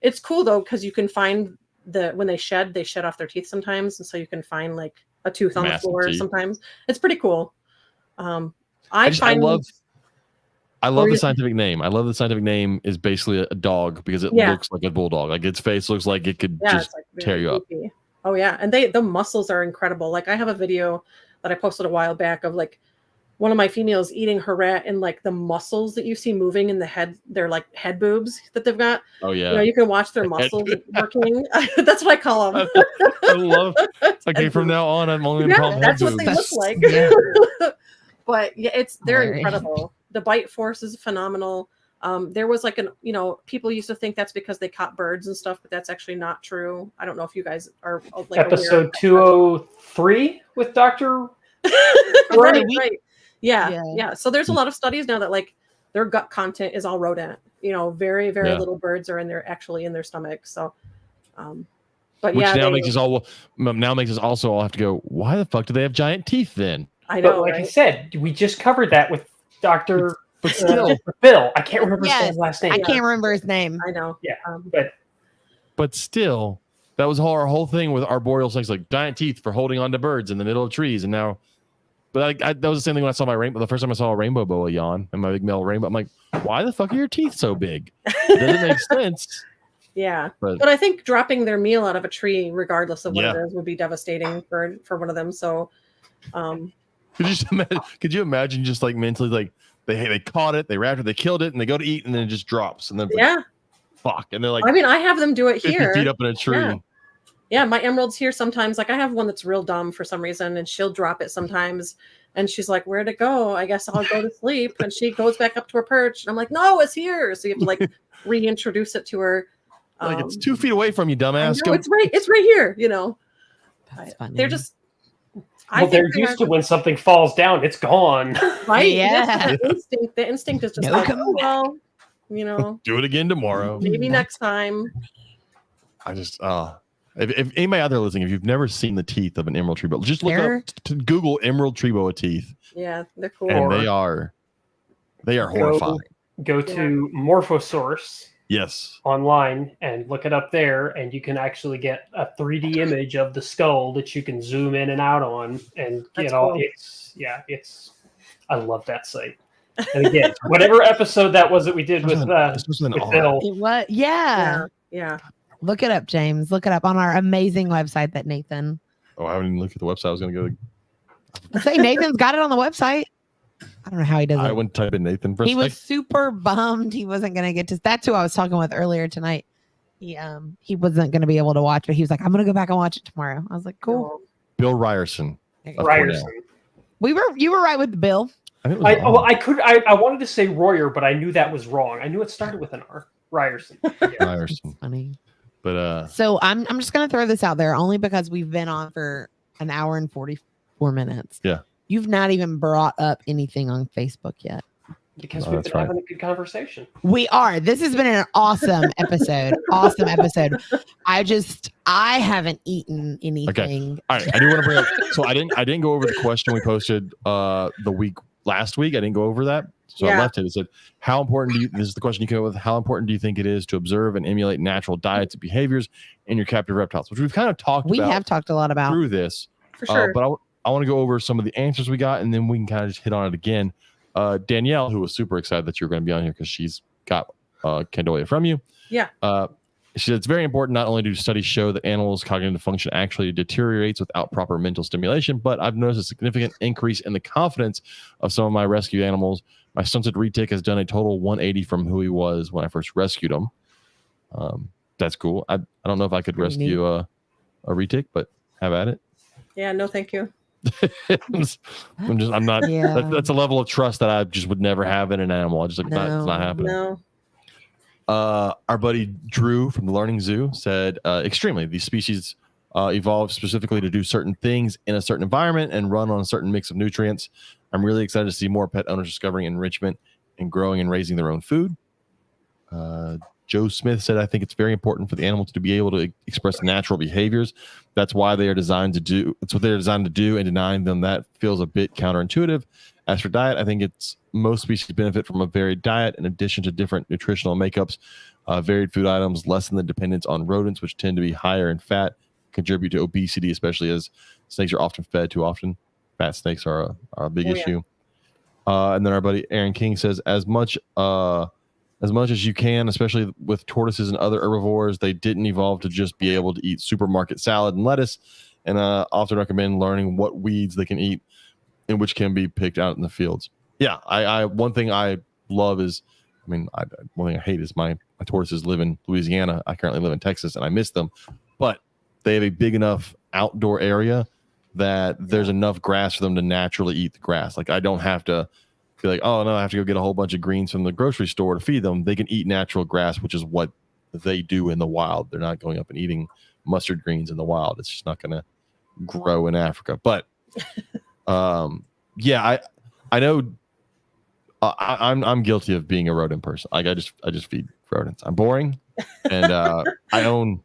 Speaker 4: it's cool though because you can find when they shed off their teeth sometimes, and so you can find like a tooth on
Speaker 1: Massive
Speaker 4: the floor
Speaker 1: teeth.
Speaker 4: sometimes. It's pretty cool.
Speaker 1: I love the scientific name. I love the scientific name is basically a dog because it looks like a bulldog. Like its face looks like it could just
Speaker 4: it's like
Speaker 1: tear you up.
Speaker 4: creepy. Oh yeah, and the muscles are incredible. Like I have a video that I posted a while back of like one of my females eating her rat, and like the muscles that you see moving in the head, they're like head boobs that they've got.
Speaker 1: Oh yeah.
Speaker 4: You know, you can watch their muscles working. That's what I call them.
Speaker 1: I love. Okay, from now on, I'm only gonna call them head
Speaker 4: that's what they
Speaker 1: boobs.
Speaker 4: look like.
Speaker 2: Yeah.
Speaker 4: But yeah, they're
Speaker 2: Hilarious.
Speaker 4: incredible. The bite force is phenomenal. There was like people used to think that's because they caught birds and stuff, but that's actually not true. I don't know if you guys are like
Speaker 3: Episode 203 with Dr.
Speaker 4: right. Yeah. So there's a lot of studies now that like their gut content is all rodent. You know, very, very little birds are in their stomach. So, but
Speaker 1: Which
Speaker 4: yeah,
Speaker 1: now makes us also all have to go. Why the fuck do they have giant teeth then?
Speaker 4: I know.
Speaker 3: But like
Speaker 4: right?
Speaker 3: I said, we just covered that with Dr.
Speaker 1: But still,
Speaker 3: Bill. I can't remember
Speaker 2: Yes,
Speaker 3: his last name.
Speaker 2: I can't remember his name.
Speaker 4: I know.
Speaker 3: Yeah,
Speaker 1: but still, that was our whole thing with arboreal snakes, like giant teeth for holding on to birds in the middle of trees. And now, but that was the same thing when I saw my rainbow. The first time I saw a rainbow boa yawn and my big male rainbow, I'm like, why the fuck are your teeth so big? It doesn't make sense.
Speaker 4: Yeah,
Speaker 1: But
Speaker 4: but I think dropping their meal out of a tree, regardless of what it is, would be devastating for one of them. So,
Speaker 1: could you imagine just like mentally, like they caught it, they wrapped it, they killed it, and they go to eat, and then it just drops, and then fuck, and they're like,
Speaker 4: I mean, I have them do it
Speaker 1: 50
Speaker 4: here.
Speaker 1: feet up in a tree.
Speaker 4: Yeah, my emeralds here sometimes. Like I have one that's real dumb for some reason, and she'll drop it sometimes. And she's like, "Where'd it go? I guess I'll go to sleep." And she goes back up to her perch, and I'm like, "No, it's here." So you have to like reintroduce it to her.
Speaker 1: Like it's 2 feet away from you, dumbass.
Speaker 4: No, it's right here. You know,
Speaker 2: That's funny.
Speaker 4: they're just.
Speaker 3: they're used to when something falls down, it's gone.
Speaker 4: Right.
Speaker 2: Yeah.
Speaker 4: The instinct is just
Speaker 2: No,
Speaker 4: like,
Speaker 2: come
Speaker 4: oh, well, you know,
Speaker 1: Do it again tomorrow.
Speaker 4: maybe next time.
Speaker 1: I just if anybody out there listening, if you've never seen the teeth of an emerald tree boa, just look up to Google emerald tree boa teeth,
Speaker 4: Yeah, they're cool.
Speaker 1: and they are horrifying.
Speaker 3: Go to Morphosource
Speaker 1: Yes.
Speaker 3: online and look it up there, and you can actually get a 3D image of the skull that you can zoom in and out on and get
Speaker 4: That's
Speaker 3: all.
Speaker 4: cool.
Speaker 3: I love that site. And again, whatever episode that was that we did with
Speaker 1: This was an
Speaker 3: with
Speaker 1: R.
Speaker 3: Bill.
Speaker 2: What? Yeah.
Speaker 4: Yeah.
Speaker 2: Look it up, James. Look it up on our amazing website that Nathan.
Speaker 1: Oh, I haven't even looked at the website. I was gonna go.
Speaker 2: Say Nathan's got it on the website. I don't know how he does
Speaker 1: I
Speaker 2: it.
Speaker 1: went to type in Nathan for a
Speaker 2: He was
Speaker 1: second.
Speaker 2: super bummed he wasn't going to get to. That's who I was talking with earlier tonight. He wasn't going to be able to watch it. He was like, "I'm going to go back and watch it tomorrow." I was like, "Cool."
Speaker 1: Bill Ryerson.
Speaker 2: There you go.
Speaker 1: Of
Speaker 3: Ryerson.
Speaker 2: You were right with the Bill.
Speaker 1: I think it was
Speaker 3: I wanted to say Royer, but I knew that was wrong. I knew it started with an R. Ryerson. Yeah.
Speaker 1: Ryerson.
Speaker 2: Funny.
Speaker 1: But
Speaker 2: So I'm just gonna throw this out there only because we've been on for an hour and 44 minutes.
Speaker 1: Yeah.
Speaker 2: You've not even brought up anything on Facebook yet.
Speaker 3: Because
Speaker 1: Oh,
Speaker 3: we've
Speaker 1: that's
Speaker 3: been
Speaker 1: right.
Speaker 3: having a good conversation.
Speaker 2: We are. This has been an awesome episode. Awesome episode. I haven't eaten anything.
Speaker 1: All right, I do want to bring up. So I didn't go over the question we posted last week. I didn't go over that, so I
Speaker 4: Yeah.
Speaker 1: left it. It said, "How important do you?" This is the question you came up with. How important do you think it is to observe and emulate natural diets and behaviors in your captive reptiles? Which we've kind of talked
Speaker 2: We
Speaker 1: about
Speaker 2: have talked a lot about.
Speaker 1: through this,
Speaker 4: For sure.
Speaker 1: but I want to go over some of the answers we got, and then we can kind of just hit on it again. Danielle, who was super excited that you're going to be on here because she's got Candolia from you.
Speaker 4: Yeah.
Speaker 1: She said it's very important. Not only do studies show that animals' cognitive function actually deteriorates without proper mental stimulation, but I've noticed a significant increase in the confidence of some of my rescue animals. My stunted retic has done a total 180 from who he was when I first rescued him. That's cool. I don't know if I could
Speaker 2: Pretty
Speaker 1: rescue a retic, but have at it.
Speaker 4: Yeah, no, thank you.
Speaker 1: I'm not.
Speaker 2: Yeah.
Speaker 1: That's a level of trust that I just would never have in an animal. I just like it's not happening.
Speaker 4: No.
Speaker 1: Our buddy Drew from the Learning Zoo said, extremely, these species evolved specifically to do certain things in a certain environment and run on a certain mix of nutrients. I'm really excited to see more pet owners discovering enrichment and growing and raising their own food. Joe Smith said, I think it's very important for the animals to be able to express natural behaviors. That's why they are designed to do. It's what they're designed to do, and denying them that feels a bit counterintuitive. As for diet, I think most species benefit from a varied diet in addition to different nutritional makeups. Varied food items lessen the dependence on rodents, which tend to be higher in fat, contribute to obesity, especially as snakes are often fed too often. Fat snakes are a big issue. And then our buddy Aaron King says, as much as you can, especially with tortoises and other herbivores, they didn't evolve to just be able to eat supermarket salad and lettuce, and often recommend learning what weeds they can eat and which can be picked out in the fields. Yeah, I one thing I love is, one thing I hate is my tortoises live in Louisiana. I currently live in Texas, and I miss them, but they have a big enough outdoor area that there's enough grass for them to naturally eat the grass. Like I don't have to be like, oh no, I have to go get a whole bunch of greens from the grocery store to feed them. They can eat natural grass, which is what they do in the wild. They're not going up and eating mustard greens in the wild. It's just not going to grow in Africa. But yeah, I know I'm guilty of being a rodent person. Like I just feed rodents. I'm boring, and I own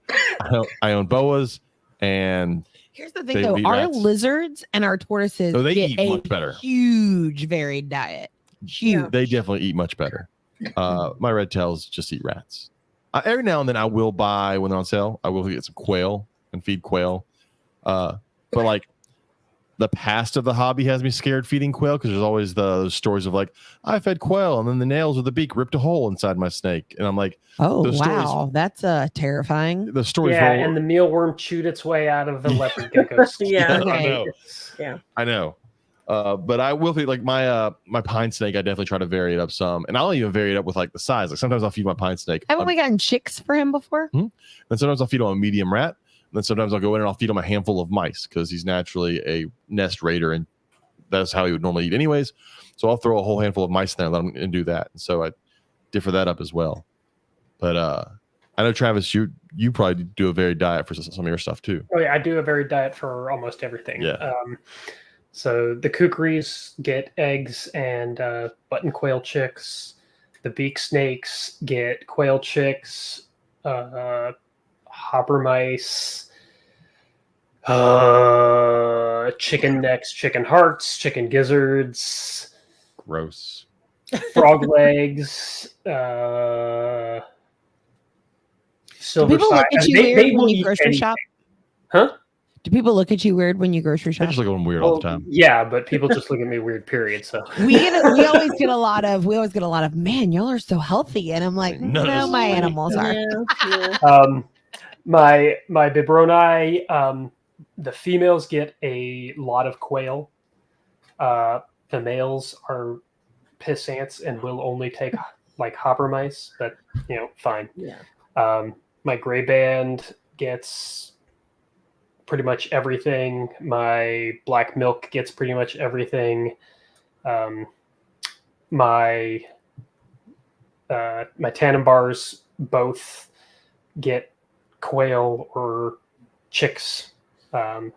Speaker 1: boas, and
Speaker 2: here's the thing though, our lizards and our tortoises
Speaker 1: they
Speaker 2: get
Speaker 1: eat much better.
Speaker 2: Huge varied diet. Huge.
Speaker 1: They definitely eat much better. My red tails just eat rats. Every now and then I will buy, when they're on sale, I will get some quail and feed quail. But like the past of the hobby has me scared feeding quail, because there's always those stories of like, I fed quail and then the nails of the beak ripped a hole inside my snake. And I'm like,
Speaker 2: oh, wow. That's terrifying.
Speaker 1: The stories
Speaker 3: and the mealworm chewed its way out of the leopard gecko's.
Speaker 4: Yeah.
Speaker 1: I know.
Speaker 4: Yeah.
Speaker 1: I know. But I will feed like my pine snake. I definitely try to vary it up some, and I'll even vary it up with like the size. Like sometimes I'll feed my pine snake.
Speaker 2: Haven't we gotten chicks for him before?
Speaker 1: And sometimes I'll feed him a medium rat. And then sometimes I'll go in and I'll feed him a handful of mice, because he's naturally a nest raider, and that's how he would normally eat anyways. So I'll throw a whole handful of mice in there and let him and do that. And so I differ that up as well. But I know, Travis, you probably do a varied diet for some of your stuff too.
Speaker 3: Oh yeah, I do a varied diet for almost everything.
Speaker 1: Yeah.
Speaker 3: So the kukris get eggs and button quail chicks. The beak snakes get quail chicks, hopper mice, chicken necks, chicken hearts, chicken gizzards.
Speaker 1: Gross.
Speaker 3: Frog legs.
Speaker 2: Do people look at you weird when you grocery shop?
Speaker 3: Huh?
Speaker 2: Do people look at you weird when you grocery
Speaker 1: I
Speaker 2: shop?
Speaker 1: just look at them weird all the time.
Speaker 3: Yeah, but people just look at me weird, period. So
Speaker 2: we always get a lot of, man, y'all are so healthy. And I'm like, no, my animals are.
Speaker 4: Yeah.
Speaker 3: My biberoni, the females get a lot of quail. The males are pissants and will only take like hopper mice, but fine.
Speaker 4: Yeah.
Speaker 3: My gray band gets pretty much everything. My black milk gets pretty much everything. My Tannenbars both get quail or chicks.
Speaker 1: Are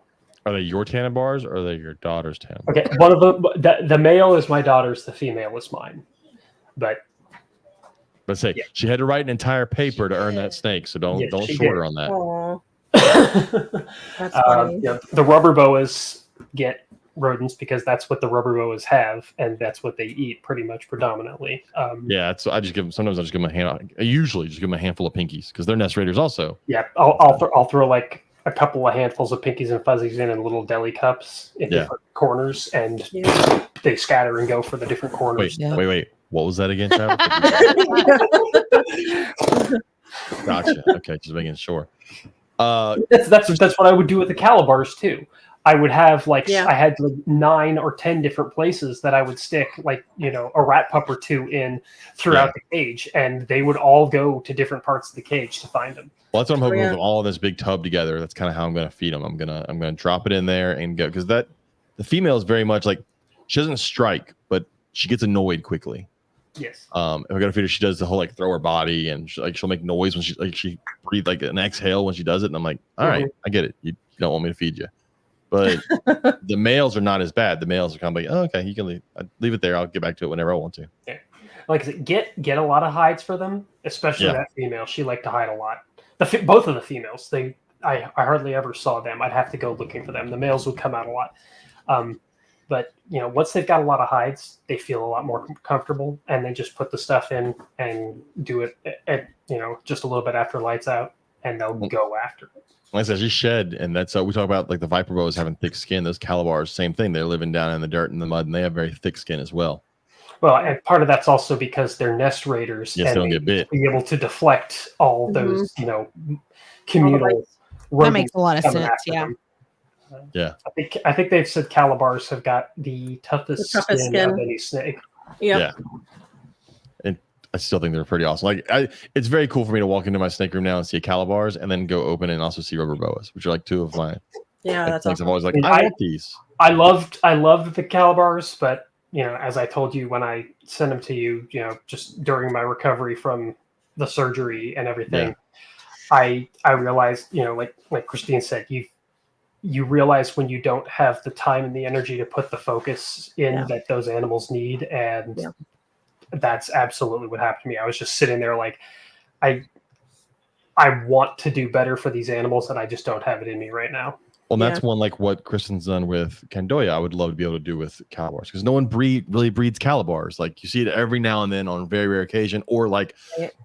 Speaker 1: they your tannin bars or are they your daughter's tannin?
Speaker 3: Okay, one of them, the male is my daughter's, the female is mine. But
Speaker 1: say she had to write an entire paper to earn that snake, so don't
Speaker 3: she
Speaker 1: short her
Speaker 3: did.
Speaker 1: on that.
Speaker 4: Aw, that's funny.
Speaker 3: The rubber boas get rodents because that's what the rubber boas have, and that's what they eat pretty much predominantly.
Speaker 1: Yeah, it's, I just give them. Sometimes I just give them a hand. I usually just give them a handful of pinkies because they're nest raiders also.
Speaker 3: Yeah, I'll throw like a couple of handfuls of pinkies and fuzzies in little deli cups in different corners, and they scatter and go for the different corners.
Speaker 1: Wait. What was that again, Travis? Gotcha. Okay, just making sure.
Speaker 3: That's what I would do with the calibars too. I would have I had like 9 or 10 different places that I would stick a rat pup or 2 in throughout the cage, and they would all go to different parts of the cage to find them.
Speaker 1: Well, that's what I'm hoping with all this big tub together. That's kind of how I'm going to feed them. I'm gonna drop it in there and go, because the female is very much like, she doesn't strike, but she gets annoyed quickly.
Speaker 3: Yes.
Speaker 1: If I gotta feed her, she does the whole throw her body, and she'll make noise when she breathe like an exhale when she does it, and I'm like, all right, I get it. You don't want me to feed you, but the males are not as bad. The males are kind of like, oh, okay, you can leave it there. I'll get back to it whenever I want to.
Speaker 3: Yeah. Like I said, get a lot of hides for them, especially that female. She liked to hide a lot. Both of the females, I hardly ever saw them. I'd have to go looking for them. The males would come out a lot. But once they've got a lot of hides, they feel a lot more comfortable, and they just put the stuff in and do it at just a little bit after lights out, and they'll go after it.
Speaker 1: Like I said, she shed, and that's we talk about like the viper boas having thick skin. Those calibars, same thing. They're living down in the dirt and the mud, and they have very thick skin as well.
Speaker 3: Well, and part of that's also because they're nest raiders,
Speaker 1: and they don't get bit.
Speaker 3: Be able to deflect all those communal.
Speaker 2: That makes a lot of sense. Yeah.
Speaker 1: Yeah,
Speaker 3: I think they've said calibars have got the toughest skin of any snake.
Speaker 4: Yeah,
Speaker 1: and I still think they're pretty awesome. It's very cool for me to walk into my snake room now and see calibars, and then go open and also see rubber boas, which are like 2 of my
Speaker 4: that's
Speaker 1: things.
Speaker 4: awesome.
Speaker 1: I'm always like, I want these.
Speaker 3: I loved the calibars, but as I told you when I sent them to you, just during my recovery from the surgery and everything, I realized, like Christine said, you realize when you don't have the time and the energy to put the focus in that those animals need. And that's absolutely what happened to me. I was just sitting there like, I want to do better for these animals, and I just don't have it in me right now.
Speaker 1: Well, that's one like what Kristen's done with Candoya. I would love to be able to do with calibars, because no one really breeds calibars. Like, you see it every now and then on very rare occasion, or like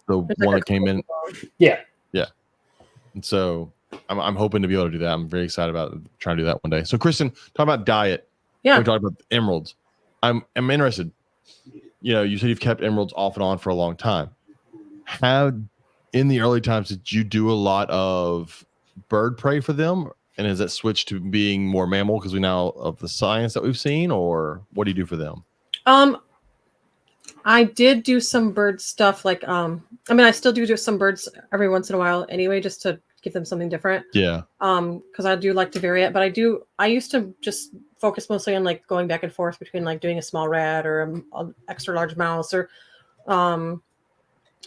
Speaker 1: the one that came in. Yeah. And so I'm hoping to be able to do that. I'm very excited about trying to do that one day. So, Kristen, talk about diet.
Speaker 4: Yeah.
Speaker 1: We talked about emeralds. I'm interested. You said you've kept emeralds off and on for a long time. How, in the early times, did you do a lot of bird prey for them? And has that switched to being more mammal because we now of the science that we've seen, or what do you do for them?
Speaker 4: I did do some bird stuff. I still do some birds every once in a while anyway, just to give them something different. Yeah. Because I do like to vary it, but I used to just focus mostly on going back and forth between doing a small rat or an extra large mouse, or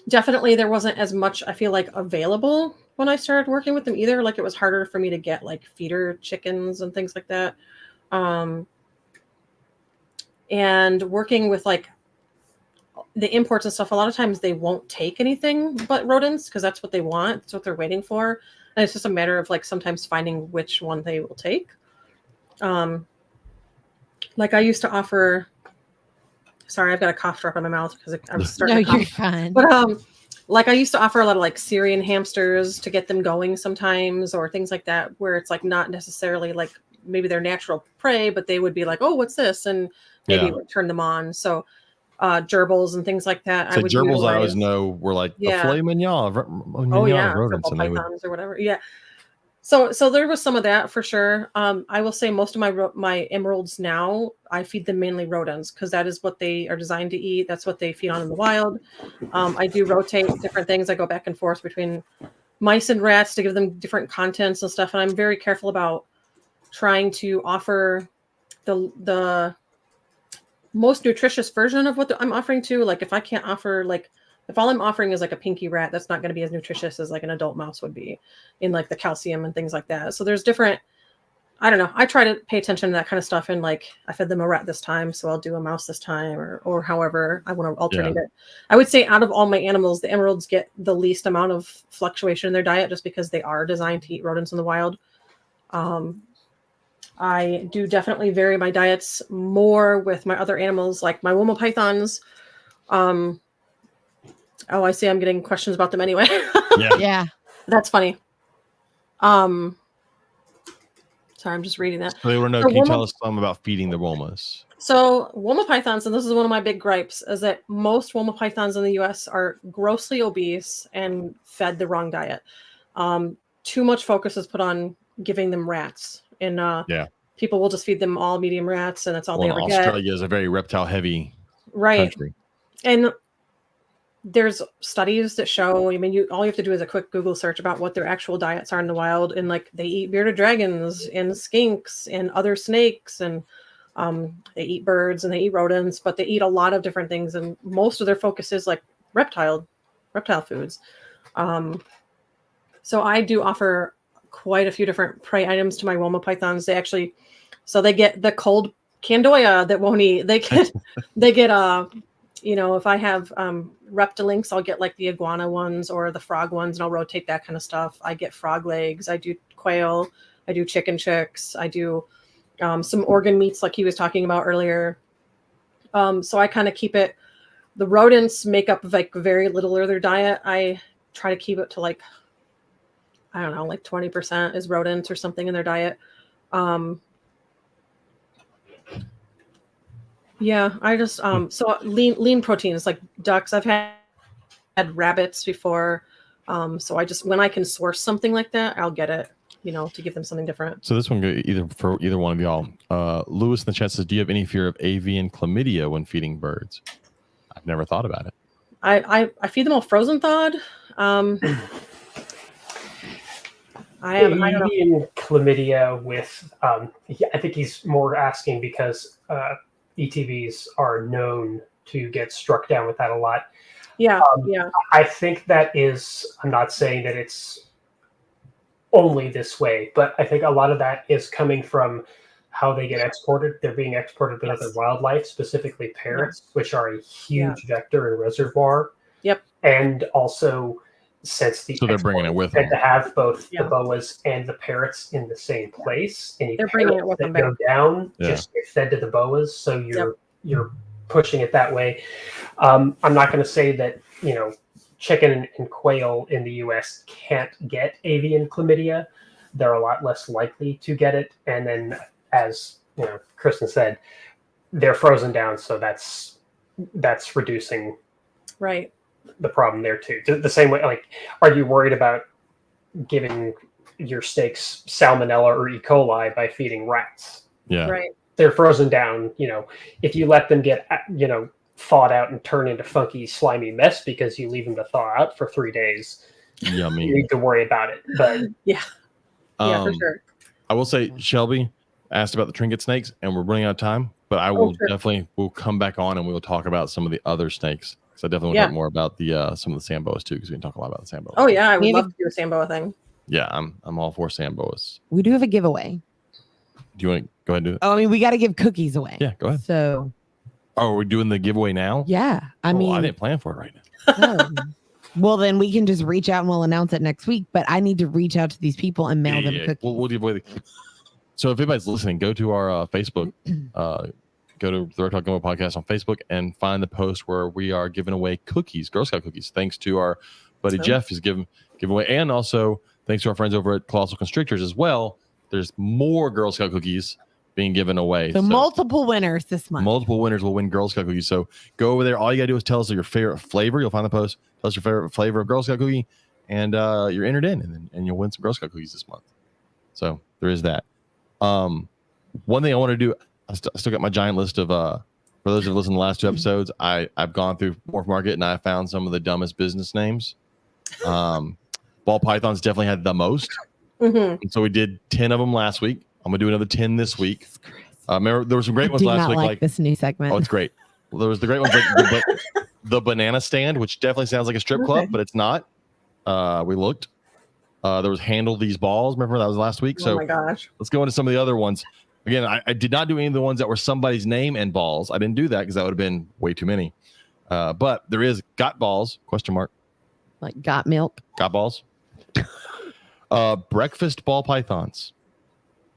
Speaker 4: definitely there wasn't as much, I feel like, available when I started working with them either. It was harder for me to get feeder chickens and things like that. And working with the imports and stuff, a lot of times they won't take anything but rodents because that's what they want. That's what they're waiting for. And it's just a matter of sometimes finding which one they will take. I used to offer, sorry, I've got a cough drop in my mouth because I was starting to cough.
Speaker 2: You're fine.
Speaker 4: But I used to offer a lot of Syrian hamsters to get them going sometimes, or things like that, where it's not necessarily maybe their natural prey, but they would be oh, what's this? And maybe it would turn them on. So gerbils and things like that.
Speaker 1: So gerbils, I always know were the filet mignon of rodents, and
Speaker 4: pythons or whatever. Yeah. So there was some of that for sure. I will say most of my emeralds now, I feed them mainly rodents because that is what they are designed to eat. That's what they feed on in the wild. I do rotate different things. I go back and forth between mice and rats to give them different contents and stuff. And I'm very careful about trying to offer the most nutritious version of what I'm offering to. If I can't offer If all I'm offering is like a pinky rat, that's not going to be as nutritious as like an adult mouse would be in like the calcium and things like that. So there's different, I don't know. I try to pay attention to that kind of stuff. And like, I fed them a rat this time, so I'll do a mouse this time, or however I want to alternate it. I would say out of all my animals, the emeralds get the least amount of fluctuation in their diet just because they are designed to eat rodents in the wild. I do definitely vary my diets more with my other animals, like my Woma pythons. Oh, I see. I'm getting questions about them anyway.
Speaker 2: Yeah.
Speaker 4: That's funny. Sorry, I'm just reading that.
Speaker 1: So they were can you tell us something about feeding the Womas?
Speaker 4: So Woma pythons, and this is one of my big gripes, is that most Woma pythons in the US are grossly obese and fed the wrong diet. Too much focus is put on giving them rats. And people will just feed them all medium rats, and that's all they ever get.
Speaker 1: Australia is a very reptile heavy country.
Speaker 4: And there's studies that show, I mean, all you have to do is a quick Google search about what their actual diets are in the wild. And like they eat bearded dragons and skinks and other snakes, and they eat birds and they eat rodents, but they eat a lot of different things. And most of their focus is like reptile foods. So I do offer quite a few different prey items to my Woma pythons. They get the cold Candoya that won't eat. They get if I have reptilinks, I'll get like the iguana ones or the frog ones, and I'll rotate that kind of stuff. I get frog legs. I do quail. I do chicken chicks. I do some organ meats like he was talking about earlier. So I kind of keep it. The rodents make up like very little of their diet. I try to keep it to like, I don't know, like 20% is rodents or something in their diet. Yeah, I just so lean proteins like ducks. I've had rabbits before. So I just, when I can source something like that, I'll get it, to give them something different.
Speaker 1: So this one for either one of y'all. Lewis in the chat says, do you have any fear of avian chlamydia when feeding birds? I've never thought about it.
Speaker 4: I feed them all frozen thawed. I don't know.
Speaker 3: Avian chlamydia with I think he's more asking because ETVs are known to get struck down with that a lot.
Speaker 4: Yeah.
Speaker 3: I think that is, I'm not saying that it's only this way, but I think a lot of that is coming from how they get exported. They're being exported with other wildlife, specifically parrots, which are a huge vector and reservoir.
Speaker 4: Yep.
Speaker 3: And also, since
Speaker 1: so they're bringing it with them
Speaker 3: to have both the boas and the parrots in the same place. Any
Speaker 4: they're bringing it with them
Speaker 3: go down just get fed to the boas, so you're pushing it that way. I'm not going to say that chicken and quail in the U.S. can't get avian chlamydia. They're a lot less likely to get it, and then as Christen said, they're frozen down, so that's reducing the problem there too. The same way, like, are you worried about giving your steaks salmonella or E. coli by feeding rats?
Speaker 1: Yeah,
Speaker 4: right.
Speaker 3: They're frozen down. If you let them get thawed out and turn into funky, slimy mess because you leave them to thaw out for 3 days,
Speaker 1: yummy.
Speaker 3: You need to worry about it. But
Speaker 4: for sure.
Speaker 1: I will say, Shelby asked about the trinket snakes, and we're running out of time. But I will we'll come back on and we will talk about some of the other snakes. So I definitely want to talk more about the some of the samboas too, because we can talk a lot about the samboas.
Speaker 4: Oh yeah, I would love to do a samboa thing.
Speaker 1: Yeah, I'm all for samboas.
Speaker 2: We do have a giveaway.
Speaker 1: Do you want to go ahead and do it?
Speaker 2: Oh, I mean, we got to give cookies away.
Speaker 1: Yeah, go ahead.
Speaker 2: So,
Speaker 1: are we doing the giveaway now?
Speaker 2: Yeah, I mean,
Speaker 1: I didn't plan for it right now.
Speaker 2: Well, then we can just reach out and we'll announce it next week. But I need to reach out to these people and mail them cookies.
Speaker 1: We'll give away So if anybody's listening, go to our Facebook. Go to the Reptile Gumbo podcast on Facebook and find the post where we are giving away cookies, Girl Scout cookies. Thanks to our buddy Jeff is giving away, and also thanks to our friends over at Colossal Constrictors as well. There's more Girl Scout cookies being given away.
Speaker 2: So multiple winners this month.
Speaker 1: Multiple winners will win Girl Scout cookies. So go over there. All you gotta do is tell us your favorite flavor. You'll find the post. Tell us your favorite flavor of Girl Scout cookie, and you're entered in, and you'll win some Girl Scout cookies this month. So there is that. One thing I want to do. I still got my giant list of for those who have listened to the last 2 episodes. I've gone through Morph Market and I found some of the dumbest business names. Ball pythons definitely had the most. And so we did 10 of them last week. I'm gonna do another 10 this week. Remember there were some great ones last week.
Speaker 2: Like this new segment.
Speaker 1: Oh, it's great. Well, there was the great ones like the Banana Stand, which definitely sounds like a strip club, but it's not. We looked. There was Handle These Balls. Remember that was last week.
Speaker 4: Oh
Speaker 1: So
Speaker 4: my gosh.
Speaker 1: let's go into some of the other ones. Again, I did not do any of the ones that were somebody's name and balls. I didn't do that because that would have been way too many. But there is Got Balls, ?
Speaker 2: Like got milk?
Speaker 1: Got Balls. Breakfast Ball Pythons.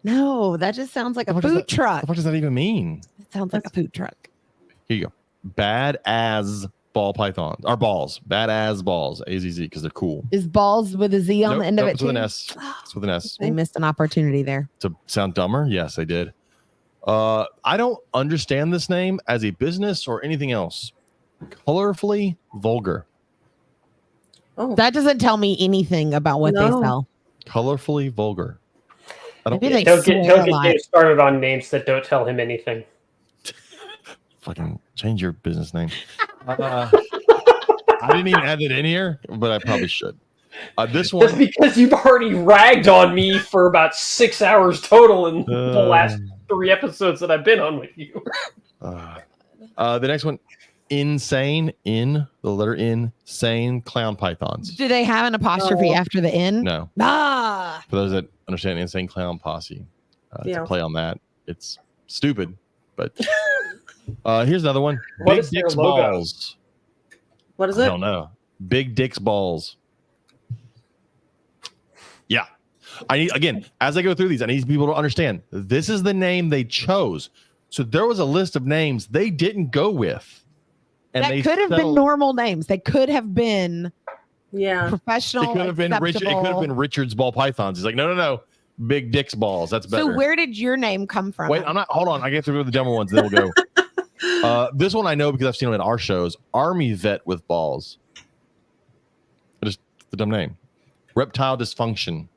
Speaker 2: No, that just sounds like a food truck.
Speaker 1: What does that even mean?
Speaker 2: It sounds like a food truck.
Speaker 1: Here you go. Bad as Ball Pythons. Or balls. Bad as balls. AZZ because they're cool.
Speaker 2: Is balls with a Z on the end of it
Speaker 1: It's
Speaker 2: too?
Speaker 1: with an S. It's with an S.
Speaker 2: They missed an opportunity there.
Speaker 1: To sound dumber? Yes, they did. I don't understand this name as a business or anything else. Colorfully vulgar.
Speaker 4: Oh,
Speaker 2: That doesn't tell me anything about what they
Speaker 4: No.
Speaker 2: sell.
Speaker 1: Colorfully vulgar. I don't
Speaker 2: Maybe they
Speaker 3: He'll
Speaker 2: swear
Speaker 3: get
Speaker 2: a lot.
Speaker 3: James started on names that don't tell him anything.
Speaker 1: fucking change your business name. I didn't even add it in here, but I probably should. This
Speaker 3: That's
Speaker 1: one,
Speaker 3: because you've already ragged on me for about 6 hours total in the last 3 episodes that I've been on with you.
Speaker 1: the next one, insane, in the letter in, sane clown pythons.
Speaker 2: Do they have an apostrophe
Speaker 4: No.
Speaker 2: after the N?
Speaker 1: No,
Speaker 2: Ah,
Speaker 1: for those that understand insane clown posse,
Speaker 4: Yeah.
Speaker 1: to play on that, it's stupid. But here's another one.
Speaker 3: What
Speaker 1: Big
Speaker 3: is their
Speaker 1: Dick's
Speaker 3: logo?
Speaker 1: balls.
Speaker 4: what is
Speaker 1: I
Speaker 4: it?
Speaker 1: don't know. Big Dick's balls. Yeah. I need, again, as I go through these, I need people to understand this is the name they chose. So there was a list of names they didn't go with. And
Speaker 2: that
Speaker 1: they
Speaker 2: could have been
Speaker 1: settled-
Speaker 2: normal names. They could have been
Speaker 4: Yeah.
Speaker 2: professional.
Speaker 1: It could have been Richard's ball pythons. He's like, no. Big Dick's balls. That's better.
Speaker 2: So where did your name come from?
Speaker 1: Wait, hold on. I get to go to the dumber ones, then we'll go. This one I know because I've seen it in our shows. Army vet with balls. Just the dumb name. Reptile dysfunction.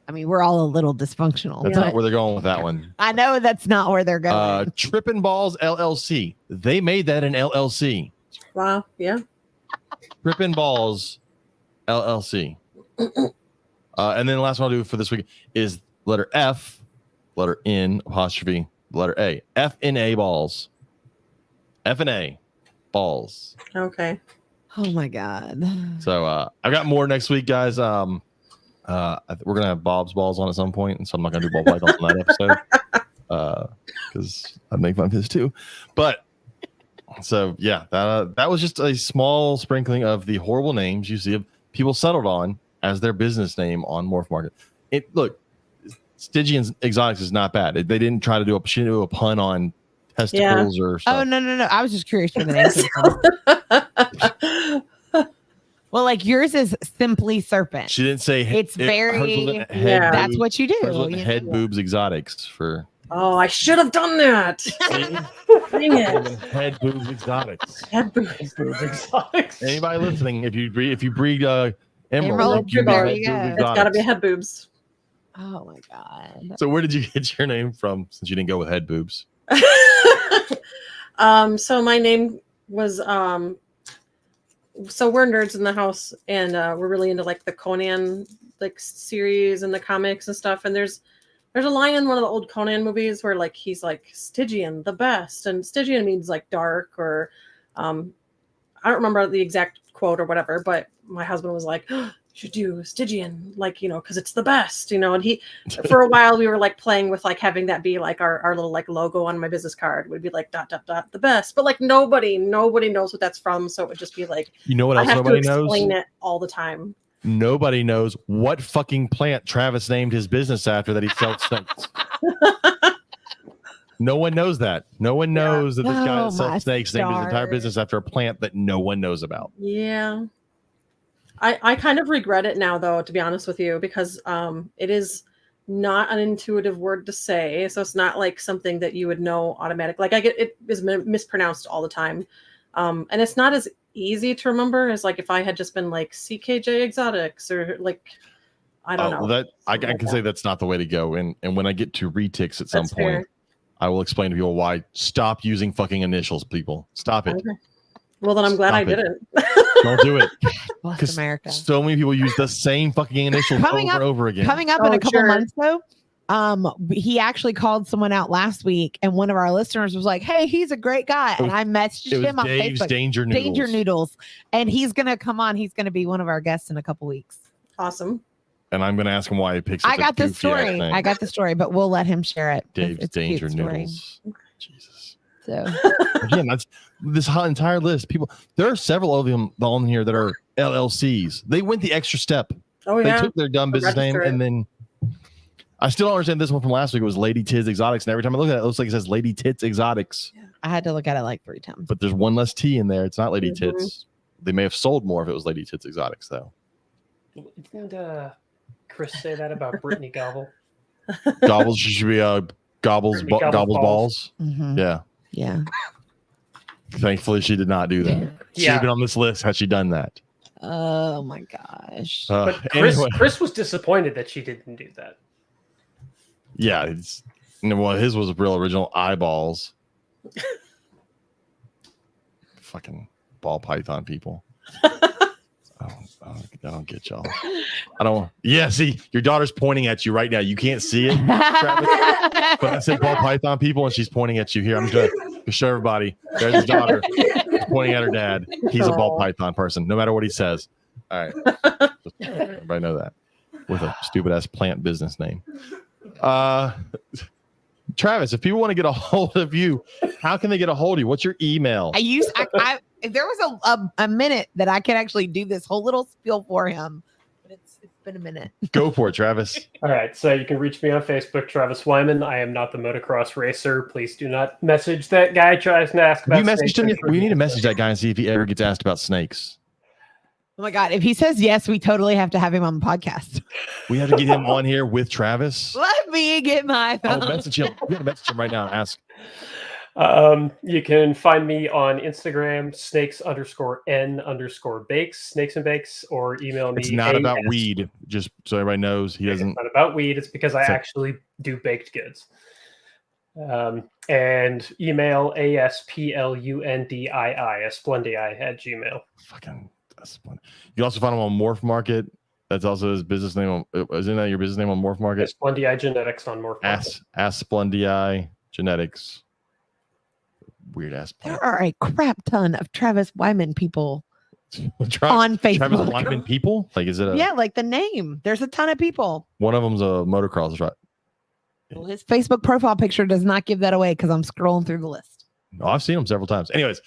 Speaker 2: I mean, we're all a little dysfunctional.
Speaker 1: That's
Speaker 2: but
Speaker 1: not where they're going with that one.
Speaker 2: I know that's not where they're going.
Speaker 1: Trippin' Balls LLC. They made that an LLC.
Speaker 4: Wow. Yeah.
Speaker 1: Trippin' Balls LLC. And then the last one I'll do for this week is letter F, letter N, apostrophe, letter A. F-N-A balls. F-N-A balls.
Speaker 4: Okay.
Speaker 2: Oh my God.
Speaker 1: So I've got more next week, guys. We're gonna have Bob's balls on at some point, and so I'm not gonna do ball pythons on that episode because I make fun of his too. But so yeah, that was just a small sprinkling of the horrible names you see people settled on as their business name on Morph Market. Look, Stygian Exotics is not bad. They didn't try to do a pun on testicles or stuff.
Speaker 2: Oh no. I was just curious for the name. Well, like yours is simply serpent.
Speaker 1: She didn't say
Speaker 2: It's very-
Speaker 4: Yeah.
Speaker 2: That's what you do.
Speaker 1: Hers was
Speaker 2: you know?
Speaker 1: head boobs exotics for
Speaker 4: Oh, I should have done that. Dang it.
Speaker 1: head boobs exotics.
Speaker 4: Head boobs.
Speaker 3: Exotics.
Speaker 1: Anybody listening, if you breed
Speaker 2: Emerald,
Speaker 1: emerald, you
Speaker 2: there
Speaker 1: get
Speaker 2: you go.
Speaker 1: head
Speaker 4: It's
Speaker 1: boobs
Speaker 4: got to be
Speaker 1: exotics.
Speaker 4: head boobs.
Speaker 2: Oh my God.
Speaker 1: So where did you get your name from since you didn't go with head boobs?
Speaker 4: So my name was so we're nerds in the house, and we're really into like the Conan like series and the comics and stuff. And there's a line in one of the old Conan movies where like he's like Stygian, the best, and Stygian means like dark or I don't remember the exact quote or whatever, but my husband was like, oh, you should do Stygian, like, you know, because it's the best, you know. And he, for a while, we were like playing with like having that be like our little like logo on my business card would be like ... the best, but like nobody knows what that's from, so it would just be like,
Speaker 1: You know what
Speaker 4: I
Speaker 1: else
Speaker 4: have to
Speaker 1: nobody knows?
Speaker 4: explain it all the time.
Speaker 1: Nobody knows what fucking plant Travis named his business after that he sells snakes. No one knows that. No one knows that this guy
Speaker 2: Oh,
Speaker 1: that sells
Speaker 2: my
Speaker 1: snakes named his entire
Speaker 2: stars.
Speaker 1: business after a plant that no one knows about.
Speaker 4: Yeah. I kind of regret it now, though, to be honest with you, because it is not an intuitive word to say. So it's not like something that you would know automatically. Like I get it is mispronounced all the time. And it's not as easy to remember as like if I had just been like CKJ Exotics or like, I don't know.
Speaker 1: That I
Speaker 4: Something
Speaker 1: can
Speaker 4: like
Speaker 1: say that's not the way to go. And when I get to retics at some
Speaker 4: That's
Speaker 1: point,
Speaker 4: fair.
Speaker 1: I will explain to people why. Stop using fucking initials, people. Stop it.
Speaker 4: Okay. Well, then I'm glad I
Speaker 1: Stop it.
Speaker 4: didn't.
Speaker 1: Don't do it.
Speaker 2: Bless
Speaker 1: Because
Speaker 2: America.
Speaker 1: so many people use the same fucking initials
Speaker 2: Coming
Speaker 1: over
Speaker 2: up-
Speaker 1: and over again.
Speaker 2: Coming up in
Speaker 4: Oh,
Speaker 2: a couple
Speaker 4: sure.
Speaker 2: months, though, He actually called someone out last week, and one of our listeners was like, "Hey, he's a great guy," and I messaged him on
Speaker 1: Dave's
Speaker 2: Facebook.
Speaker 1: Danger Noodles.
Speaker 2: Danger Noodles, and he's gonna come on. He's gonna be one of our guests in a couple weeks.
Speaker 4: Awesome.
Speaker 1: And I'm gonna ask him why he picks.
Speaker 2: I got the story, but we'll let him share it.
Speaker 1: Dave's
Speaker 2: It's a cute
Speaker 1: Danger
Speaker 2: story.
Speaker 1: Noodles. Jesus.
Speaker 2: So
Speaker 1: Again, that's this entire list. People, there are several of them on here that are LLCs. They went the extra step.
Speaker 4: Oh
Speaker 1: They
Speaker 4: yeah.
Speaker 1: took their dumb business name
Speaker 4: Register it.
Speaker 1: and then. I still don't understand this one from last week. It was Lady Tits Exotics, and every time I look at it, it looks like it says Lady Tits Exotics.
Speaker 2: I had to look at it like 3 times.
Speaker 1: But there's one less T in there. It's not Lady
Speaker 4: Mhm.
Speaker 1: Tits. They may have sold more if it was Lady Tits Exotics, though.
Speaker 3: Didn't Chris say that about Brittany Gobble?
Speaker 1: Gobbles, she should be Gobbles,
Speaker 3: Brittany Gobbles
Speaker 1: Gobbles Balls.
Speaker 2: Mhm.
Speaker 1: Yeah.
Speaker 2: Yeah.
Speaker 1: Thankfully, she did not do that. She
Speaker 3: Yeah.
Speaker 1: had been on this list had she done that.
Speaker 2: Oh my gosh.
Speaker 3: But
Speaker 1: Anyway,
Speaker 3: Chris was disappointed that she didn't do that.
Speaker 1: yeah. Well, his was real original eyeballs. Fucking ball python people. I don't get y'all. I don't. Yeah, see, your daughter's pointing at you right now. You can't see it, but I said ball python people, and she's pointing at you here. I'm going to show everybody. There's his daughter. She's pointing at her dad. He's a ball python person, no matter what he says. All right. Just everybody know that. With a stupid ass plant business name. Travis, if people want to get a hold of you, how can they get a hold of you? What's your email?
Speaker 2: There was a minute that I could actually do this whole little spiel for him, but it's been a minute.
Speaker 1: Go for it, Travis.
Speaker 3: All right, so you can reach me on Facebook, Travis Wyman. I am not the motocross racer. Please do not message that guy tries to ask about.
Speaker 1: You messaged him.
Speaker 3: snakes.
Speaker 1: We need to message that guy and see if he ever gets asked about snakes.
Speaker 2: Oh my God. If he says yes, we totally have to have him on the podcast.
Speaker 1: We have to get him on here with Travis.
Speaker 2: Let me get my
Speaker 1: I'll
Speaker 2: phone.
Speaker 1: message him. We got to message him right now and ask.
Speaker 3: You can find me on Instagram, snakes_n_bakes, snakes and bakes, or email me.
Speaker 1: It's not about weed, just so everybody knows he doesn't.
Speaker 3: It's not about weed. It's because I actually do baked goods. And email asplundii@gmail.
Speaker 1: Fucking Splendid. You can also find him on Morph Market. That's also his business name. Isn't that your business name on Morph Market?
Speaker 3: Asplundii Genetics on Morph Market.
Speaker 1: Asplundii Genetics. Weird ass.
Speaker 2: There are a crap ton of Travis Wyman people on
Speaker 1: Travis
Speaker 2: Facebook.
Speaker 1: Wyman people? Like, is it
Speaker 2: Yeah, like the name. There's a ton of people.
Speaker 1: one of them's a motocross, right?
Speaker 2: Well, his Facebook profile picture does not give that away because I'm scrolling through the list.
Speaker 1: Oh, I've seen him several times. Anyways,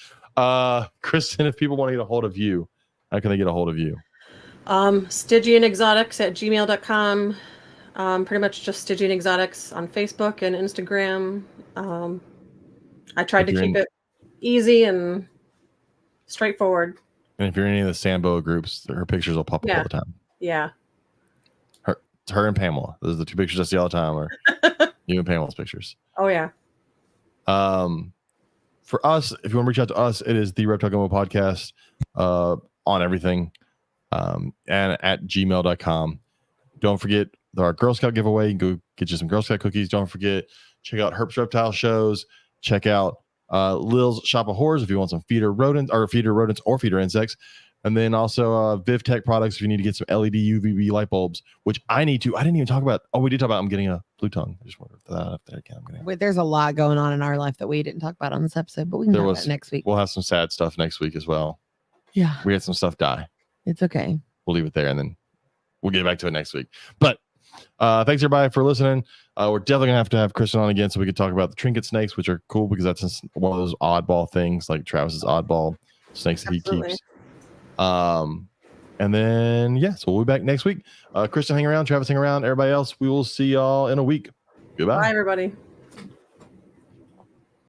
Speaker 1: Kristen, if people want to get a hold of you, how can they get a hold of you?
Speaker 4: Stygian Exotics at gmail.com. Pretty much just Stygian Exotics on Facebook and Instagram. I tried to keep it easy and straightforward.
Speaker 1: And if you're in any of the Sambo groups, her pictures will pop up all the time.
Speaker 4: Yeah.
Speaker 1: It's her and Pamela. Those are the two pictures I see all the time. Or you and Pamela's pictures.
Speaker 4: Oh yeah.
Speaker 1: For us, if you want to reach out to us, it is the Reptile Gumbo podcast on everything and at gmail.com. Don't forget our Girl Scout giveaway. You can go get you some Girl Scout cookies. Don't forget, check out Herp's Reptile shows. Check out Lil's Shop of Horrors if you want some feeder rodents or feeder insects. And then also VivTech products if you need to get some LED UVB light bulbs, which I need to. I didn't even talk about. Oh, we did talk about I'm getting a blue tongue. I just wanted to throw that up there again.
Speaker 2: Wait, there's a lot going on in our life that we didn't talk about on this episode, but we can talk about it next week.
Speaker 1: We'll have some sad stuff next week as well.
Speaker 2: Yeah.
Speaker 1: We had some stuff die.
Speaker 2: It's okay.
Speaker 1: We'll leave it there and then we'll get back to it next week. But thanks everybody for listening. We're definitely gonna have to have Kristen on again so we can talk about the trinket snakes, which are cool because that's just one of those oddball things like Travis's oddball snakes that he keeps. And then so we'll be back next week. Kristen, hang around. Travis, hang around. Everybody else, we will see y'all in a week. Goodbye.
Speaker 4: Bye, everybody.